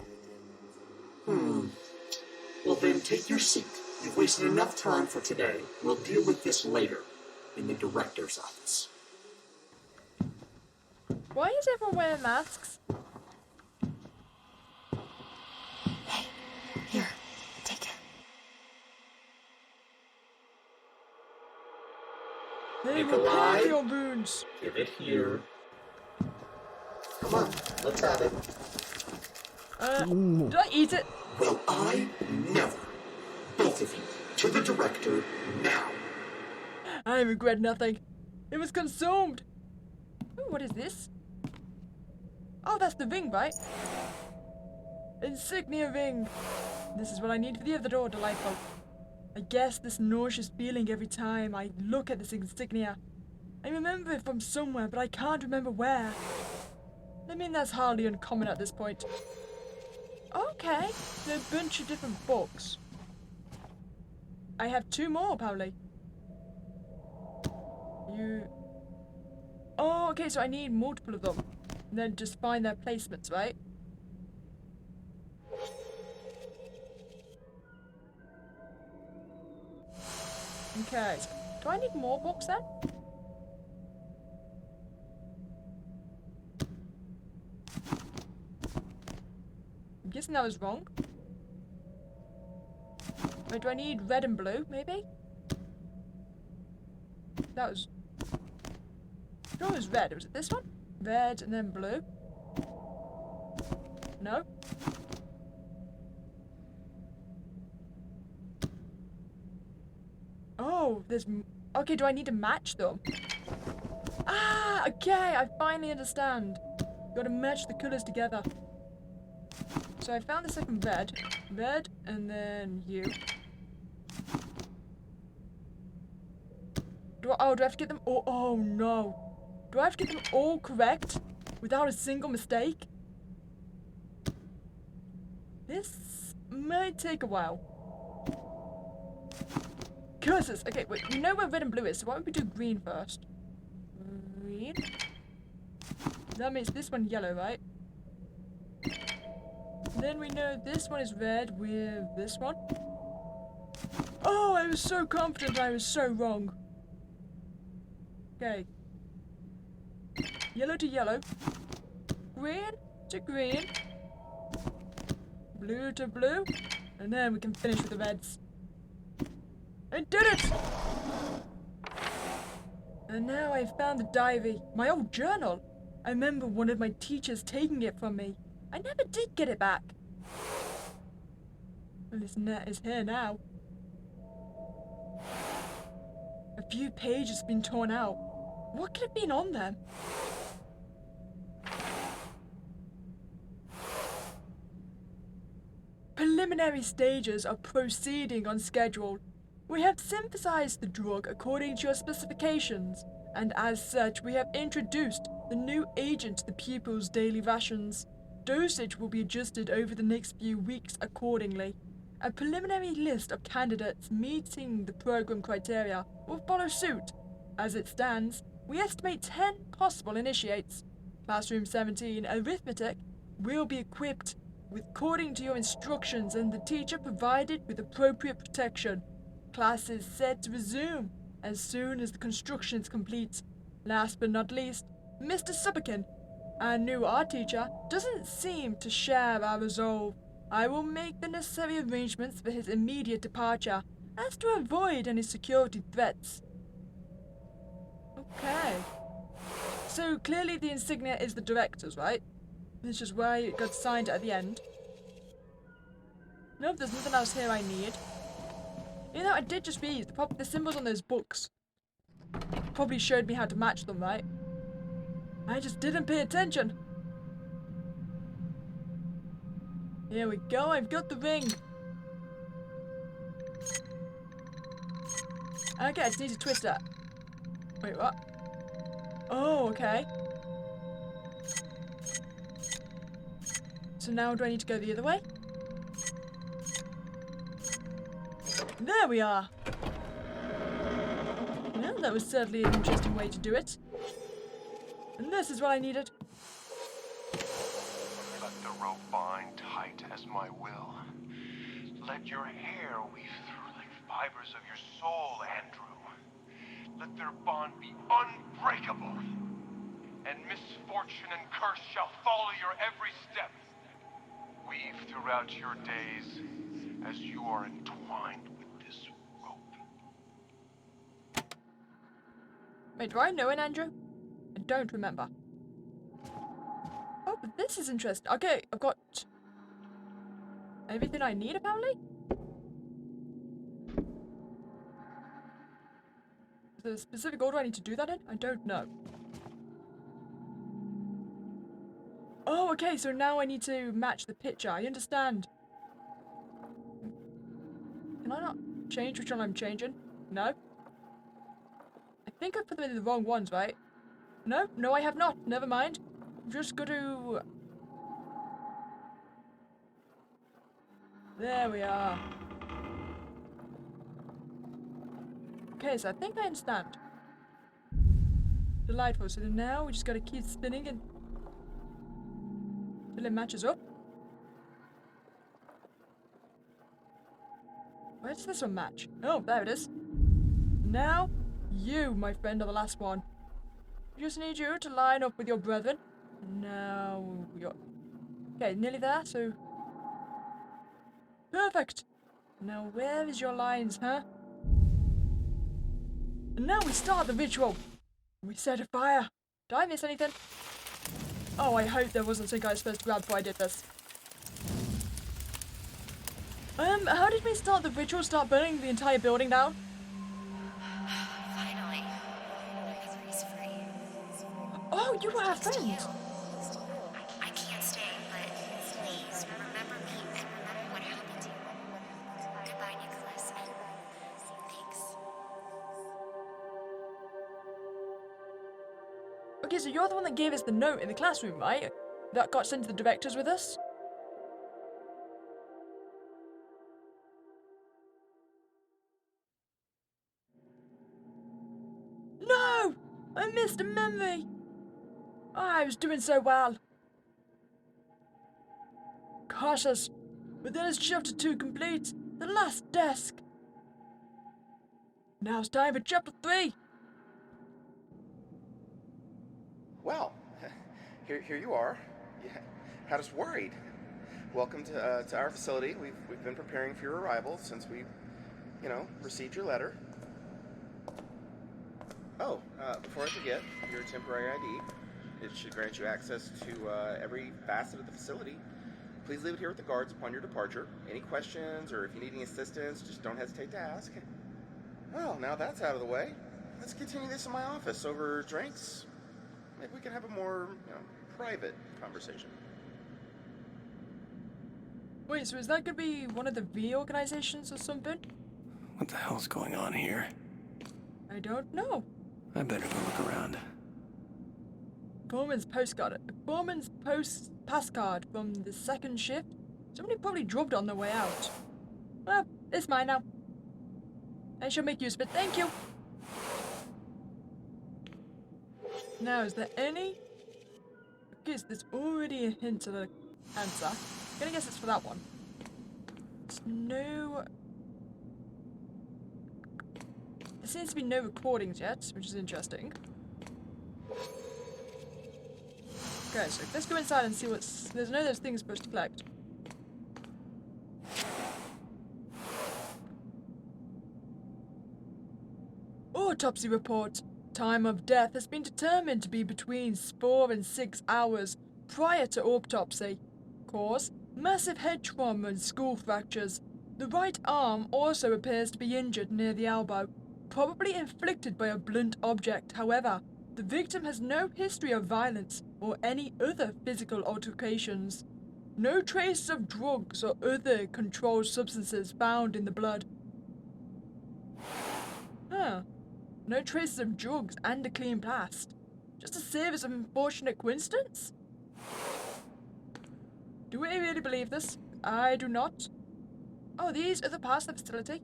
Well then, take your seat. You've wasted enough time for today. We'll deal with this later, in the director's office. Why is everyone wearing masks? Hey, here, take it. They will pay for your wounds. Give it here. Come on, let's have it. Did I eat it? Well, I never. Both of you, to the director, now. I regret nothing. It was consumed. Ooh, what is this? Oh, that's the ring, right? Insignia ring. This is what I need for the other door, delightful. I guess this nauseous feeling every time I look at this insignia. I remember it from somewhere, but I can't remember where. I mean, that's hardly uncommon at this point. Okay, there are a bunch of different books. I have 2 more, apparently. Oh, okay, so I need multiple of them. And then just find their placements, right? Okay, so do I need more books then? I'm guessing that was wrong. Wait, do I need red and blue, maybe? That was... No, it was red. Was it this one? Red and then blue? No? Oh, there's... Okay, do I need to match them? Ah, okay, I finally understand. Gotta match the colours together. So I found the second red. Red, and then you. Do I have to get them all? Oh no. Do I have to get them all correct? Without a single mistake? This might take a while. Curses! Okay, wait, we know where red and blue is, so why don't we do green first? Green. That makes this one yellow, right? Then we know this one is red with this one. Oh, I was so confident I was so wrong. Okay. Yellow to yellow. Green to green. Blue to blue. And then we can finish with the reds. I did it! And now I've found the diary. My old journal. I remember one of my teachers taking it from me. I never did get it back. Well, this net is here now. A few pages have been torn out. What could have been on them? Preliminary stages are proceeding on schedule. We have synthesized the drug according to your specifications, and as such we have introduced the new agent to the pupils' daily rations. Dosage will be adjusted over the next few weeks accordingly. A preliminary list of candidates meeting the program criteria will follow suit. As it stands, we estimate 10 possible initiates. Classroom 17, Arithmetic, will be equipped according to your instructions and the teacher provided with appropriate protection. Class is set to resume as soon as the construction is complete. Last but not least, Mr. Supperkin, our new art teacher, doesn't seem to share our resolve. I will make the necessary arrangements for his immediate departure, as to avoid any security threats. Okay. So clearly the insignia is the director's, right? Which is why it got signed at the end. Nope, there's nothing else here I need. You know, I did just read the symbols on those books. Probably showed me how to match them, right? I just didn't pay attention. Here we go, I've got the ring. Okay, I just need to twist that. Wait, what? Oh, okay. So now do I need to go the other way? There we are! Well, that was certainly an interesting way to do it. And this is what I needed. Let the rope bind tight as my will. Let your hair weave through like fibers of your soul, Andrew. Let their bond be unbreakable. And misfortune and curse shall follow your every step. Weave throughout your days as you are entwined with this rope. Wait, do I know it, Andrew? I don't remember. Oh, but this is interesting. Okay, I've got everything I need, apparently? Is there a specific order I need to do that in? I don't know. Oh, okay, so now I need to match the picture. I understand. Can I not change which one I'm changing? No? I think I put them in the wrong ones, right? No, no, I have not. Never mind. I'm just going to... There we are. Okay, so I think I understand. Delightful. So now we just gotta keep spinning and till it matches up. Where does this one match? Oh, there it is. Now, you, my friend, are the last one. I just need you to line up with your brethren. Now you're... Okay, nearly there, so... Perfect! Now where is your lines, huh? And now we start the ritual. We set a fire. Did I miss anything? Oh, I hope there wasn't something I was supposed to grab before I did this. How did we start the ritual? Start burning the entire building down? Finally. He's free. Oh, you were our friend. I can't stay, but please remember me and remember what happened to you. Goodbye, Nicholas. Thanks. Okay, so you're the one that gave us the note in the classroom, right? That got sent to the directors with us? No! I missed a memory! Oh, I was doing so well. Cautious. But then it's chapter 2 complete. The last desk. Now it's time for chapter 3. Well, here you are. You had us worried. Welcome to our facility. We've been preparing for your arrival since we, received your letter. Oh, before I forget, your temporary ID. It should grant you access to every facet of the facility. Please leave it here with the guards upon your departure. Any questions or if you need any assistance, just don't hesitate to ask. Well, now that's out of the way. Let's continue this in my office over drinks. Maybe we can have a more, private conversation. Wait, so is that gonna be one of the reorganizations or something? What the hell's going on here? I don't know. I better go look around. Foreman's postcard from the second shift. Somebody probably dropped it on their way out. Well, it's mine now. I shall make use of it. Thank you. Now, is there any... Okay, so there's already a hint of the answer. I'm gonna guess it's for that one. There's no... There seems to be no recordings yet, which is interesting. Okay, so let's go inside and see what's... There's no those things supposed to collect. Autopsy report. Time of death has been determined to be between 4 and 6 hours prior to autopsy. Cause: massive head trauma and skull fractures. The right arm also appears to be injured near the elbow, probably inflicted by a blunt object. However, the victim has no history of violence or any other physical altercations. No traces of drugs or other controlled substances found in the blood. Huh. No traces of drugs and a clean past. Just a series of unfortunate coincidence? Do we really believe this? I do not. Oh, these are the parts of the facility.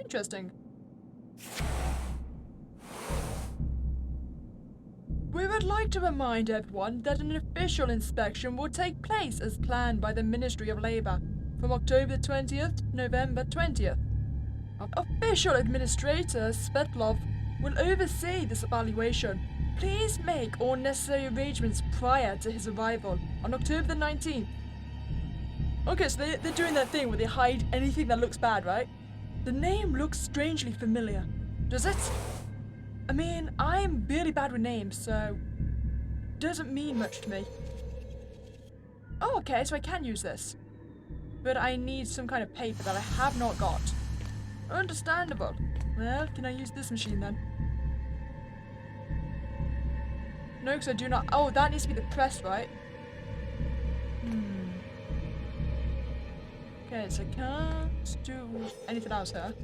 Interesting. We would like to remind everyone that an official inspection will take place as planned by the Ministry of Labour from October 20th to November 20th. Our official administrator, Svetlov, will oversee this evaluation. Please make all necessary arrangements prior to his arrival on October the 19th. Okay, so they're doing that thing where they hide anything that looks bad, right? The name looks strangely familiar. Does it? I mean, I'm really bad with names, so it doesn't mean much to me. Oh, okay, so I can use this. But I need some kind of paper that I have not got. Understandable. Well, can I use this machine then? No, because I do not... Oh, that needs to be the press, right? Okay, so I can't do anything else here.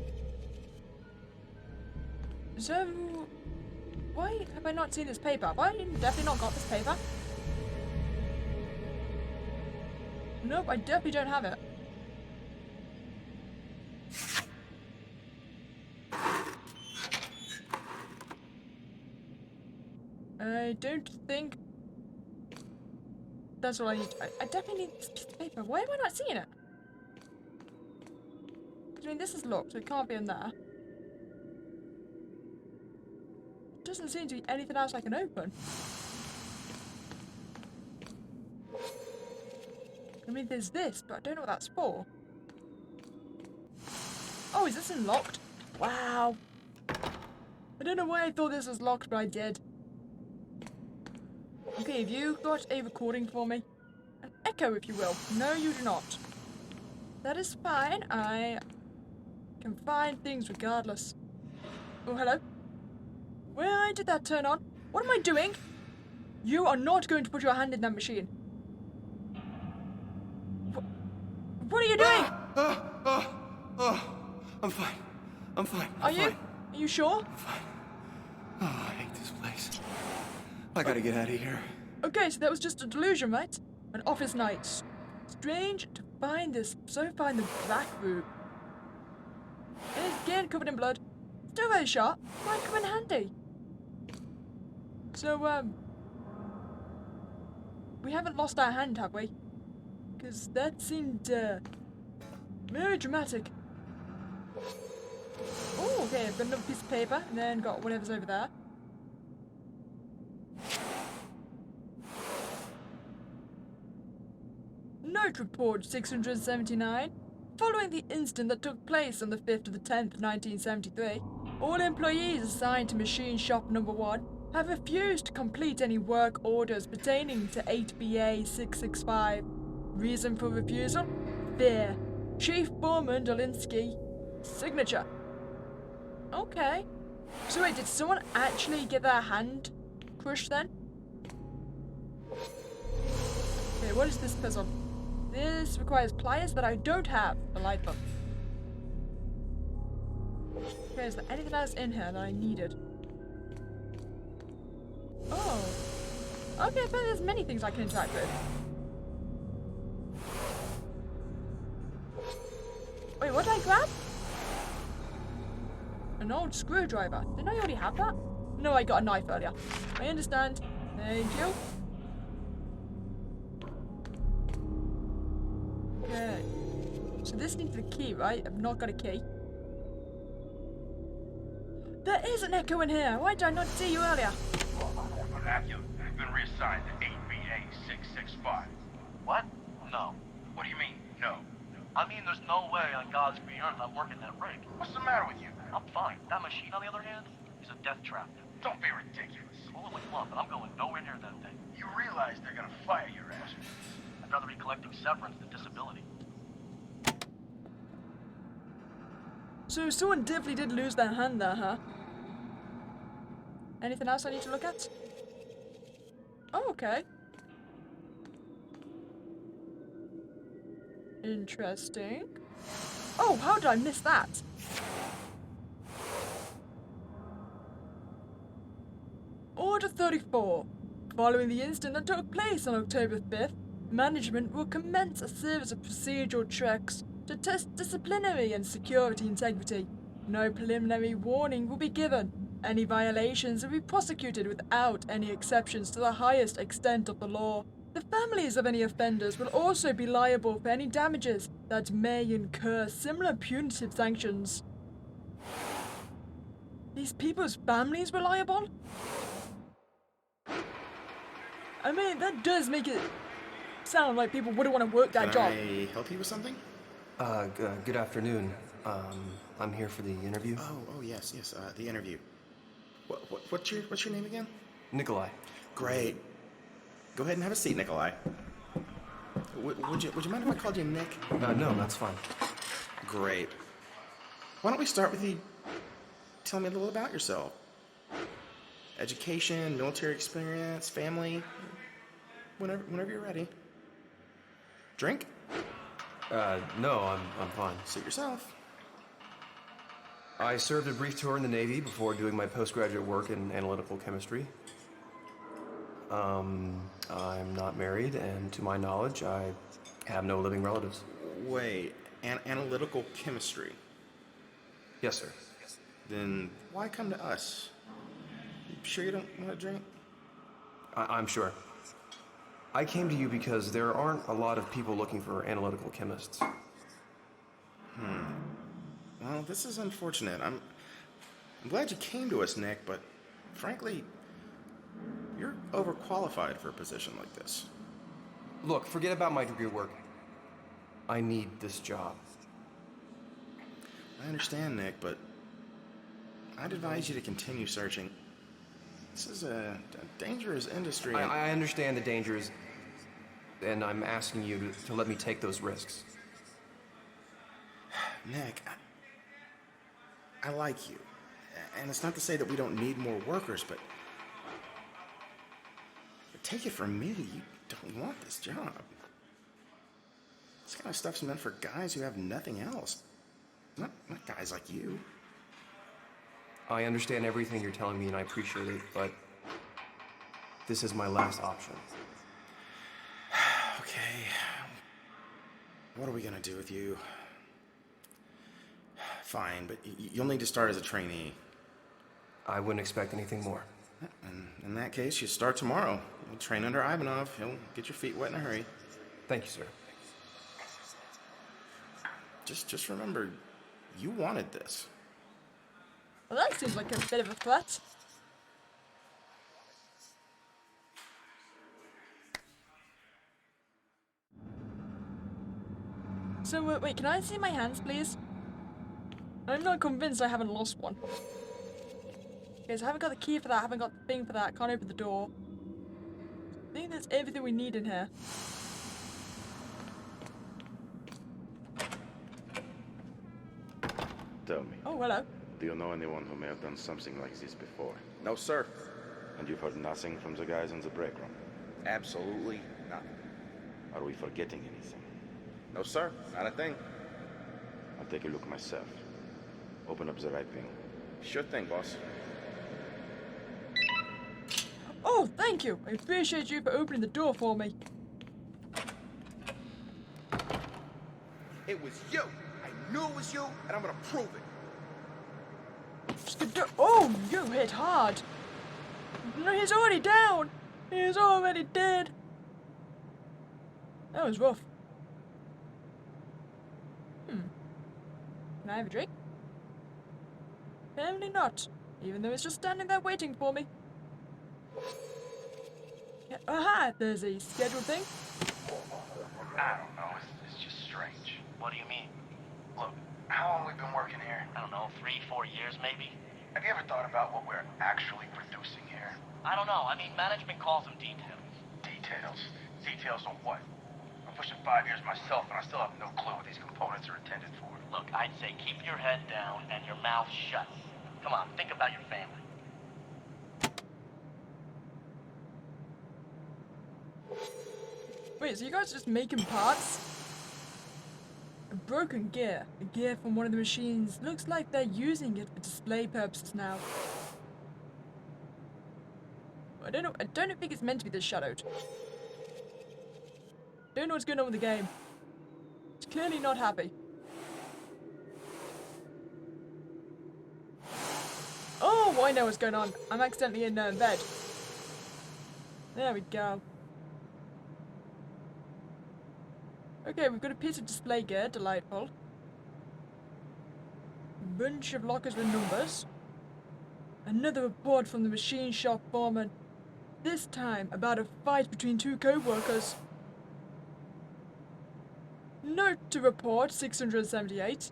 So, why have I not seen this paper? Have I definitely not got this paper? Nope, I definitely don't have it. I don't think that's all I need. I definitely need this piece of paper. Why am I not seeing it? I mean, this is locked, so it can't be in there. Doesn't seem to be anything else I can open. I mean, there's this, but I don't know what that's for. Oh, is this unlocked? Wow. I don't know why I thought this was locked, but I did. Okay, have you got a recording for me? An echo, if you will. No, you do not. That is fine. I can find things regardless. Oh, hello. Why did that turn on? What am I doing? You are not going to put your hand in that machine. What are you doing? I'm fine. I'm fine. Are you? Are you sure? I'm fine. Oh, I hate this place. I gotta get out of here. Okay, so that was just a delusion, right? An office night. Strange to find this so far in the black room. And it's again covered in blood. Still very sharp. Might come in handy. So, we haven't lost our hand, have we? Because that seemed, very dramatic. Oh, okay, I've got another piece of paper, and then got whatever's over there. Note report 679. Following the incident that took place on the 5th of the 10th, 1973, all employees assigned to machine shop number 1 have refused to complete any work orders pertaining to 8BA 665. Reason for refusal? Fear. Chief Foreman Dolinsky. Signature. Okay. So wait, did someone actually get their hand crushed then? Okay, what is this puzzle? This requires pliers that I don't have. A light bulb. Okay, is there anything else in here that I needed? Oh. Okay, but there's many things I can interact with. Wait, what did I grab? An old screwdriver. Didn't I already have that? No, I got a knife earlier. I understand. Thank you. Okay. So this needs a key, right? I've not got a key. There is an echo in here. Why did I not see you earlier? You've been reassigned to 8BA 665. What? No. What do you mean, no? I mean, there's no way on God's green earth I'm working that rig. What's the matter with you? I'm fine. That machine, on the other hand, is a death trap. Don't be ridiculous. Rolling with love, but I'm going nowhere near that thing. You realize they're gonna fire your ass. I'd rather be collecting severance than disability. So someone definitely did lose their hand there, huh? Anything else I need to look at? Oh, okay. Interesting. Oh, how did I miss that? Order 34. Following the incident that took place on October 5th, management will commence a series of procedural checks to test disciplinary and security integrity. No preliminary warning will be given. Any violations will be prosecuted without any exceptions to the highest extent of the law. The families of any offenders will also be liable for any damages that may incur similar punitive sanctions. These people's families were liable? I mean, that does make it sound like people wouldn't want to work that job. Can I help you with something? Good afternoon. I'm here for the interview. Oh, yes, the interview. What's your name again? Nikolai. Great. Go ahead and have a seat, Nikolai. Would you mind if I called you Nick? No, that's fine. Great. Why don't we start with you telling me a little about yourself? Education, military experience, family. Whenever you're ready. Drink? No, I'm fine. Suit yourself. I served a brief tour in the Navy before doing my postgraduate work in analytical chemistry. I'm not married, and to my knowledge, I have no living relatives. Wait, analytical chemistry? Yes, sir. Then why come to us? You sure you don't want to drink? I'm sure. I came to you because there aren't a lot of people looking for analytical chemists. Well, this is unfortunate. I'm glad you came to us, Nick, but frankly, you're overqualified for a position like this. Look, forget about my degree work. I need this job. I understand, Nick, but I'd advise you to continue searching. This is a dangerous industry. I understand the dangers, and I'm asking you to let me take those risks. Nick, I like you. And it's not to say that we don't need more workers, but take it from me, you don't want this job. This kind of stuff's meant for guys who have nothing else. Not guys like you. I understand everything you're telling me, and I appreciate it, but this is my last option. Okay. What are we gonna do with you? Fine, but you'll need to start as a trainee. I wouldn't expect anything more. In that case, you start tomorrow. You'll train under Ivanov. He'll get your feet wet in a hurry. Thank you, sir. Just remember, you wanted this. Well, that seems like a bit of a threat. So, wait, can I see my hands, please? I'm not convinced I haven't lost one. Okay, so I haven't got the key for that, I haven't got the thing for that, can't open the door. I think that's everything we need in here. Tell me. Oh, hello. Do you know anyone who may have done something like this before? No, sir. And you've heard nothing from the guys in the break room? Absolutely nothing. Are we forgetting anything? No, sir. Not a thing. I'll take a look myself. Open up the right wing. Sure thing, boss. Oh, thank you. I appreciate you for opening the door for me. It was you. I knew it was you, and I'm gonna prove it. Oh, you hit hard. No, he's already down. He's already dead. That was rough. Can I have a drink? Apparently not, even though it's just standing there waiting for me. Yeah, aha, there's a scheduled thing. I don't know, it's just strange. What do you mean? Look, how long have we been working here? I don't know, 3, 4 years maybe? Have you ever thought about what we're actually producing here? I don't know, I mean, management calls them details. Details? Details on what? I'm pushing 5 years myself and I still have no clue what these components are intended for. Look, I'd say keep your head down and your mouth shut. Come on, think about your family. Wait, so you guys are just making parts? A broken gear. A gear from one of the machines. Looks like they're using it for display purposes now. I don't think it's meant to be this shadowed. Don't know what's going on with the game. It's clearly not happy. Oh, I know what's going on. I'm accidentally in bed. There we go. Okay, we've got a piece of display gear. Delightful. Bunch of lockers with numbers. Another report from the machine shop foreman. This time about a fight between two co-workers. Note to report 678.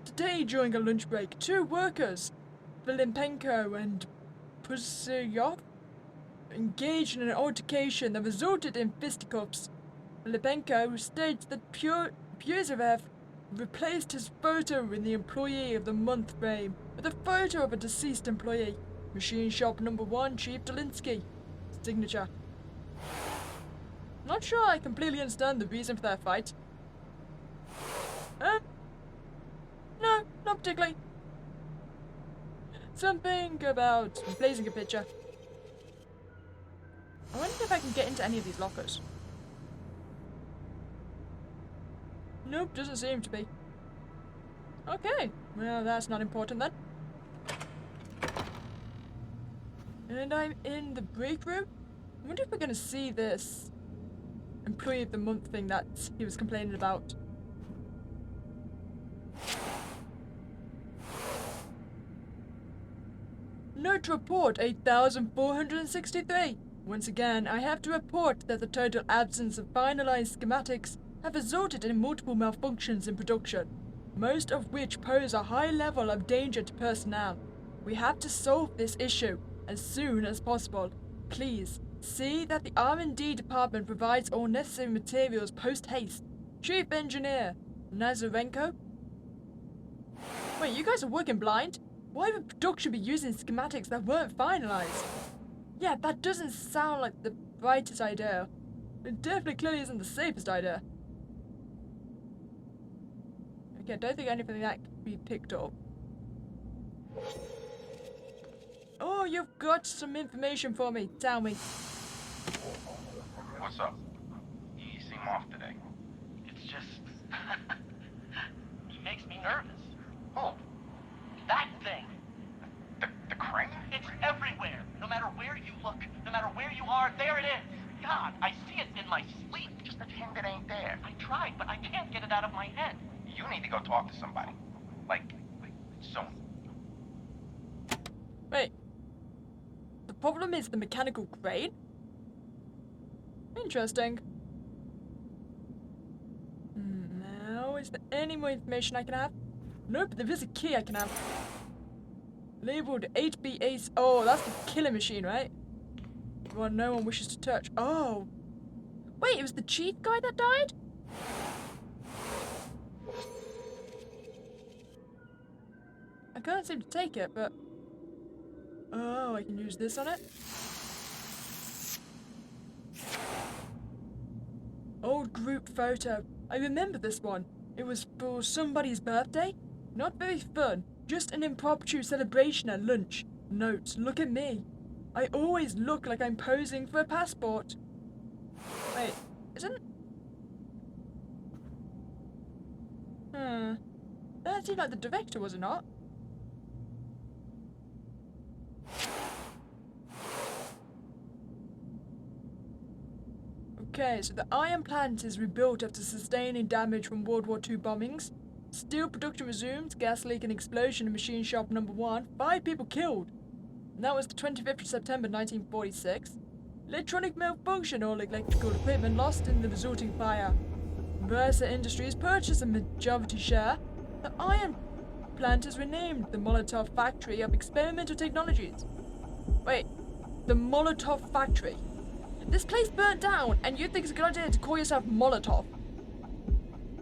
Today during a lunch break, two workers, Filipenko and Pusyov, engaged in an altercation that resulted in fisticuffs. Filipenko states that Puzyov replaced his photo in the Employee of the Month frame with a photo of a deceased employee. Machine Shop Number 1, Chief Dolinsky. Signature. Not sure I completely understand the reason for that fight. No, not Not particularly. Something about blazing a picture. I wonder if I can get into any of these lockers. Nope, doesn't seem to be. Okay, well that's not important then. And I'm in the break room. I wonder if we're gonna see this Employee of the Month thing that he was complaining about. Note to report 8,463. Once again, I have to report that the total absence of finalized schematics have resulted in multiple malfunctions in production, most of which pose a high level of danger to personnel. We have to solve this issue as soon as possible. Please, see that the R&D department provides all necessary materials post-haste. Chief Engineer, Nazarenko? Wait, you guys are working blind? Why would production be using schematics that weren't finalized? Yeah, that doesn't sound like the brightest idea. It definitely clearly isn't the safest idea. Okay, I don't think anything like that can be picked up. Oh, you've got some information for me. Tell me. What's up? You seem off today. It's just... He makes me nervous. Oh, that thing. The crane? It's everywhere. No matter where you look, no matter where you are, there it is. God, I see it in my sleep. Just pretend it ain't there. I tried, but I can't get it out of my head. You need to go talk to somebody. Like soon. Wait. The problem is the mechanical crane? Interesting. Now, is there any more information I can have? Nope, there is a key I can have. Labeled 8B Ace. Oh, that's the killer machine, right? The one no one wishes to touch. Oh. Wait, it was the chief guy that died? I can't seem to take it, but... Oh, I can use this on it. Old group photo. I remember this one. It was for somebody's birthday. Not very fun. Just an impromptu celebration at lunch. Note, look at me. I always look like I'm posing for a passport. Wait, isn't... That seemed like the director, was it not? Okay, so the iron plant is rebuilt after sustaining damage from World War II bombings. Steel production resumed, gas leak and explosion in machine shop number 1, 5 people killed. And that was the 25th of September 1946. Electronic malfunction, all electrical equipment lost in the resulting fire. Versa Industries purchased a majority share. The iron plant is renamed the Molotov Factory of Experimental Technologies. Wait, the Molotov Factory? This place burnt down, and you think it's a good idea to call yourself Molotov?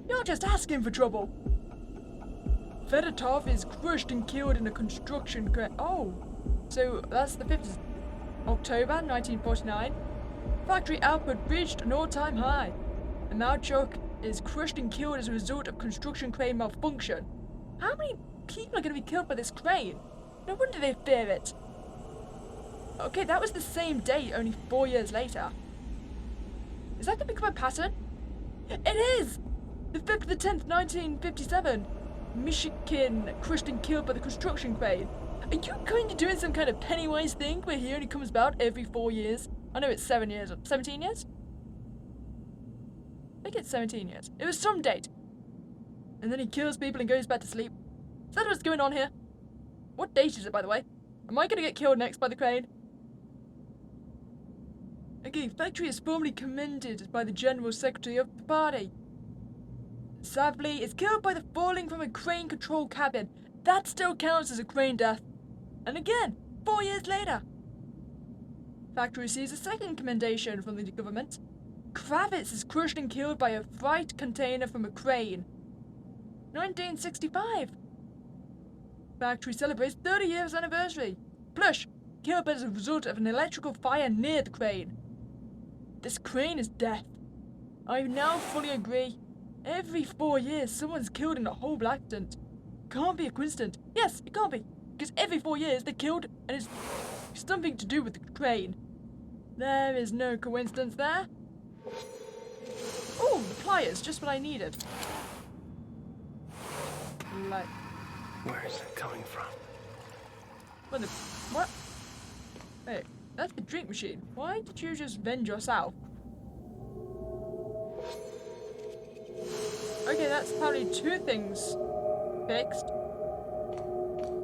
You're just asking for trouble. Fedotov is crushed and killed in a construction crane. Oh, so that's the 5th of October 1949. Factory output reached an all-time high. And Malchuk is crushed and killed as a result of construction crane malfunction. How many people are going to be killed by this crane? No wonder they fear it. Okay, that was the same date, only 4 years later. Is that going to become a pattern? It is! The 5th of the 10th, 1957. Michigan crushed and killed by the construction crane. Are you kind of doing some kind of Pennywise thing where he only comes about every 4 years? I know it's 7 years. 17 years? I think it's 17 years. It was some date. And then he kills people and goes back to sleep. Is that what's going on here? What date is it, by the way? Am I going to get killed next by the crane? Okay, factory is formally commended by the General Secretary of the party. Sadly, it's killed by the falling from a crane control cabin. That still counts as a crane death. And again, 4 years later. Factory receives a second commendation from the government. Kravitz is crushed and killed by a freight container from a crane. 1965. Factory celebrates 30 years anniversary. Plush, killed as a result of an electrical fire near the crane. This crane is death. I now fully agree. Every 4 years, someone's killed in a horrible accident. can't be a coincidence. Yes, it can't be. Because every 4 years they killed, and it's something to do with the crane. There is no coincidence there. Oh, the pliers, just what I needed. Like, Where is that coming from? What? Wait, that's the drink machine. Why did you just vend yourself? Okay, that's probably 2 things fixed.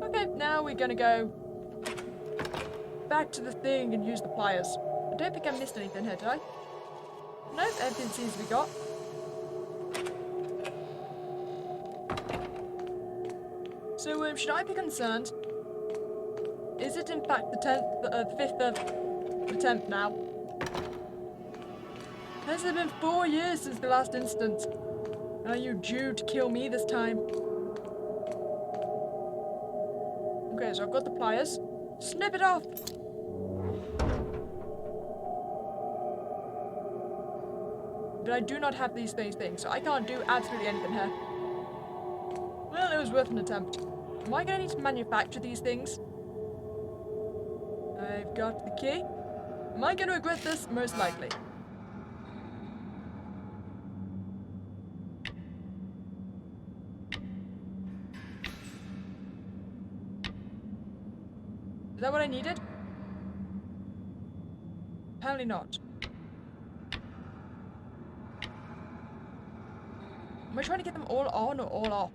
Okay, now we're gonna go back to the thing and use the pliers. I don't think I missed anything here, did I? Nope, everything seems to be got. So, should I be concerned? Is it in fact the 5th of the 10th now? Has it been 4 years since the last incident? Are you due to kill me this time? Okay, so I've got the pliers. Snip it off! But I do not have these things, so I can't do absolutely anything here. Well, it was worth an attempt. Am I going to need to manufacture these things? I've got the key. Am I going to regret this? Most likely. Is that what I needed? Apparently not. Am I trying to get them all on or all off?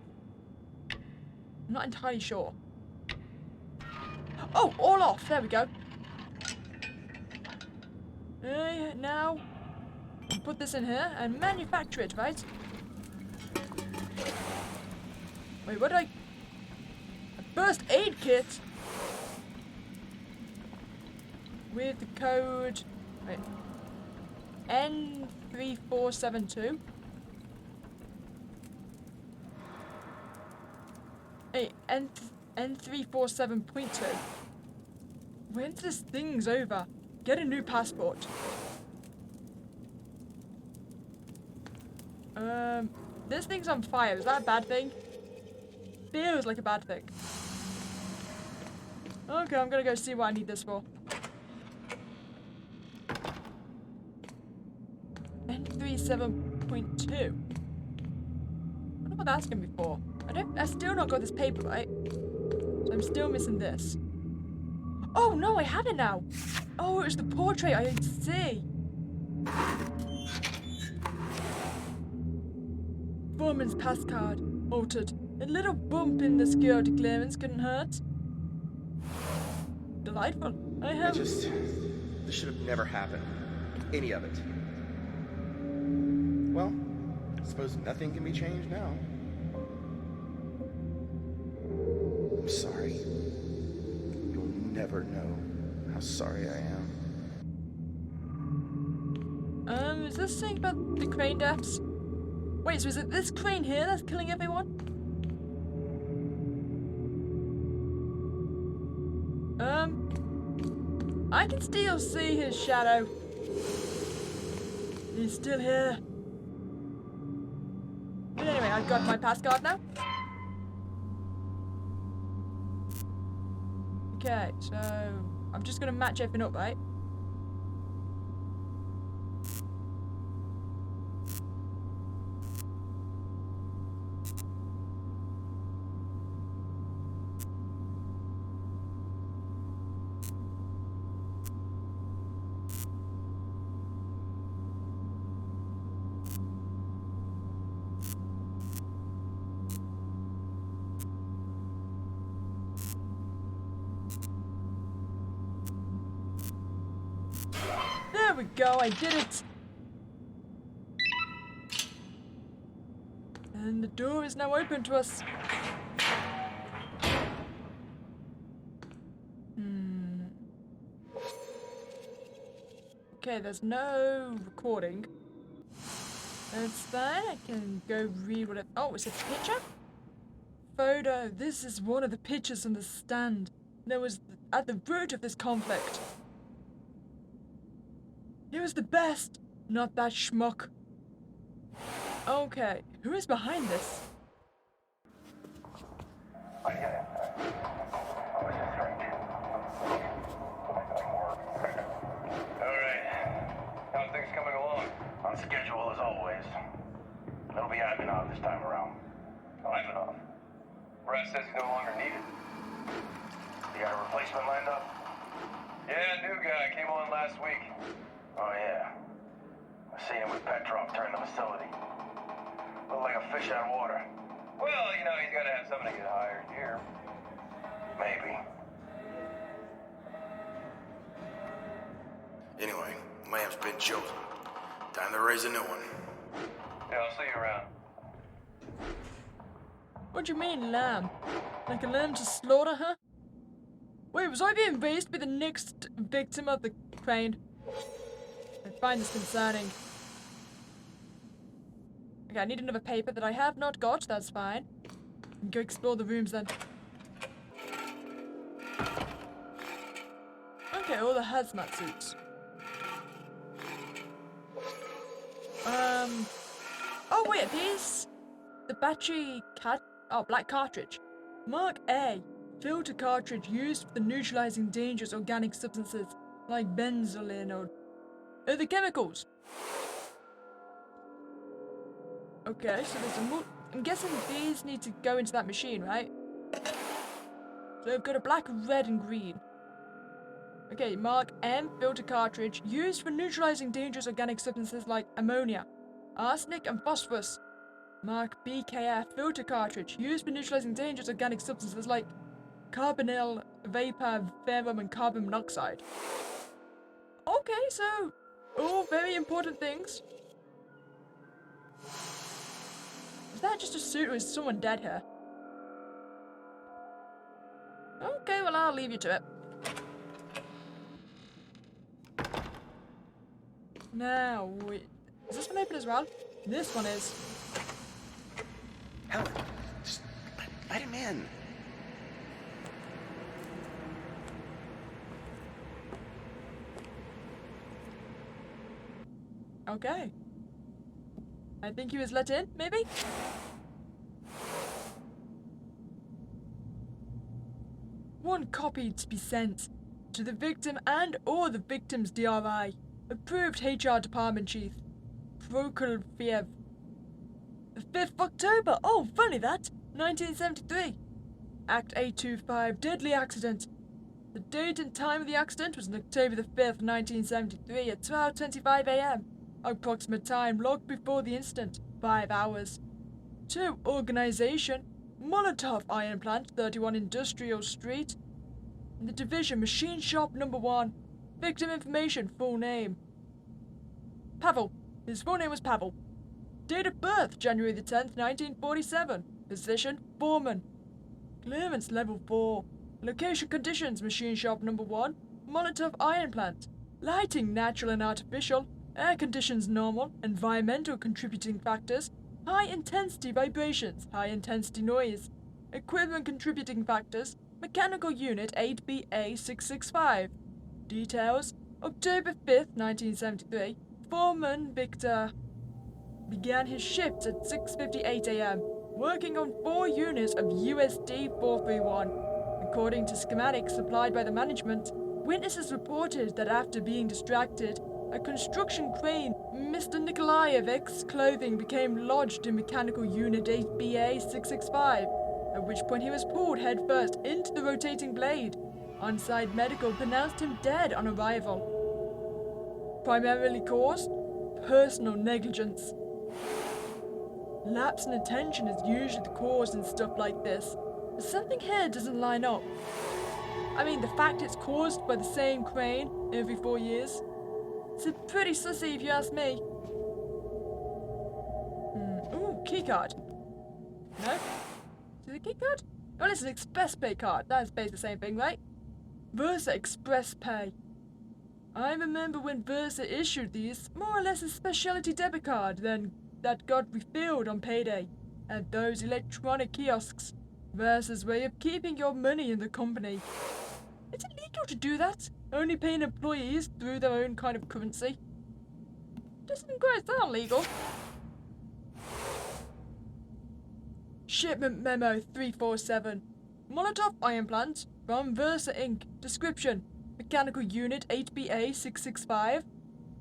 I'm not entirely sure. Oh, all off. There we go. Now, put this in here and manufacture it, right? Wait, what did I... A first aid kit? With the code... Wait. N3472. Hey, N347.2. When's this thing's over? Get a new passport. This thing's on fire. Is that a bad thing? Feels like a bad thing. Okay, I'm gonna go see what I need this for. N37.2. I wonder what that's gonna be for. I still not got this paper, right? So I'm still missing this. Oh no, I have it now! Oh, it was the portrait, I see. Foreman's pass card, altered. A little bump in the security clearance couldn't hurt. Delightful. This should have never happened. Any of it. Well, I suppose nothing can be changed now. I'm sorry. You'll never know how sorry I am. Is this saying about the crane deaths? Wait, so is it this crane here that's killing everyone? I can still see his shadow. He's still here. But anyway, I've got my pass card now. Okay, so I'm just gonna match everything up, right? There we go, I did it! And the door is now open to us. Okay, there's no recording. That's fine, I can go read what it... Oh, it's a picture? Photo, this is one of the pictures on the stand. That was at the root of this conflict. He was the best, not that schmuck. Okay, who is behind this? I get it. I was just trying to make them work. Alright. How are things coming along? On schedule as always. It'll be Ivanov this time around. Ivanov? Brad says he's no longer needed. You got a replacement lined up? Yeah, new guy came on last week. Oh yeah. I seen him with Petrov turn the facility. Looked like a fish out of water. Well, you know, he's got to have something to get hired here. Maybe. Anyway, lamb's been chosen. Time to raise a new one. Yeah, I'll see you around. What do you mean, lamb? Like a lamb to slaughter, huh? Wait, was I being raised to be the next victim of the crane? I find this concerning. Okay, I need another paper that I have not got, that's fine. Go explore the rooms then. Okay, all the hazmat suits. Oh wait, these... The battery black cartridge. Mark A. Filter cartridge used for neutralizing dangerous organic substances like benzolene or other chemicals. Okay, so there's I'm guessing these need to go into that machine, right? So I've got a black, red, and green. Okay, Mark M. Filter cartridge used for neutralizing dangerous organic substances like ammonia, arsenic, and phosphorus. Mark BKF filter cartridge used for neutralizing dangerous organic substances like carbonyl vapor, verum, and carbon monoxide. Okay, so all very important things. Is that just a suit or is someone dead here? Okay, well I'll leave you to it. Now, is this one open as well? This one is. Helen, just let him in. Okay. I think he was let in, maybe? One copy to be sent to the victim and or the victim's DRI. Approved HR Department Chief. Prokofiev. 5th October. Oh, funny that. 1973. Act 825. Deadly accident. The date and time of the accident was on October the 5th, 1973 at 12:25 a.m. Approximate time logged before the incident, 5 hours. 2. Organization, Molotov Iron Plant, 31 Industrial Street. In the division, Machine Shop Number 1. Victim information, full name. Pavel. His full name was Pavel. Date of birth, January the 10th, 1947. Position, foreman. Clearance level 4. Location conditions, Machine Shop Number 1. Molotov Iron Plant. Lighting, natural and artificial. Air conditions normal, environmental contributing factors, high intensity vibrations, high intensity noise, equipment contributing factors, mechanical unit 8BA665. Details, October 5th, 1973, foreman Victor began his shift at 6:58 a.m., working on 4 units of USD 431. According to schematics supplied by the management, witnesses reported that after being distracted, a construction crane, Mr. Nikolaevic's clothing became lodged in mechanical unit 8BA665, at which point he was pulled headfirst into the rotating blade. On-site medical pronounced him dead on arrival. Primarily caused personal negligence. Lapse in attention is usually the cause in stuff like this, but something here doesn't line up. I mean, the fact it's caused by the same crane every 4 years. It's pretty sussy if you ask me. Ooh, keycard. No? Is it a keycard? Oh, it's an Express Pay card. That's basically the same thing, right? Versa Express Pay. I remember when Versa issued these, more or less a specialty debit card then that got refilled on payday at those electronic kiosks. Versa's way of keeping your money in the company. Is it legal to do that? Only paying employees through their own kind of currency? Doesn't quite sound legal. Shipment Memo 347. Molotov ion plant from Versa Inc. Description: Mechanical Unit 8BA665,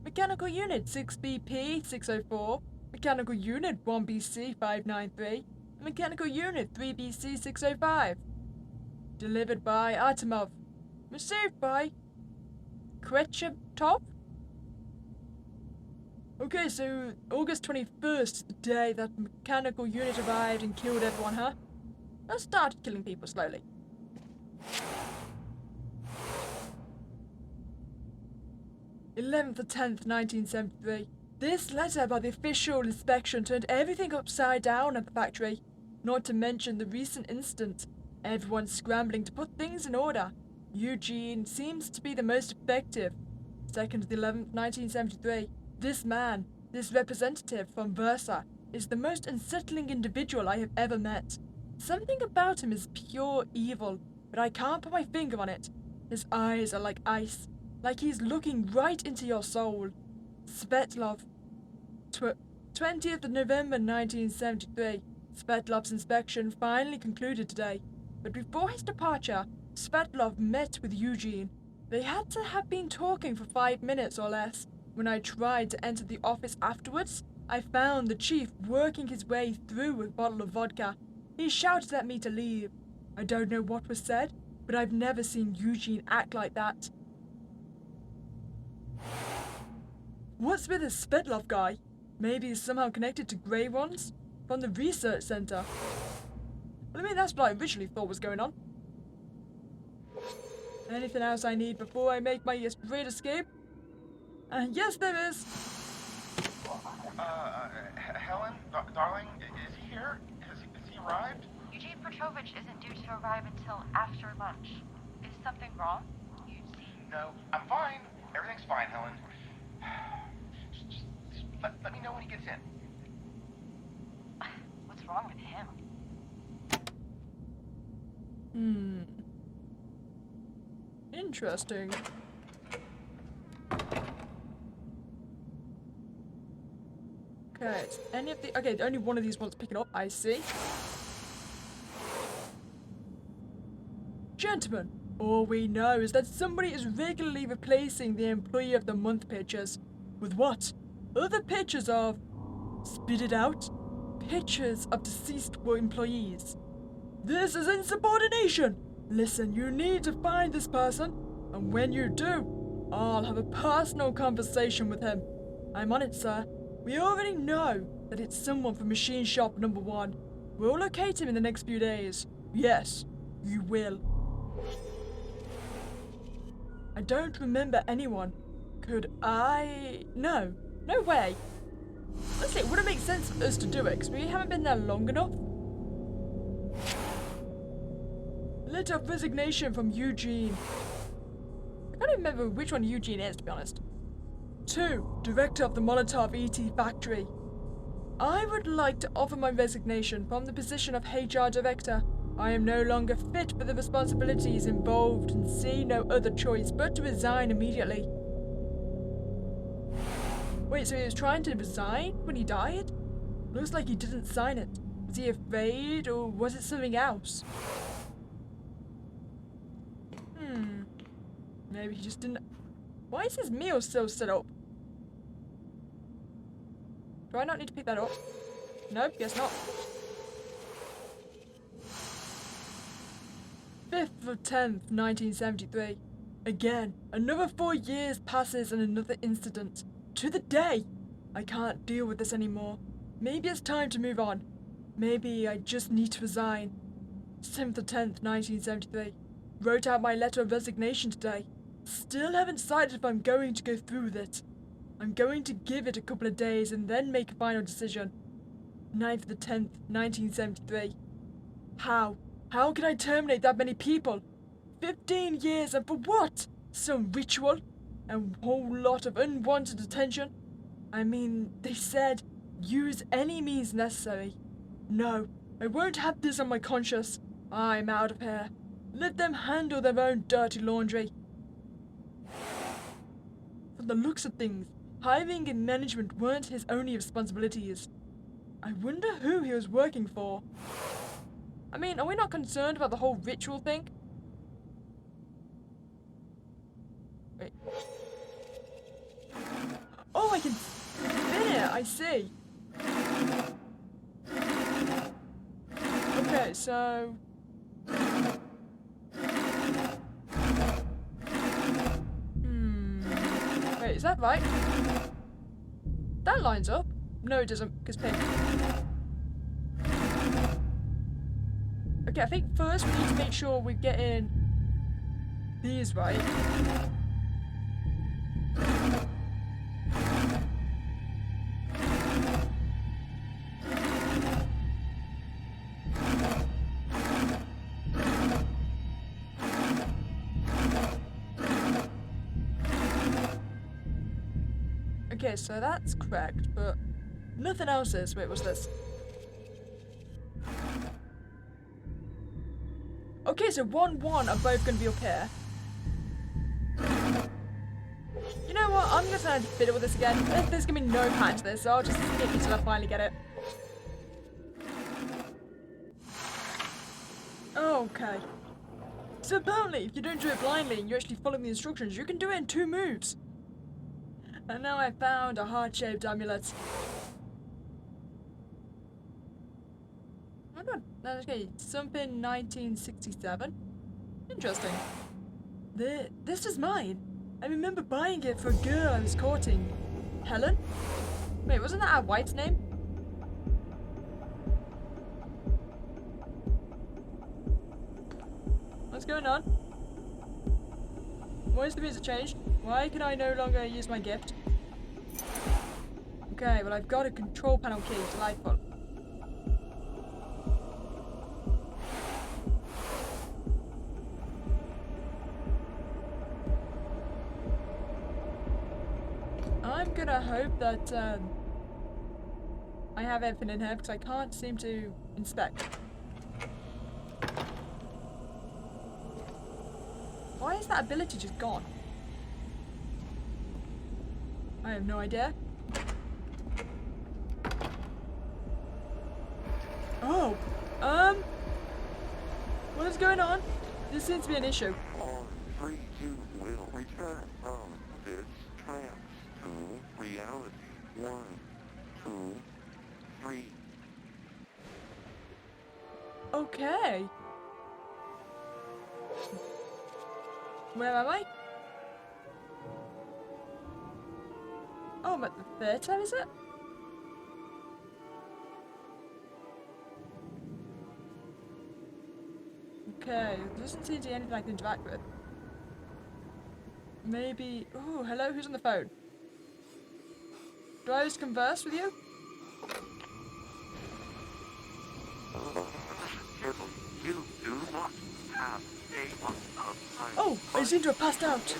Mechanical Unit 6BP604, Mechanical Unit 1BC593, and Mechanical Unit 3BC605. Delivered by Artemov. Received by Kretchetov? Okay, so August 21st is the day that mechanical unit arrived and killed everyone, huh? I started killing people slowly. (11/10, 1973). This letter by the official inspection turned everything upside down at the factory. Not to mention the recent incident. Everyone's scrambling to put things in order. Eugene seems to be the most effective. 2nd of the 11th, 1973. This man, this representative from Versa, is the most unsettling individual I have ever met. Something about him is pure evil, but I can't put my finger on it. His eyes are like ice, like he's looking right into your soul. Svetlov. 20th of November 1973. Svetlov's inspection finally concluded today, but before his departure, Svetlov met with Eugene. They had to have been talking for 5 minutes or less. When I tried to enter the office afterwards, I found the chief working his way through a bottle of vodka. He shouted at me to leave. I don't know what was said, but I've never seen Eugene act like that. What's with this Svetlov guy? Maybe he's somehow connected to Grimoiriaums from the research center. Well, I mean, that's what I originally thought was going on. Anything else I need before I make my great escape? Yes, there is. Helen, darling, is he here? Has he arrived? Eugene Petrovich isn't due to arrive until after lunch. Is something wrong? No, I'm fine. Everything's fine, Helen. Just let me know when he gets in. What's wrong with him? Interesting. Okay, okay, only one of these wants picking up, I see. Gentlemen, all we know is that somebody is regularly replacing the Employee of the Month pictures. With what? Other pictures of... spit it out? Pictures of deceased employees. This is insubordination! Listen, you need to find this person, and when you do, I'll have a personal conversation with him. I'm on it, sir. We already know that it's someone from Machine Shop number 1. We'll locate him in the next few days. Yes, you will. I don't remember anyone. Could I... No way. Honestly, it wouldn't make sense for us to do it, because we haven't been there long enough. Letter of resignation from Eugene. I can't even remember which one Eugene is, to be honest. 2. Director of the Molotov ET factory. I would like to offer my resignation from the position of HR Director. I am no longer fit for the responsibilities involved and see no other choice but to resign immediately. Wait, so he was trying to resign when he died? Looks like he didn't sign it. Was he afraid, or was it something else? Maybe he just didn't... Why is his meal still set up? Do I not need to pick that up? Nope, guess not. 5th of 10th, 1973. Again, another 4 years passes and another incident. To the day! I can't deal with this anymore. Maybe it's time to move on. Maybe I just need to resign. 7th of 10th, 1973. Wrote out my letter of resignation today. Still haven't decided if I'm going to go through with it. I'm going to give it a couple of days and then make a final decision. 9th of the 10th, 1973. How? How can I terminate that many people? 15 years, and for what? Some ritual? A whole lot of unwanted attention? I mean, they said, use any means necessary. No, I won't have this on my conscience. I'm out of here. Let them handle their own dirty laundry. From the looks of things, hiring and management weren't his only responsibilities. I wonder who he was working for. I mean, are we not concerned about the whole ritual thing? Wait. Oh, I can spin it, I see. Okay, so... Wait, is that right? That lines up. No, it doesn't, because pink. Okay, I think first we need to make sure we're getting these right. Okay, so that's correct, but nothing else is. Wait, what's this? Okay, so 1-1 are both going to be okay. You know what? I'm just going to fiddle with this again. There's going to be no pattern to this, so I'll just skip it until I finally get it. Okay. So apparently, if you don't do it blindly and you're actually following the instructions, you can do it in 2 moves. And now I found a heart-shaped amulet. Oh no, okay, something 1967. Interesting. This is mine. I remember buying it for a girl I was courting. Helen? Wait, wasn't that our wife's name? What's going on? Why is the music changed? Why can I no longer use my gift? Okay, well I've got a control panel key. Delightful. I'm gonna hope that I have everything in here because I can't seem to inspect. Why is that ability just gone? I have no idea. Oh, what is going on? This seems to be an issue. All 3 you will return from this trance to reality. 1, 2, 3. Okay. Where am I? Oh, I'm at the theatre, is it? Okay, there doesn't seem to be anything I can interact with. Maybe... Oh, hello, who's on the phone? Do I just converse with you? You do not have Oh, I seem to have passed out.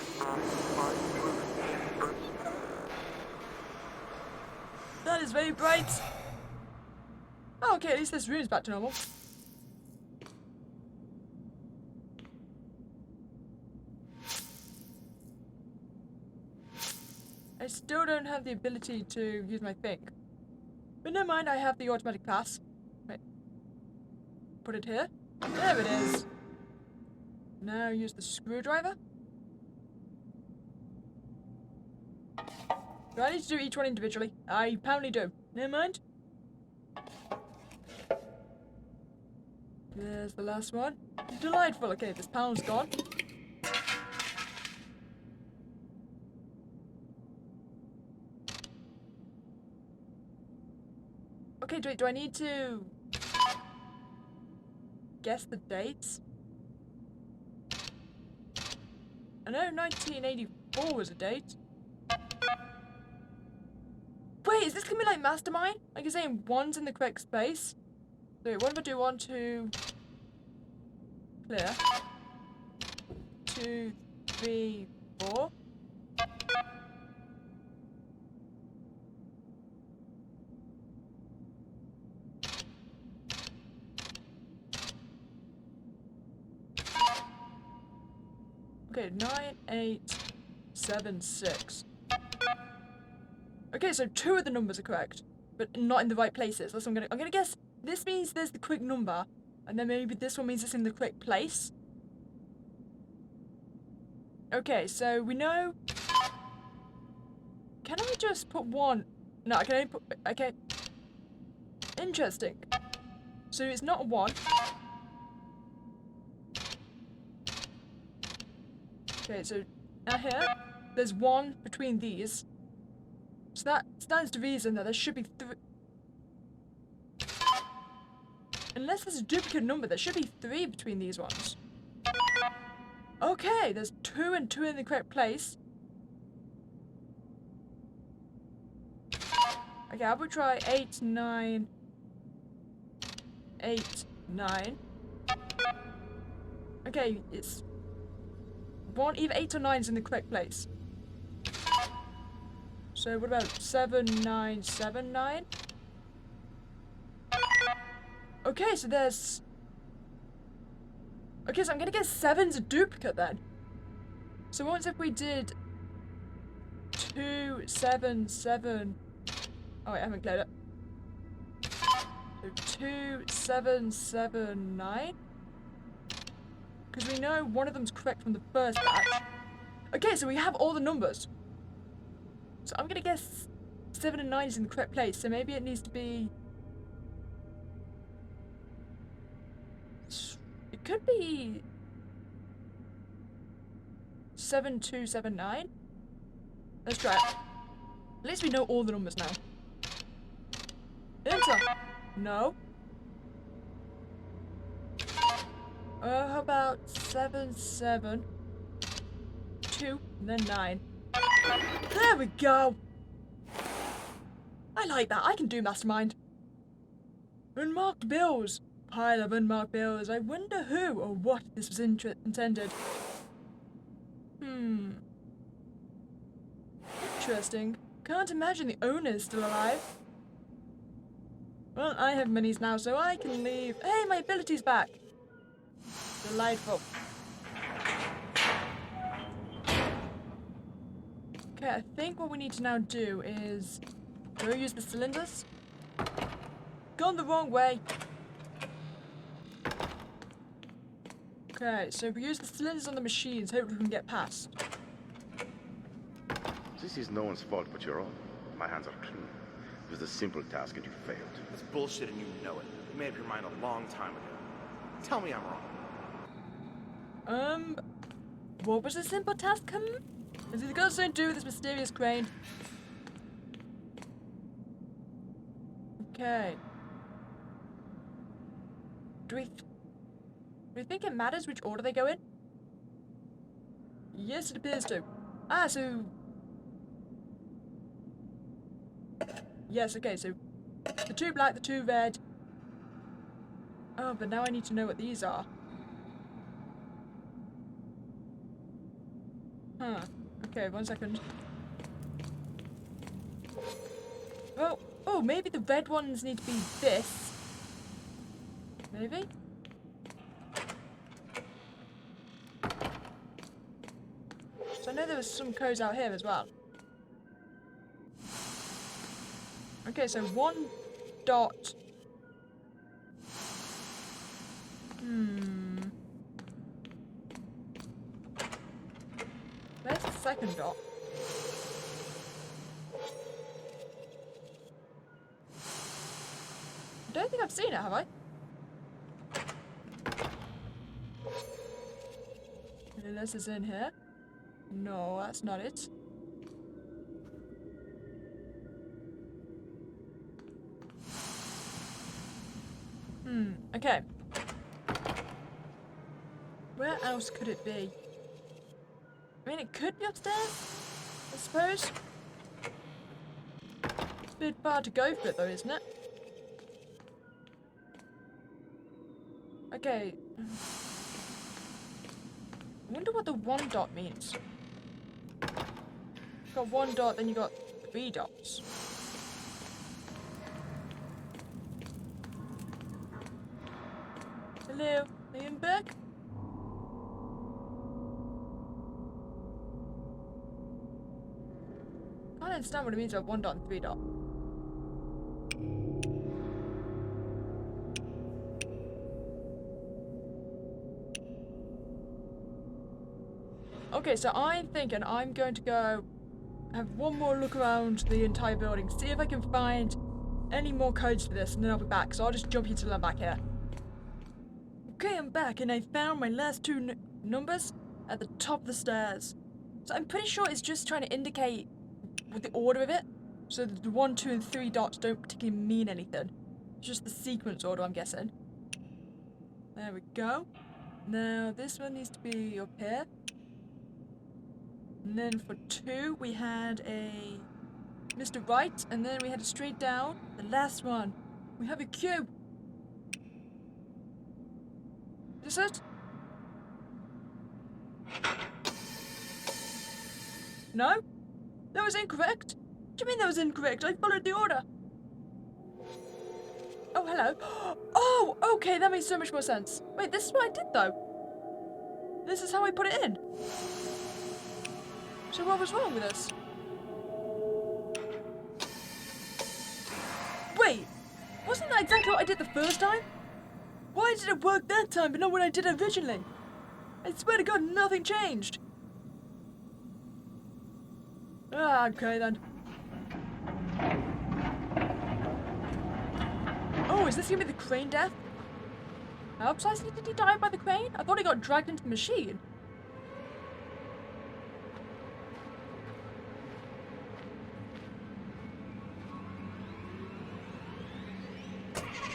That is very bright. Oh, okay, at least this room's back to normal. I still don't have the ability to use my thing. But never mind, I have the automatic pass. Wait. Put it here. There it is. Now use the screwdriver. Do I need to do each one individually? I apparently do. Never mind. There's the last one. Delightful. Okay, this panel's gone. Okay, do I need to guess the dates? I know 1984 was a date. Wait, is this gonna be like Mastermind? Like you're saying one's in the correct space? So wait, what if I do 1, 2, clear. 2, 3, 4. Okay, 9, 8, 7, 6. Okay, so 2 of the numbers are correct, but not in the right places. That's what I'm gonna guess. This means there's the correct number, And then maybe this one means it's in the correct place. Okay, so we know... Can I just put one? No, I can only put... Okay. Interesting. So it's not a 1. Okay, so now here, there's 1 between these. So that stands to reason that there should be 3... Unless there's a duplicate number, there should be 3 between these ones. Okay, there's 2 and 2 in the correct place. Okay, I will try 8, 9... 8, 9. Okay, it's... either 8 or 9 is in the correct place. So what about 7, 9, 7, 9? Okay, so there's... Okay, so I'm gonna guess 7's a duplicate then. So what if we did 2, 7, 7... Oh wait, I haven't cleared it. So 2, 7, 7, 9? Because we know one of them's correct from the first batch. Okay, so we have all the numbers. So I'm gonna guess 7 and 9 is in the correct place, so maybe it needs to be... It could be... 7, 2, 7, 9? Let's try it. At least we know all the numbers now. Enter! No. How about 7, 7, 2, and then 9. There we go! I like that. I can do Mastermind. Unmarked bills. Pile of unmarked bills. I wonder who or what this was intended. Interesting. Can't imagine the owner is still alive. Well, I have minis now, so I can leave. Hey, my ability's back. Delightful. Okay, I think what we need to now do is go use the cylinders. Gone the wrong way. Okay, so if we use the cylinders on the machines, hopefully we can get past. This is no one's fault but your own. My hands are clean. It was a simple task and you failed. That's bullshit and you know it. You made up your mind a long time ago. Tell me I'm wrong. What was the simple task? Is it got something to do with this mysterious crane? Okay. Do we think it matters which order they go in? Yes, it appears to. Ah, so... Yes, okay, so the 2 black, the 2 red. Oh, but now I need to know what these are. Huh. Okay, 1 second. Oh, maybe the red ones need to be this. Maybe? So I know there was some codes out here as well. Okay, so 1 dot. Where's the second dot? I don't think I've seen it, have I? Unless it's in here. No, that's not it. Okay. Where else could it be? I mean, it could be upstairs, I suppose. It's a bit far to go for it, though, isn't it? Okay. I wonder what the 1 dot means. You got 1 dot, then you got 3 dots. Hello, are you back? I don't understand what it means by 1 dot and 3 dot. Okay, so I'm thinking I'm going to go have one more look around the entire building, see if I can find any more codes for this, and then I'll be back. So I'll just jump you till I'm back here. Okay, I'm back, and I found my last two numbers at the top of the stairs. So I'm pretty sure it's just trying to indicate with the order of it. So the 1, 2, and 3 dots don't particularly mean anything. It's just the sequence order, I'm guessing. There we go. Now this one needs to be up here. And then for 2, we had a Mr. Right, and then we had a straight down. The last one, we have a cube. Is this it? No? That was incorrect. What do you mean that was incorrect? I followed the order. Oh, hello. Oh, okay, that makes so much more sense. Wait, this is what I did, though. This is how I put it in. So what was wrong with this? Wait, wasn't that exactly what I did the first time? Why did it work that time but not when I did it originally? I swear to God, nothing changed. Ah, okay then. Oh, is this gonna be the crane death? How precisely did he die by the crane? I thought he got dragged into the machine.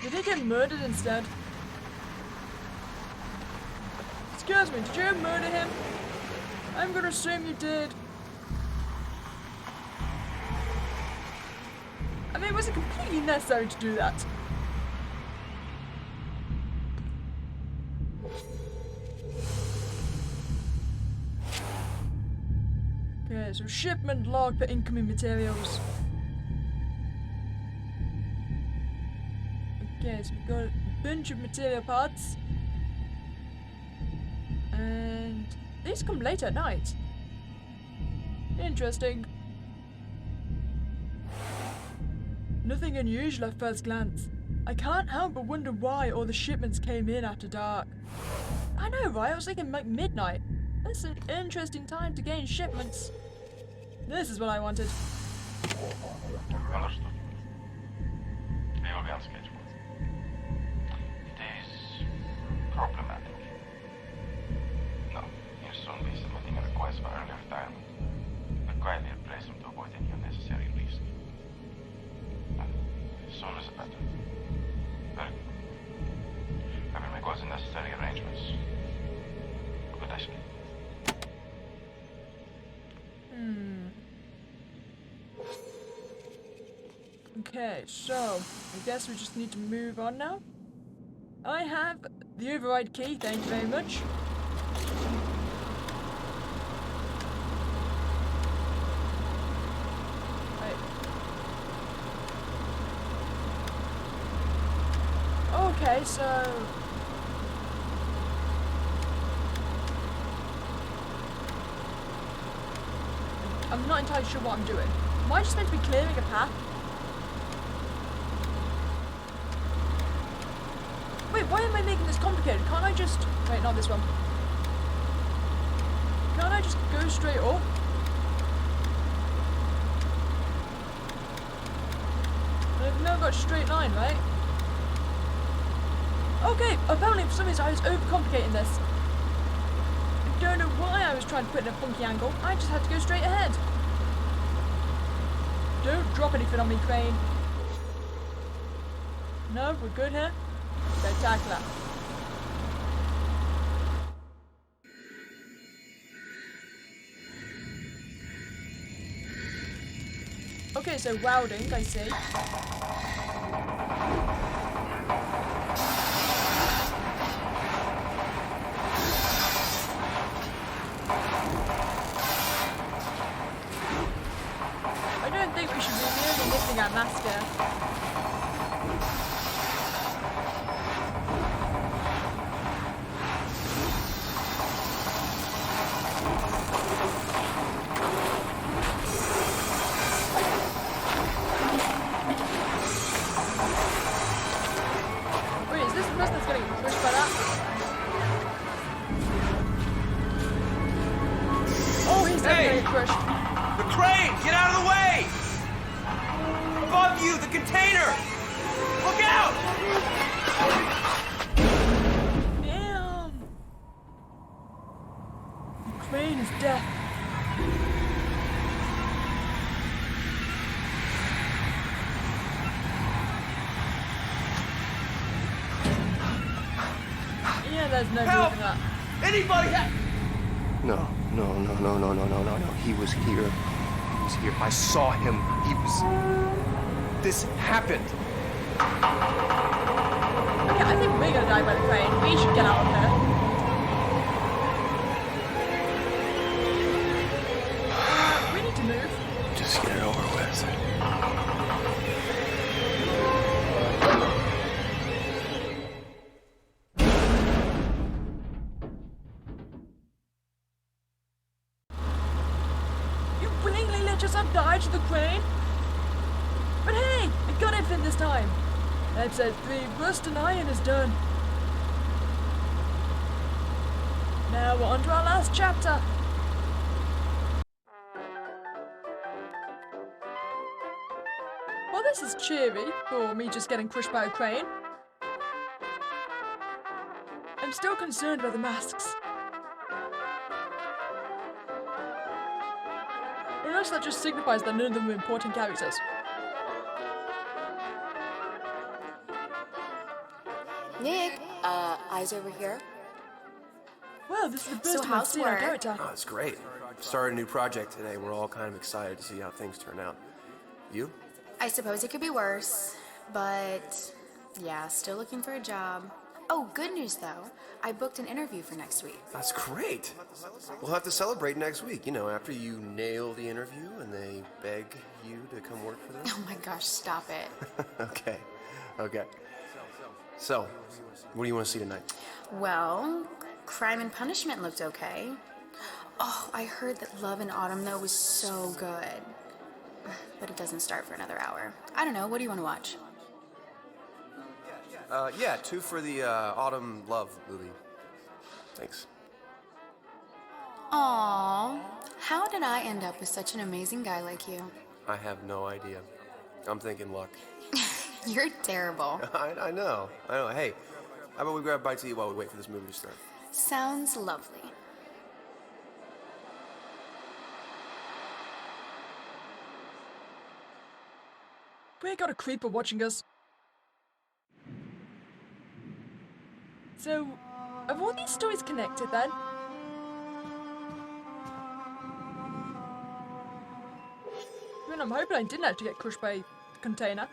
Did he get murdered instead? Excuse me, did you murder him? I'm gonna assume you did. I mean, was it completely necessary to do that? Okay, so shipment log for incoming materials. Okay, so we've got a bunch of material parts. And these come late at night. Interesting. Nothing unusual at first glance. I can't help but wonder why all the shipments came in after dark. I know, right? I was thinking like midnight. That's an interesting time to gain shipments. This is what I wanted. Understood. We will be on schedule. It is problematic. No, you'll soon be submitting a request for early retirement. We'll quietly replace him to avoid any unnecessary risk. As soon as the better. Very good. I will make all the necessary arrangements. Good day, sir. Okay, so I guess we just need to move on now. I have the override key, thank you very much. Right. Okay, so I'm not entirely sure what I'm doing. Am I just meant to be clearing a path? Wait, why am I making this complicated? Can't I just... Wait, not this one. Can't I just go straight up? I've never got a straight line, right? Okay, apparently for some reason I was overcomplicating this. I don't know why I was trying to put it in a funky angle. I just had to go straight ahead. Don't drop anything on me, crane. No, we're good here. Spectacular. Okay, so welding, I see. I don't think we should be really missing our mask here. crane! Get out of the way! Above you, the container! Look out! Damn! The crane is death. Yeah, there's no Help! moving up. Anybody No. He was here. He was here. I saw him. He was... This happened. Okay, I think we're gonna die by the crane. We should get out of here. We need to move. Just get it over with. You willingly let yourself die to the crane? But hey, I got everything this time. Episode 3, Rust and Iron is done. Now we're on to our last chapter. Well, this is cheery for me just getting crushed by a crane. I'm still concerned about the masks. Unless that just signifies that none of them are important characters. Nick, eyes over here. Well, this is the first So time I've how's seen our work? character. Oh, it's great. Started a new project today. We're all kind of excited to see how things turn out. You? I suppose it could be worse, but yeah, still looking for a job. Oh, good news though. I booked an interview for next week. That's great. We'll have to celebrate next week, you know, after you nail the interview and they beg you to come work for them. Oh my gosh, stop it. Okay. So, what do you want to see tonight? Well, Crime and Punishment looked okay. Oh, I heard that Love in Autumn though was so good. But it doesn't start for another hour. I don't know, what do you want to watch? Yeah, 2 for the Autumn Love movie. Thanks. Aww, how did I end up with such an amazing guy like you? I have no idea. I'm thinking luck. You're terrible. I know. Hey, how about we grab a bite to eat while we wait for this movie to start? Sounds lovely. We got a creeper watching us. So, are all these stories connected then? I mean, I'm hoping I didn't have to get crushed by a container.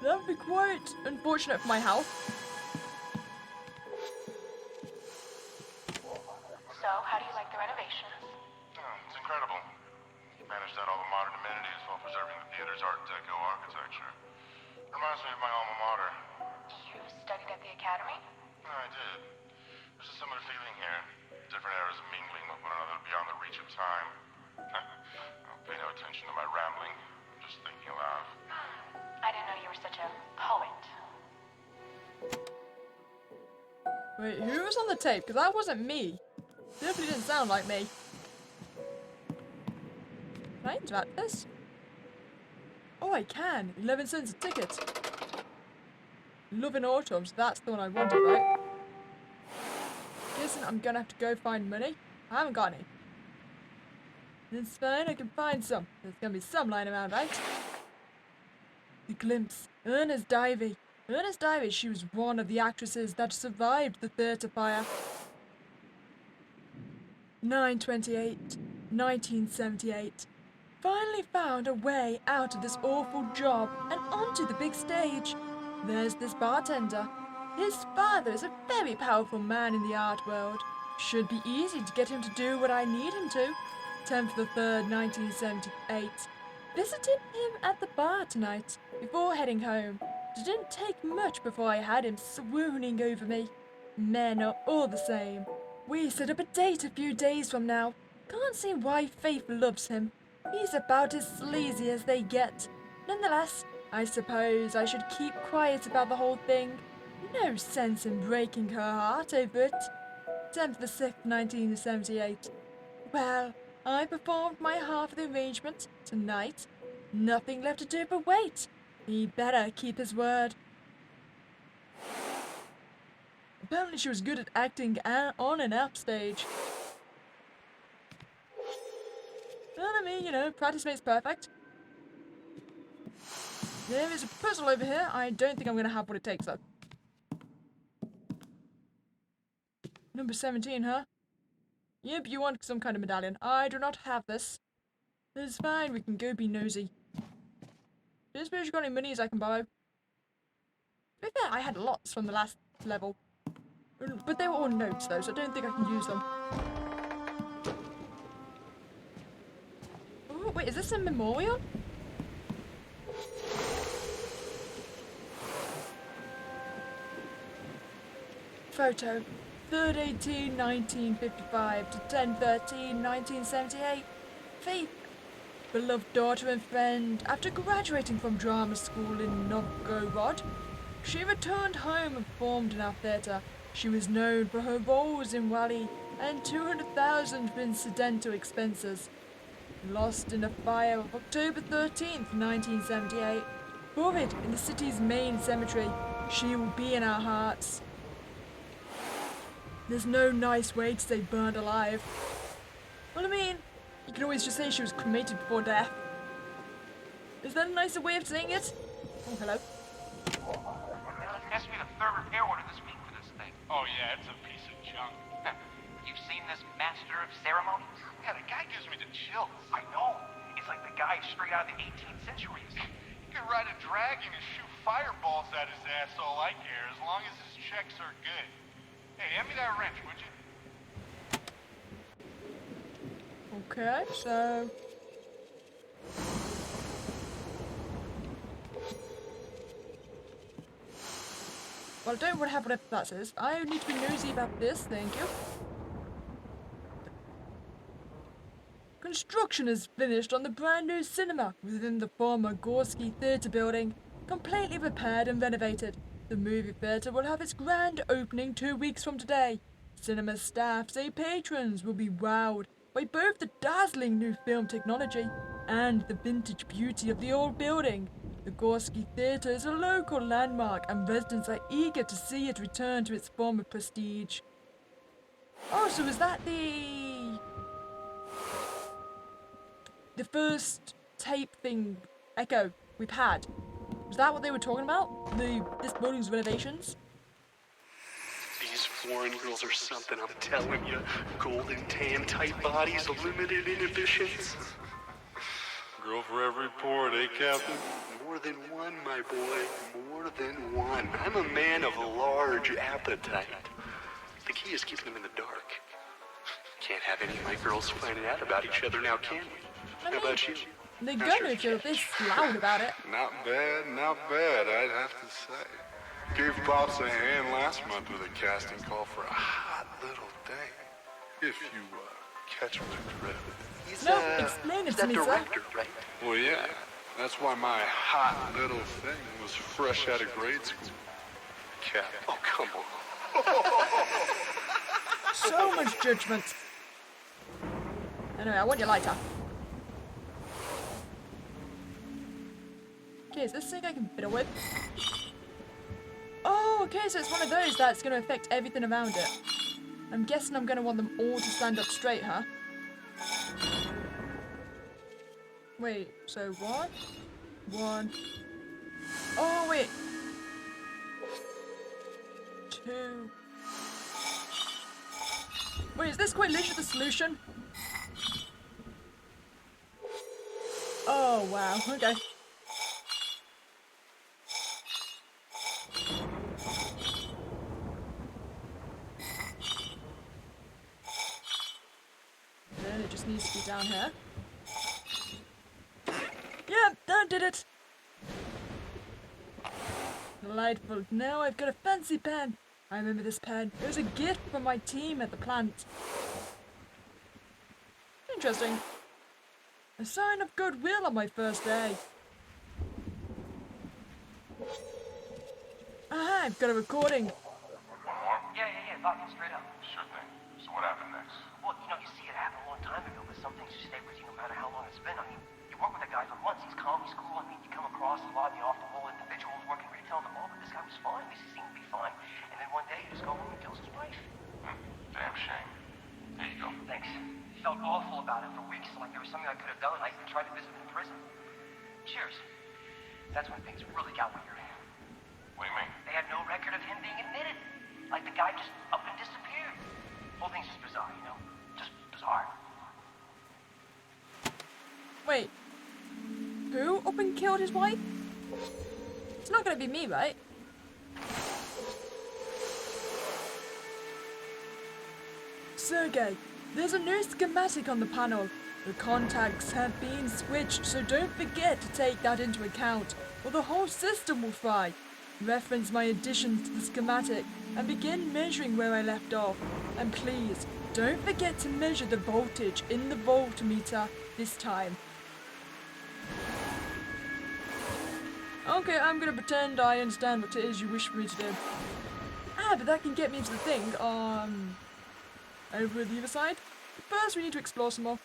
That would be quite unfortunate for my health. So, how do you like the renovations? It's incredible. Managed to add all the modern amenities while preserving the theater's Art Deco architecture. Reminds me of my alma mater. You studied at the academy? No, I did. There's a similar feeling here. Different eras of mingling with one another beyond the reach of time. Pay no attention to my rambling. I'm just thinking aloud. I didn't know you were such a poet. Wait, who was on the tape? Because that wasn't me. Definitely didn't sound like me. Can I interact with this? Oh, I can. 11 cents a ticket. Love in Autumns. That's the one I wanted, right? Guessing I'm gonna have to go find money. I haven't got any. It's fine, I can find some. There's gonna be some lying around, right? The glimpse. Ernest Divey. Ernest Divey, she was one of the actresses that survived the theatre fire. 9/28, 1978. Finally found a way out of this awful job and onto the big stage. There's this bartender. His father is a very powerful man in the art world. Should be easy to get him to do what I need him to. 10th the 3rd, 1978. Visited him at the bar tonight, before heading home. Didn't take much before I had him swooning over me. Men are all the same. We set up a date a few days from now. Can't see why Faith loves him. He's about as sleazy as they get. Nonetheless, I suppose I should keep quiet about the whole thing. No sense in breaking her heart over it. 10th the 6th, 1978. Well, I performed my half of the arrangement tonight. Nothing left to do but wait. He better keep his word. Apparently she was good at acting on and off stage. Well, I mean, you know, practice makes perfect. There is a puzzle over here. I don't think I'm going to have what it takes, though. Number 17, huh? Yep, you want some kind of medallion. I do not have this. It's fine, we can go be nosy. Do you suppose you got any minis I can borrow? To be fair, I had lots from the last level. But they were all notes, though, so I don't think I can use them. Oh, wait, is this a memorial? Photo. 3/18/1955 to 10/13/1978. Faith. Beloved daughter and friend, after graduating from drama school in Novgorod, she returned home and performed in our theatre. She was known for her roles in Wally and 200,000 for incidental expenses. Lost in a fire of October 13th, 1978. Buried in the city's main cemetery, she will be in our hearts. There's no nice way to say burned alive. Well, I mean, you can always just say she was cremated before death. Is that a nicer way of saying it? Oh, hello. Has to be the third repair order this week for this thing. Oh yeah, it's a piece of junk. You've seen this master of ceremonies? Yeah, the guy gives me the chills. I know. It's like the guy straight out of the 18th centuries. He can ride a dragon and shoot fireballs at his ass, all I care, as long as his checks are good. Hey, hand me that wrench, would you? Okay, so... Well, I don't want to have whatever that says. I need to be nosy about this, thank you. Construction is finished on the brand new cinema within the former Gorski Theatre building, completely repaired and renovated. The movie theatre will have its grand opening 2 weeks from today. Cinema staff say patrons will be wowed by both the dazzling new film technology and the vintage beauty of the old building. The Gorski Theatre is a local landmark and residents are eager to see it return to its former prestige. Oh, so is that the first tape thing, Echo, we've had? Was that what they were talking about? This building's renovations? These foreign girls are something, I'm telling you. Golden tan tight bodies, limited inhibitions. Girl for every port, eh, Captain? More than one, my boy. More than one. I'm a man of a large appetite. The key is keeping them in the dark. Can't have any of my girls finding out about each other now, can we? How about you? They're gonna if you're this loud about it. Not bad, I'd have to say. Gave Pops a hand last month with a casting call for a hot little thing. If you, catch my drift. No, explain it to me, sir. Right? Well, yeah. That's why my hot little thing was fresh out of grade school. Cap. Oh, come on. So much judgment. Anyway, I want your lighter. Okay, is this thing I can fiddle with? Oh, okay, so it's one of those that's going to affect everything around it. I'm guessing I'm going to want them all to stand up straight, huh? Wait, so one. Oh, wait. 2. Wait, is this quite literally the solution? Oh, wow, okay. Then it just needs to be down here. Yep, that did it! Delightful. Now I've got a fancy pen. I remember this pen. It was a gift from my team at the plant. Interesting. A sign of goodwill on my first day. Aha, I've got a recording. One more? Yeah, thought straight up. Sure thing. So what happened next? Well, you see it happened a long time ago, but something was something I could have done. I even tried to visit in prison. Cheers. That's when things really got weird. What do you mean? They had no record of him being admitted. Like the guy just up and disappeared. Whole thing's just bizarre, you know? Just bizarre. Wait. Who up and killed his wife? It's not gonna be me, right? Sergey, there's a new schematic on the panel. The contacts have been switched, so don't forget to take that into account, or the whole system will fry. Reference my additions to the schematic and begin measuring where I left off. And please, don't forget to measure the voltage in the voltmeter this time. Okay, I'm gonna pretend I understand what it is you wish for me to do. Ah, but that can get me into the thing over the other side. First, we need to explore some more.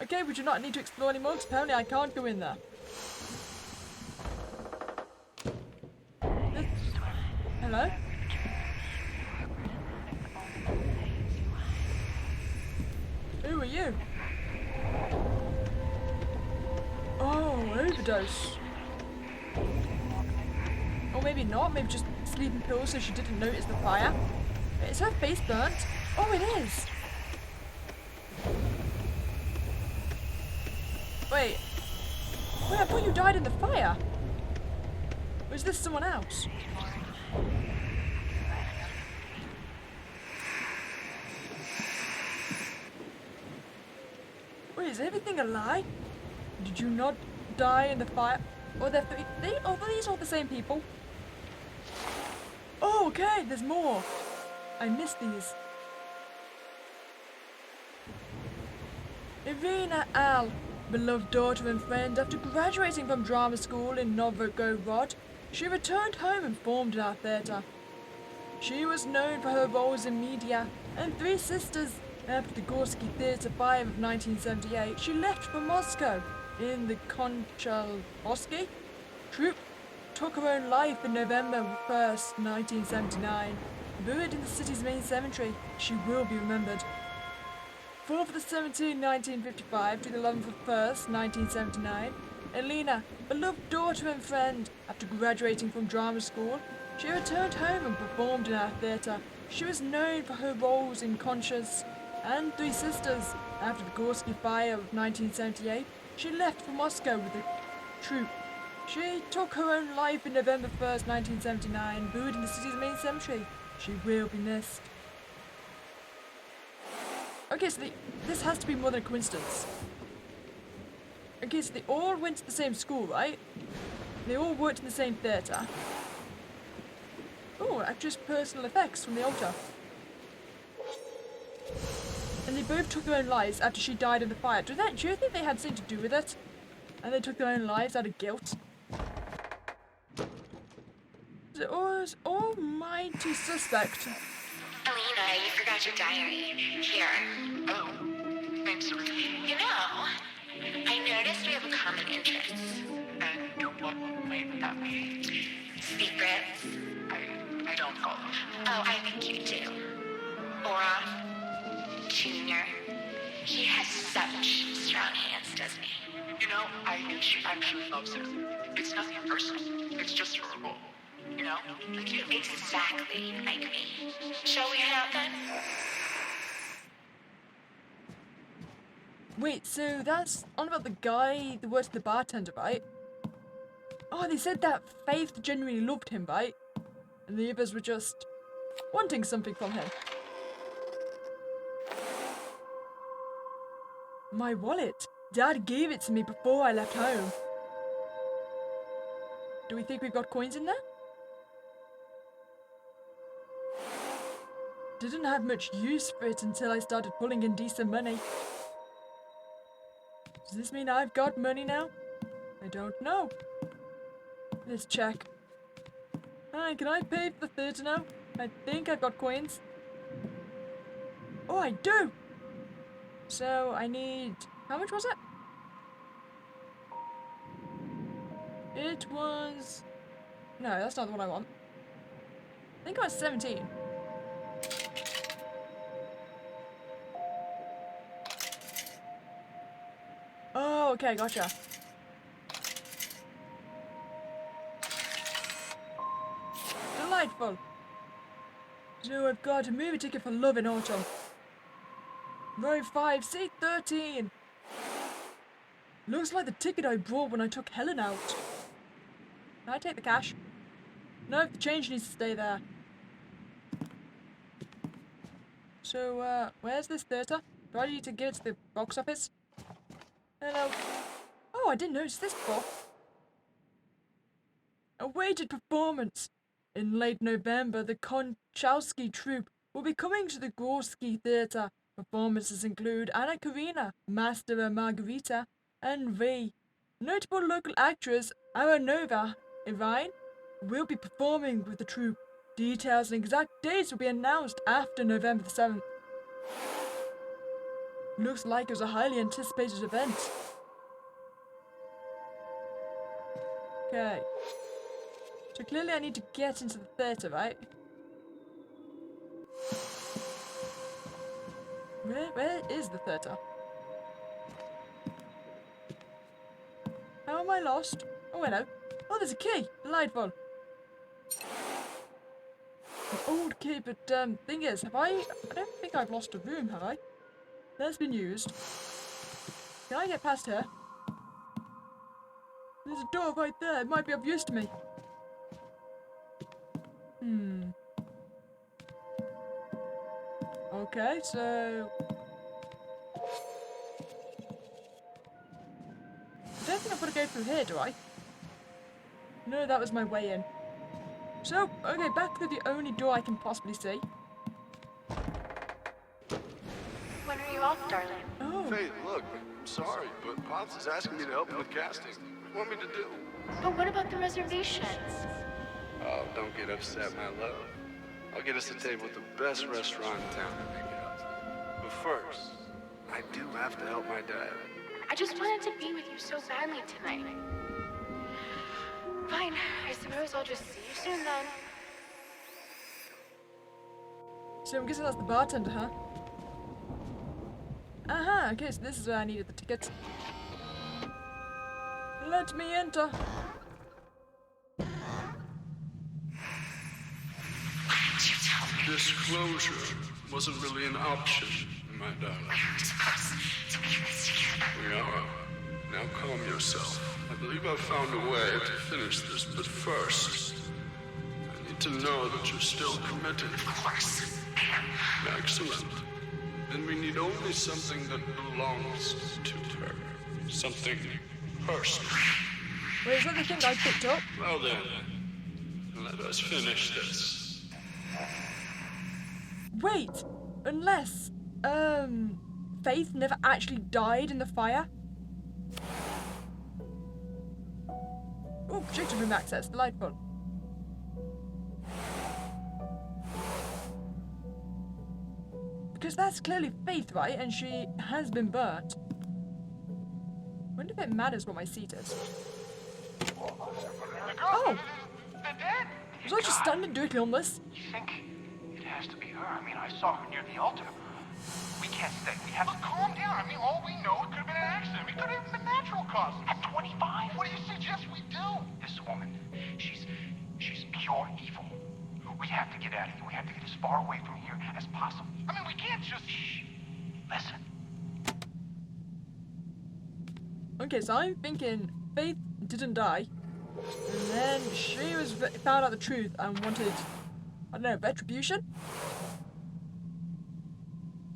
Okay, we do not need to explore anymore, because apparently I can't go in there. Hello? Who are you? Oh, overdose. Or maybe not, maybe just sleeping pills so she didn't notice the fire. Is her face burnt? Oh, it is! Wait, I thought you died in the fire. Was this someone else? Wait, is everything a lie? Did you not die in the fire? Or are these all the same people? Oh, okay, there's more. I missed these. Irina Al, beloved daughter and friend, after graduating from drama school in Novgorod, she returned home and formed in our theatre. She was known for her roles in media and Three Sisters. After the Gorsky Theatre fire of 1978, she left for Moscow in the Konchalovsky troupe. Took her own life in November 1st, 1979. Buried in the city's main cemetery, she will be remembered. 4th of the 17th, 1955 to the 11th of 1st, 1979, Elena, beloved daughter and friend, after graduating from drama school, she returned home and performed in our theatre. She was known for her roles in Conscious and Three Sisters. After the Gorsky fire of 1978, she left for Moscow with the troupe. She took her own life in November 1st, 1979, buried in the city's main cemetery. She will be missed. Okay, so this has to be more than a coincidence. Okay, so they all went to the same school, right? They all worked in the same theatre. Oh, actress personal effects from the altar. And they both took their own lives after she died in the fire. Do you think they had something to do with it? And they took their own lives out of guilt? It was almighty suspect. Alina, you forgot your diary. Here. Oh, thanks, Serena. You know, I noticed we have a common interest. And what might that be? Secrets. I don't follow. Oh, I think you do. Aura, Junior. He has such strong hands, doesn't he? You know, I think she actually loves him. It's nothing personal. It's just her role. You know, like you. Exactly like me. Shall we hang out then? Wait, so that's on about the guy that works the bartender, right? Oh, they said that Faith genuinely loved him, right? And the others were just wanting something from him. My wallet. Dad gave it to me before I left home. Do we think we've got coins in there? Didn't have much use for it until I started pulling in decent money. Does this mean I've got money now? I don't know. Let's check. Hi, can I pay for the theatre now? I think I've got coins. Oh, I do! So, I need... How much was it? It was... No, that's not the one I want. I think I was 17. Oh, okay, gotcha. Delightful. So I've got a movie ticket for Love in Autumn. Row 5, seat 13. Looks like the ticket I brought when I took Helen out. Can I take the cash? No, the change needs to stay there. So, where's this theatre? Do I need to get to the box office? Hello. Oh, I didn't notice this before. Awaited performance. In late November, the Konchowski troupe will be coming to the Gorski Theatre. Performances include Anna Karina, Master and Margarita, and V. Notable local actress Aranova Irine will be performing with the troupe. Details and exact dates will be announced after November the 7th. Looks like it was a highly anticipated event. Okay. So clearly I need to get into the theatre, right? Where is the theatre? How am I lost? Oh, hello. Oh, there's a key. Delightful. An old key, but thing is, I don't think I've lost a room, have I? That's been used. Can I get past here? There's a door right there. It might be of use to me. Okay, so... I don't think I've got to go through here, do I? No, that was my way in. So, okay, back through the only door I can possibly see. When are you off, darling? Oh. Faith, look, I'm sorry, but Pops is asking me to help him with casting. What do you want me to do? But what about the reservations? Oh, don't get upset, my love. I'll get us a table at the best restaurant in town to pick it up. But first, I do have to help my dad. I just wanted to be with you so badly tonight. Fine, I suppose I'll just see you soon then. So I'm guessing that's the bartender, huh? Aha, okay, so this is where I needed the ticket. Let me enter. Disclosure wasn't really an option, my darling. We are. Now calm yourself. I believe I've found a way to finish this, but first, I need to know that you're still committed. Of course. Excellent. Then we need only something that belongs to her. Something personal. Wait, is that the thing I picked up? Well then, let us finish this. Wait, unless, Faith never actually died in the fire? Oh, projector room access, delightful. Because that's clearly Faith, right? And she has been burnt. I wonder if it matters what my seat is. Oh! Was I just standing directly on this? You think it has to be her? I mean, I saw her near the altar. We can't stay. We have to calm down. I mean, all we know, it could have been an accident. It could have been natural causes. At 25? What do you suggest we do? This woman, she's pure evil. We have to get out of here. We have to get as far away from here as possible. I mean, we can't just... Shh. Listen. Okay, so I'm thinking Faith didn't die. And then she was found out the truth and wanted, I don't know, retribution?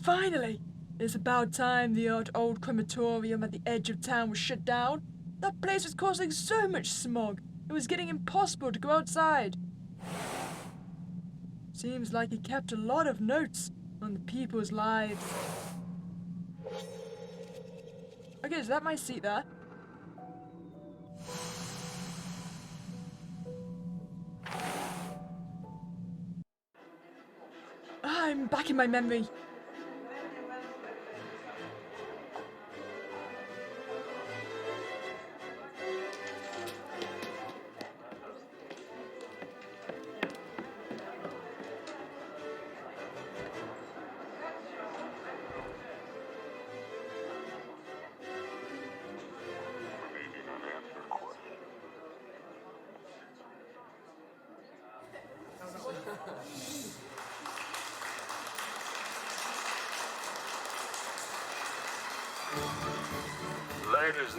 Finally! It's about time the old crematorium at the edge of town was shut down. That place was causing so much smog, it was getting impossible to go outside. Seems like he kept a lot of notes on the people's lives. Okay, is that my seat there? I'm back in my memory.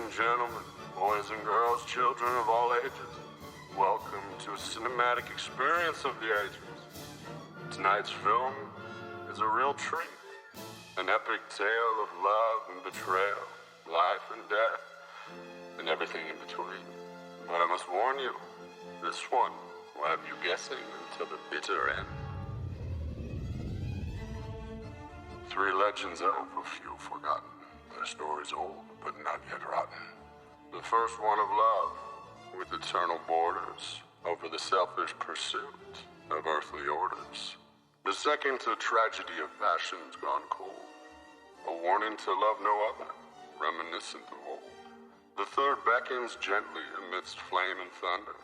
and gentlemen, boys and girls, children of all ages, welcome to a cinematic experience of the ages. Tonight's film is a real treat. An epic tale of love and betrayal, life and death, and everything in between. But I must warn you, this one will have you guessing until the bitter end. 3 legends of a few forgotten. Their stories old, but not yet rotten. The first one of love, with eternal borders over the selfish pursuit of earthly orders. The second, a tragedy of passions gone cold. A warning to love no other, reminiscent of old. The third beckons gently amidst flame and thunder.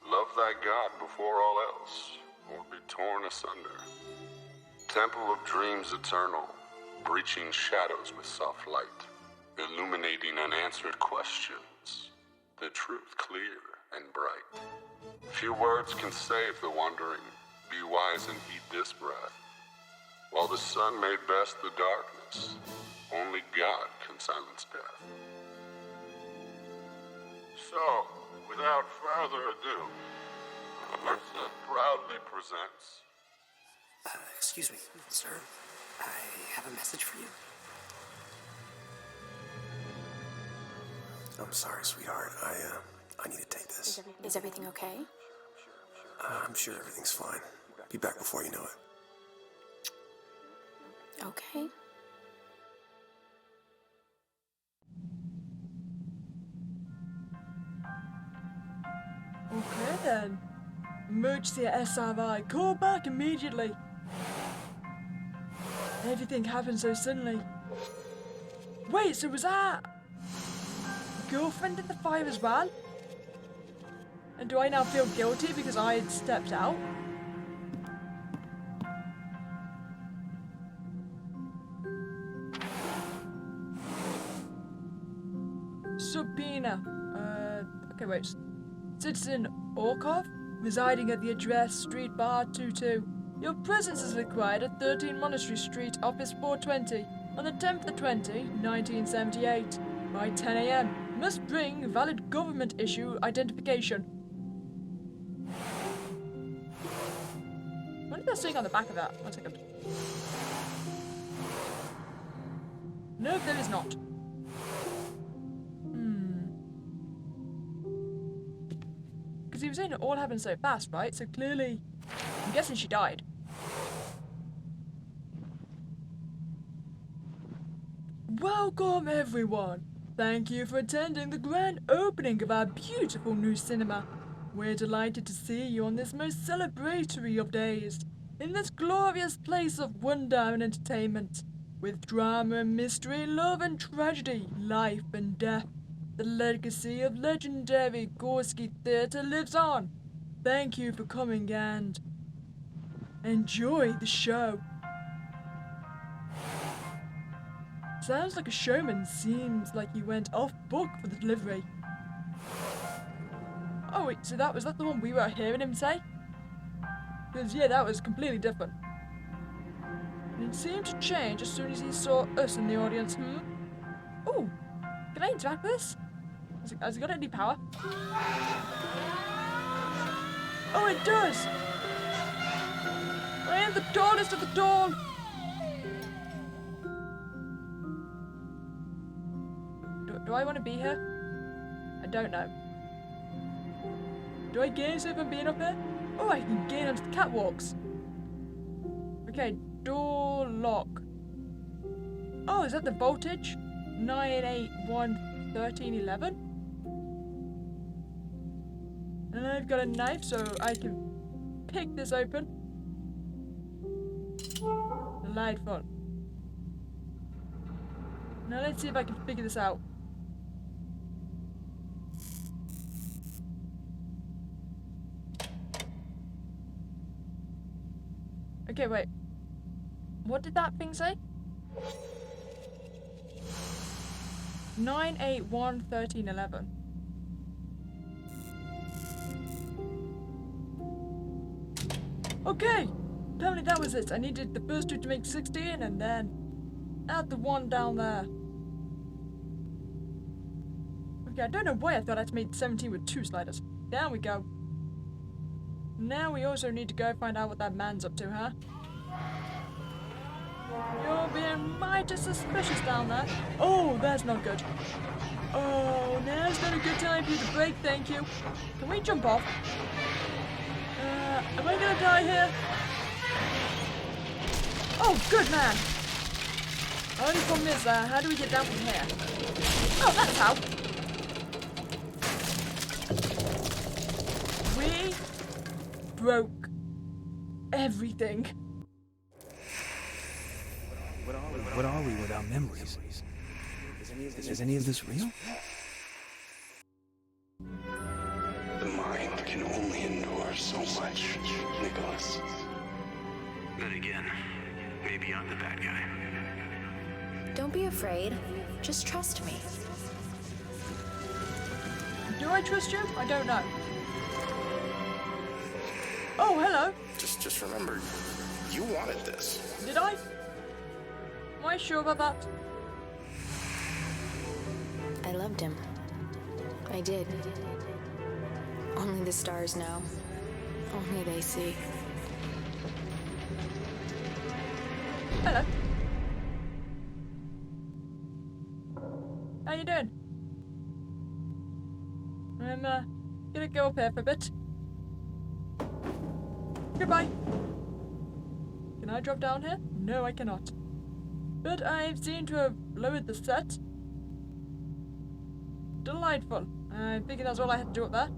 Love thy God before all else, or be torn asunder. Temple of dreams eternal, breaching shadows with soft light, illuminating unanswered questions, the truth clear and bright. Few words can save the wandering, be wise and heed this breath. While the sun made best the darkness, only God can silence death. So, without further ado, Mercer proudly presents... Excuse me, sir. I have a message for you. I'm sorry, sweetheart. I need to take this. Is everything okay? I'm sure everything's fine. Be back before you know it. Okay. Okay then. Emergency SRI. Call back immediately. Everything happened so suddenly. Wait, so was that girlfriend in the fire as well? And do I now feel guilty because I had stepped out? Subpoena. Okay, wait. Citizen Orkov, residing at the address Street Bar 22. Your presence is required at 13 Monastery Street, Office 420, on the 10th of the 1978, by 10 a.m. Must bring valid government issue identification. What is that saying on the back of that? 1 second. No, there is not. Because he was saying it all happened so fast, right? So clearly, I'm guessing she died. Welcome, everyone. Thank you for attending the grand opening of our beautiful new cinema. We're delighted to see you on this most celebratory of days, in this glorious place of wonder and entertainment, with drama and mystery, love and tragedy, life and death. The legacy of legendary Gorski Theatre lives on. Thank you for coming and enjoy the show. Sounds like a showman. Seems like he went off book for the delivery. Oh wait, so was that the one we were hearing him say? Because yeah, that was completely different. And it seemed to change as soon as he saw us in the audience. Ooh, can I interact with this? Has it got any power? Oh, it does! I am the tallest of the tall! Do I want to be here? I don't know. Do I gain something from being up here? Oh, I can gain onto the catwalks. Okay, door lock. Oh, is that the voltage? 9811311? And I've got a knife, so I can pick this open. Delightful. Now let's see if I can figure this out. Okay, wait. What did that thing say? 9811311. Okay! Apparently that was it. I needed the first two to make 16 and then add the one down there. Okay, I don't know why I thought I'd made 17 with 2 sliders. Down we go. Now we also need to go find out what that man's up to, huh? You're being mighty suspicious down there. Oh, that's not good. Oh, now's not a good time for you to break, thank you. Can we jump off? Am I gonna die here? Oh, good man. Only problem is, how do we get down from here? Oh, that's how. We broke everything. What are we without memories? Is any of this real? The mind can only endure so much, Nicholas. Then again, maybe I'm the bad guy. Don't be afraid. Just trust me. Do I trust you? I don't know. Oh, hello. Just remember, you wanted this. Did I? Am I sure about that? I loved him. I did. Only the stars know. Only they see. Hello. How you doing? I'm gonna go up here for a bit. Goodbye. Can I drop down here? No, I cannot. But I seem to have lowered the set. Delightful. I think that's all I had to do up there.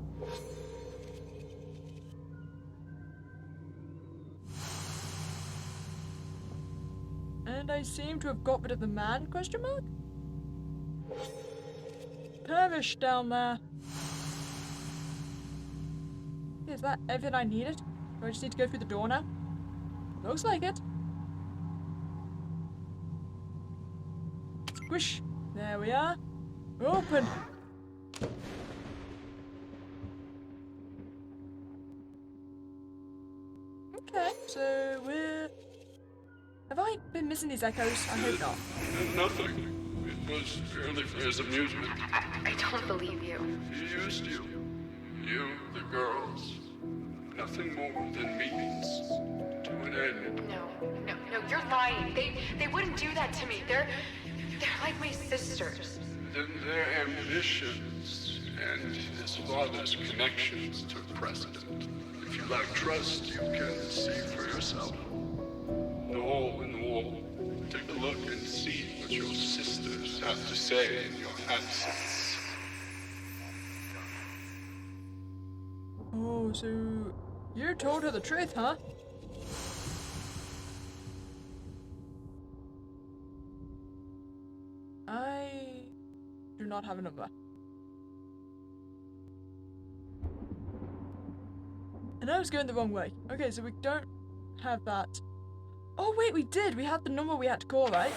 And I seem to have got rid of the man, question mark? Perish down there. Is that everything I needed? Do I just need to go through the door now? Looks like it. Squish. There we are. Open. Okay, so we're... Have I been missing these echoes? I hope not. Nothing. It was purely for his amusement. I don't believe you. He used you. You, the girls. Nothing more than means to an end. No, you're lying. They wouldn't do that to me. They're like my sisters. Then their ambitions and his father's connections took precedent. If you lack trust, you can see for yourself. The hole in the wall. Take a look and see what your sisters have to say in your absence. Oh, so you told her the truth, huh? I do not have a number. And I was going the wrong way. Okay, so we don't have that. Oh wait, we did! We had the number we had to call, right?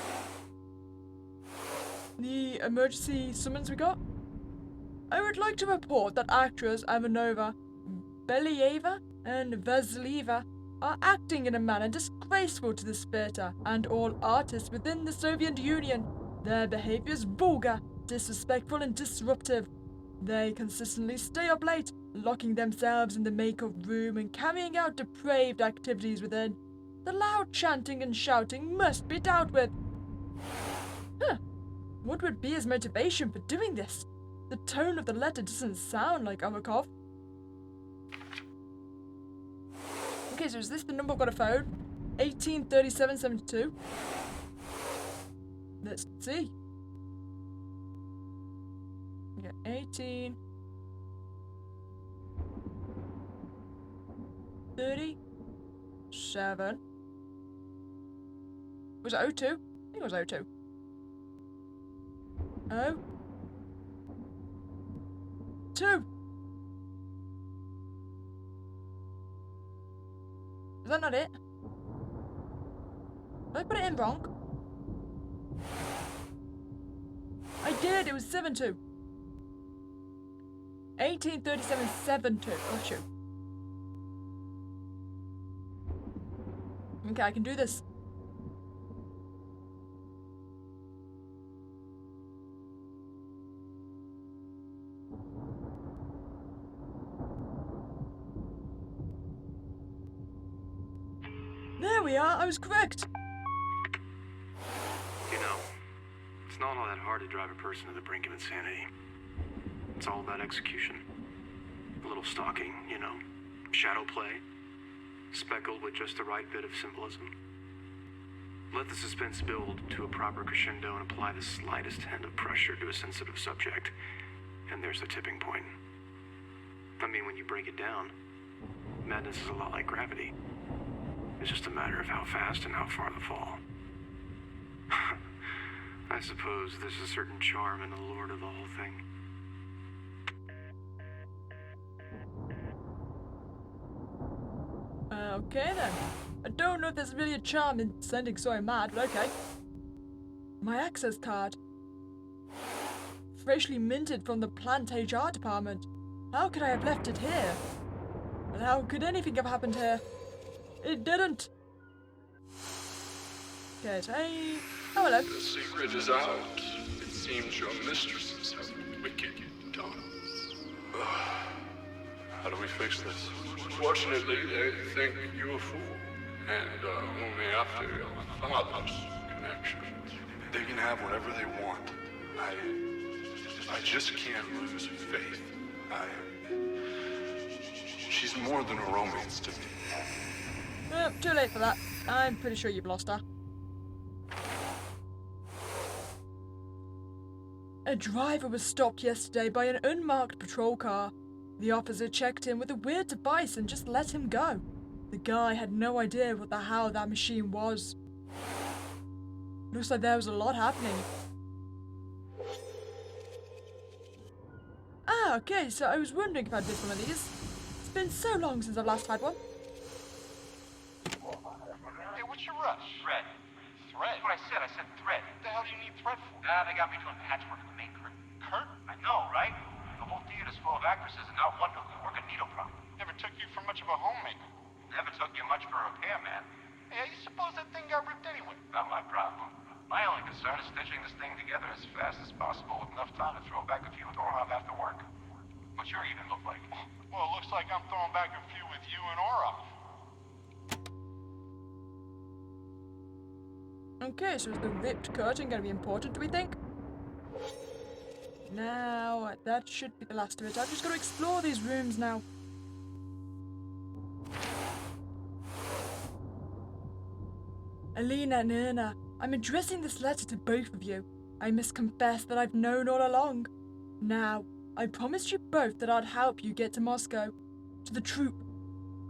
The emergency summons we got? I would like to report that actors Ivanova, Believa, and Vasileva are acting in a manner disgraceful to the theatre and all artists within the Soviet Union. Their behavior is vulgar, disrespectful, and disruptive. They consistently stay up late, locking themselves in the makeup room and carrying out depraved activities within. The loud chanting and shouting must be dealt with. Huh. What would be his motivation for doing this? The tone of the letter doesn't sound like Avakov. Okay, so is this the number I've got a phone? 183772. Let's see. Yeah, 18 37. Was it 02? I think it was 02. Oh. 2. Is that not it? Did I put it in wrong? I did, it was 7-2. 1837-72. Oh shoot. Okay, I can do this. we are. I was correct. You know, it's not all that hard to drive a person to the brink of insanity. It's all about execution. A little stalking, you know, shadow play, speckled with just the right bit of symbolism. Let the suspense build to a proper crescendo and apply the slightest hint of pressure to a sensitive subject, and there's the tipping point. I mean, when you break it down, madness is a lot like gravity. It's just a matter of how fast and how far the fall. I suppose there's a certain charm in the lure of the whole thing. Okay then. I don't know if there's really a charm in sending so mad, but okay. My access card. Freshly minted from the plant HR department. How could I have left it here? And how could anything have happened here? It didn't. Get a... Oh, hello. The secret is out. It seems your mistresses have wicked done. How do we fix this? Fortunately, they think you a fool. And only after your father's connection. They can have whatever they want. I just can't lose faith. She's more than a romance to me. Too late for that. I'm pretty sure you've lost her. A driver was stopped yesterday by an unmarked patrol car. The officer checked him with a weird device and just let him go. The guy had no idea what the hell that machine was. Looks like there was a lot happening. Ah, okay, so I was wondering if I'd miss one of these. It's been so long since I've last had one. Hey, what's your rush? Thread. Thread? That's what I said. I said thread. What the hell do you need thread for? They got me doing patchwork in the main curtain. Curtain? I know, right? The whole theater's full of actresses, and not one who can work a needle prop. Never took you for much of a homemaker. Never took you much for a repairman. Hey, you suppose that thing got ripped anyway? Not my problem. My only concern is stitching this thing together as fast as possible with enough time to throw back a few with Orov after work. What's your evening look like? Well, it looks like I'm throwing back a few with you and Orov. Okay, so is the ripped curtain going to be important, do we think? Now, that should be the last of it. I've just got to explore these rooms now. Alina and Irna, I'm addressing this letter to both of you. I must confess that I've known all along. Now, I promised you both that I'd help you get to Moscow, to the troop.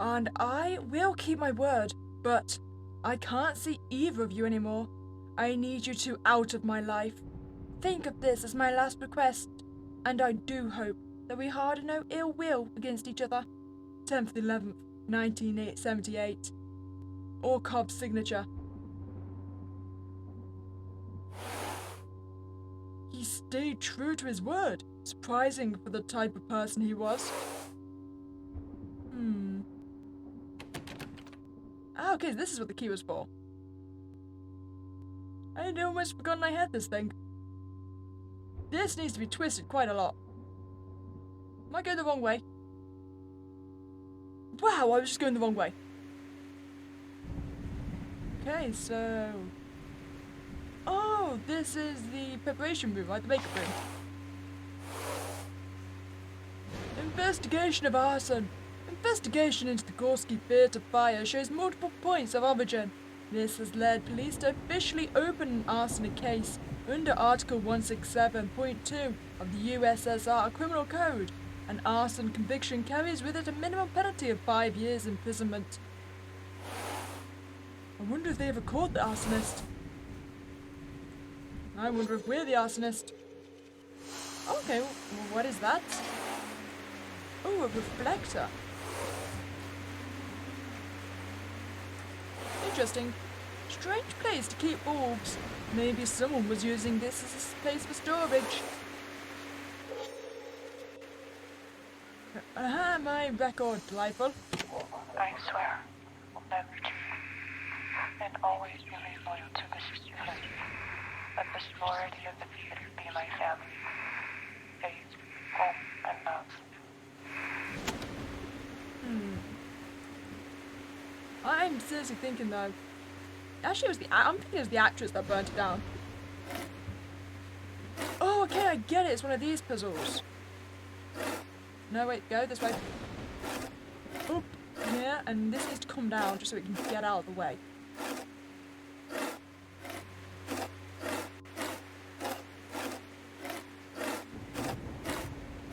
And I will keep my word, but I can't see either of you anymore. I need you two out of my life. Think of this as my last request, and I do hope that we harbour no ill will against each other. 10th 11th, 1978. Orkov's signature. He stayed true to his word. Surprising for the type of person he was. Ah, okay, this is what the key was for. I had almost forgotten I had this thing. This needs to be twisted quite a lot. Am I going the wrong way? Wow, I was just going the wrong way. Okay, so... Oh, this is the preparation room, right? The makeup room. Investigation of arson. Investigation into the Gorski Theatre fire shows multiple points of origin. This has led police to officially open an arsonic case under Article 167.2 of the USSR Criminal Code. An arson conviction carries with it a minimum penalty of 5 years imprisonment. I wonder if they ever caught the arsonist. I wonder if we're the arsonist. Okay, well, what is that? Oh, a reflector. Interesting. Strange place to keep bulbs. Maybe someone was using this as a place for storage. Aha, my record, delightful. I swear, never to, and always be loyal to this institution. Let the sorority of the theater be my family. Faith, hope, and love. I'm seriously thinking though, Actually, it was I'm thinking it was the actress that burnt it down. Oh, okay, I get it. It's one of these puzzles. No, wait, go this way. Oop, here, and this needs to come down just so it can get out of the way.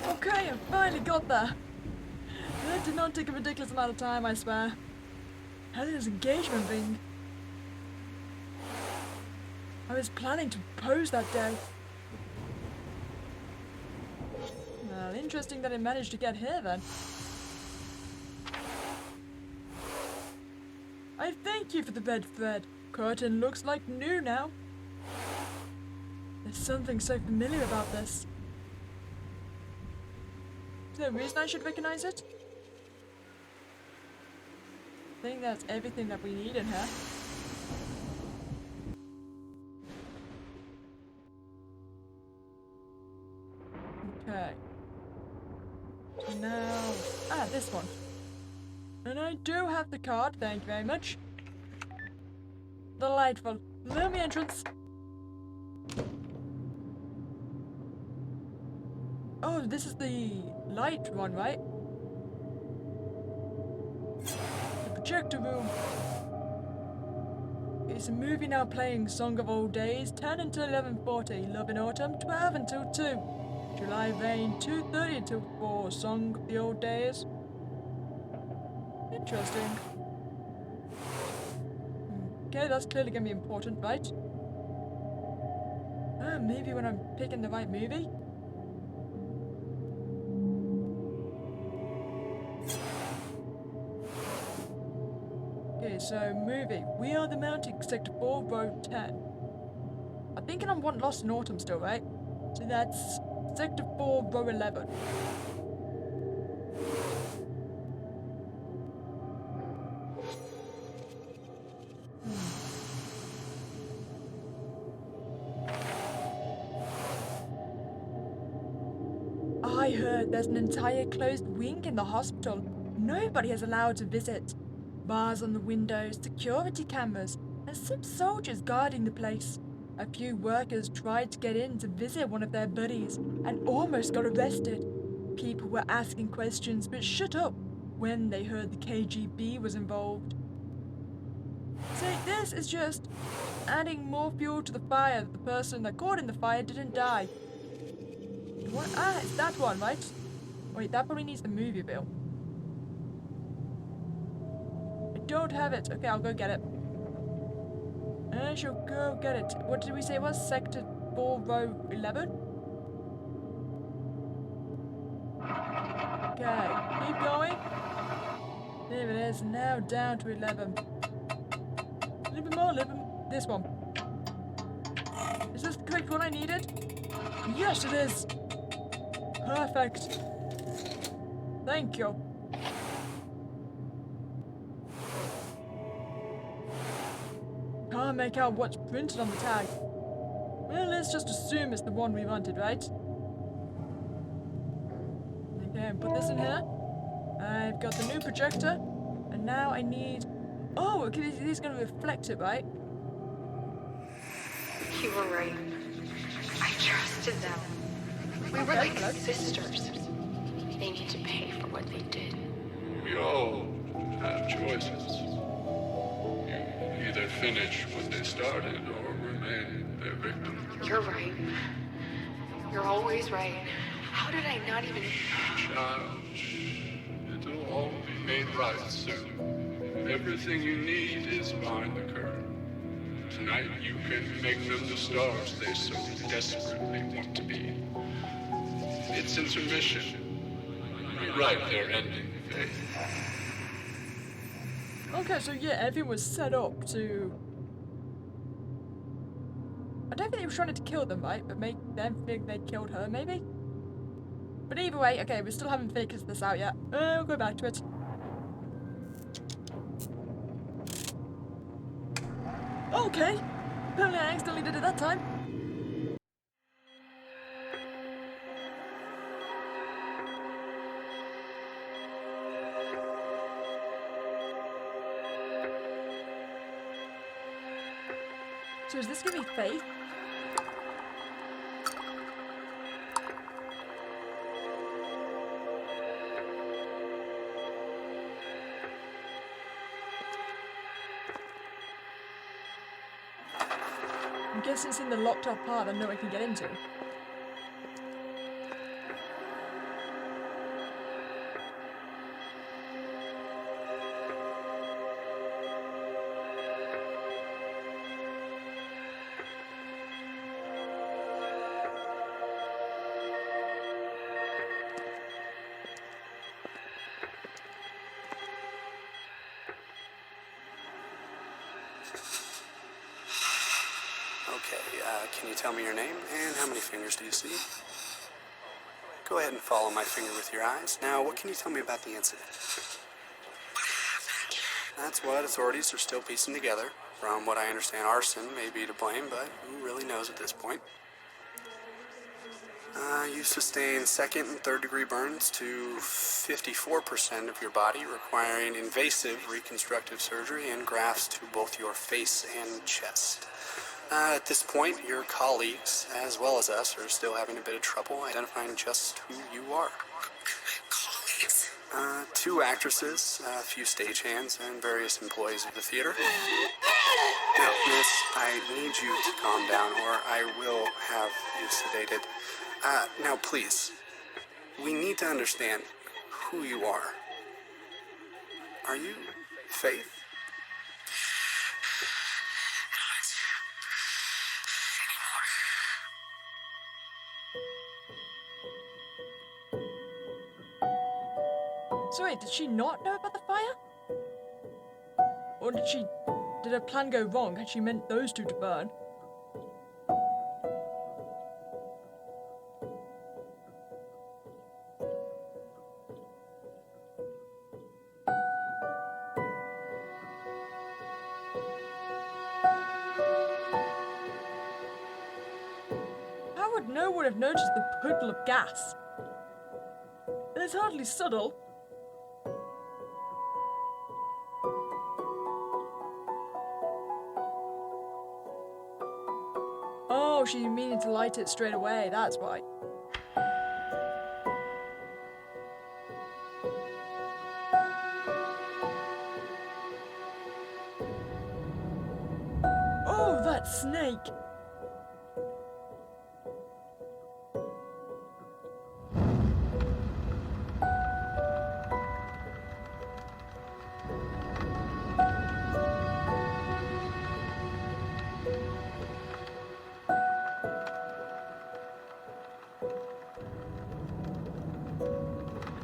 Okay, I finally got there. That did not take a ridiculous amount of time, I swear. How did this engagement thing? I was planning to propose that day. Well, interesting that it managed to get here then. I thank you for the red thread. Curtain looks like new now. There's something so familiar about this. Is there a reason I should recognize it? I think that's everything that we need in here. Okay. So now... this one. And I do have the card, thank you very much. Delightful. Allow me entrance. Oh, this is the light one, right? The projector room. It's a movie now playing Song of Old Days, 10 until 11:40, Love in Autumn, 12 until 2. July Rain, 2:30 until 4, Song of the Old Days. Interesting. Okay, that's clearly gonna be important, right? Maybe when I'm picking the right movie? Okay, so movie. We Are the Mountain, Sector 4, Row 10. I'm thinking I'm one Lost in Autumn still, right? So that's Sector 4, Row 11. I heard there's an entire closed wing in the hospital. Nobody is allowed to visit. Bars on the windows, security cameras, and some soldiers guarding the place. A few workers tried to get in to visit one of their buddies and almost got arrested. People were asking questions but shut up when they heard the KGB was involved. See, this is just adding more fuel to the fire that the person that caught in the fire didn't die. What? It's that one, right? Wait, that probably needs the movie bill. I don't have it. Okay, I'll go get it. I shall go get it. What did we say it was? Sector 4, Row 11? Okay, keep going. There it is, now down to 11. A little bit more, a little bit. This one. Is this the correct one I needed? Yes, it is. Perfect. Thank you. Can't make out what's printed on the tag. Well, let's just assume it's the one we wanted, right? Okay, put this in here. I've got the new projector. And now I need... Oh, okay, he's going to reflect it, right? You were right. I trusted them. We were like sisters. They need to pay for what they did. We all have choices. You either finish what they started or remain their victim. You're right. You're always right. How did I not even... Child, it'll all be made right soon. Everything you need is behind the curtain. Tonight you can make them the stars they so desperately want to be. It's intermission. Right, they're ending fate. Okay, so yeah, everything was set up to... I don't think they were trying to kill them, right? But make them think they killed her, maybe? But either way, okay, we still haven't figured this out yet. We'll go back to it. Okay! Apparently I accidentally did it that time. So is this gonna be Faith? I'm guessing it's in the locked up part that no one can get into. Okay, can you tell me your name and how many fingers do you see? Go ahead and follow my finger with your eyes. Now, what can you tell me about the incident? That's what authorities are still piecing together. From what I understand, arson may be to blame, but who really knows at this point? You sustained second and third degree burns to 54% of your body, requiring invasive reconstructive surgery and grafts to both your face and chest. At this point, your colleagues, as well as us, are still having a bit of trouble identifying just who you are. Colleagues? 2 actresses, a few stagehands, and various employees of the theater. Now, miss, I need you to calm down, or I will have you sedated. Now, please, we need to understand who you are. Are you Faith? So wait, did she not know about the fire? Or did her plan go wrong? Had she meant those two to burn? How would no one have noticed the puddle of gas? It's hardly subtle. Oh, she meaning to light it straight away, that's why. Oh, that snake!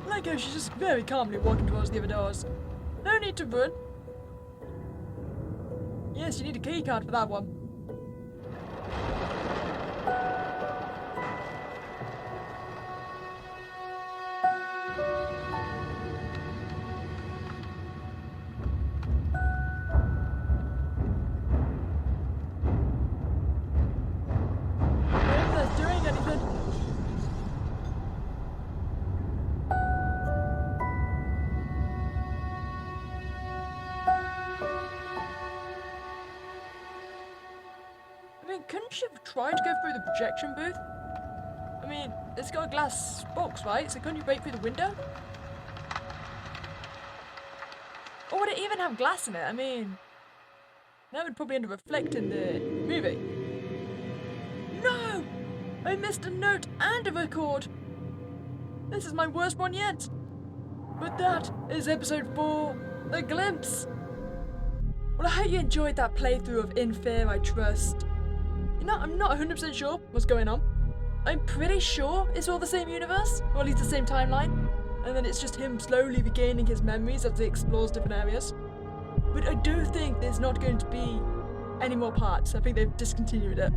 Like how she's just very calmly walking towards the other doors. No need to run. Yes, you need a key card for that one. If that's doing anything. I mean, couldn't she have tried to go through the projection booth? I mean, it's got a glass box, right? So couldn't you break through the window? Or would it even have glass in it? I mean, that would probably end up reflecting the movie. No! I missed a note and a record! This is my worst one yet! But that is episode 4, The Glimpse! Well, I hope you enjoyed that playthrough of In Fear I Trust. You know, I'm not 100% sure what's going on. I'm pretty sure it's all the same universe, or at least the same timeline, and then it's just him slowly regaining his memories as he explores different areas. But I do think there's not going to be any more parts. I think they've discontinued it.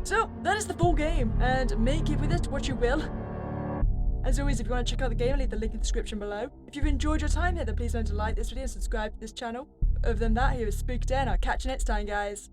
So, that is the full game, and make it with it what you will. As always, if you want to check out the game, I'll leave the link in the description below. If you've enjoyed your time here, then please don't forget to like this video and subscribe to this channel. Other than that, here is Spooky Day, and I'll catch you next time, guys.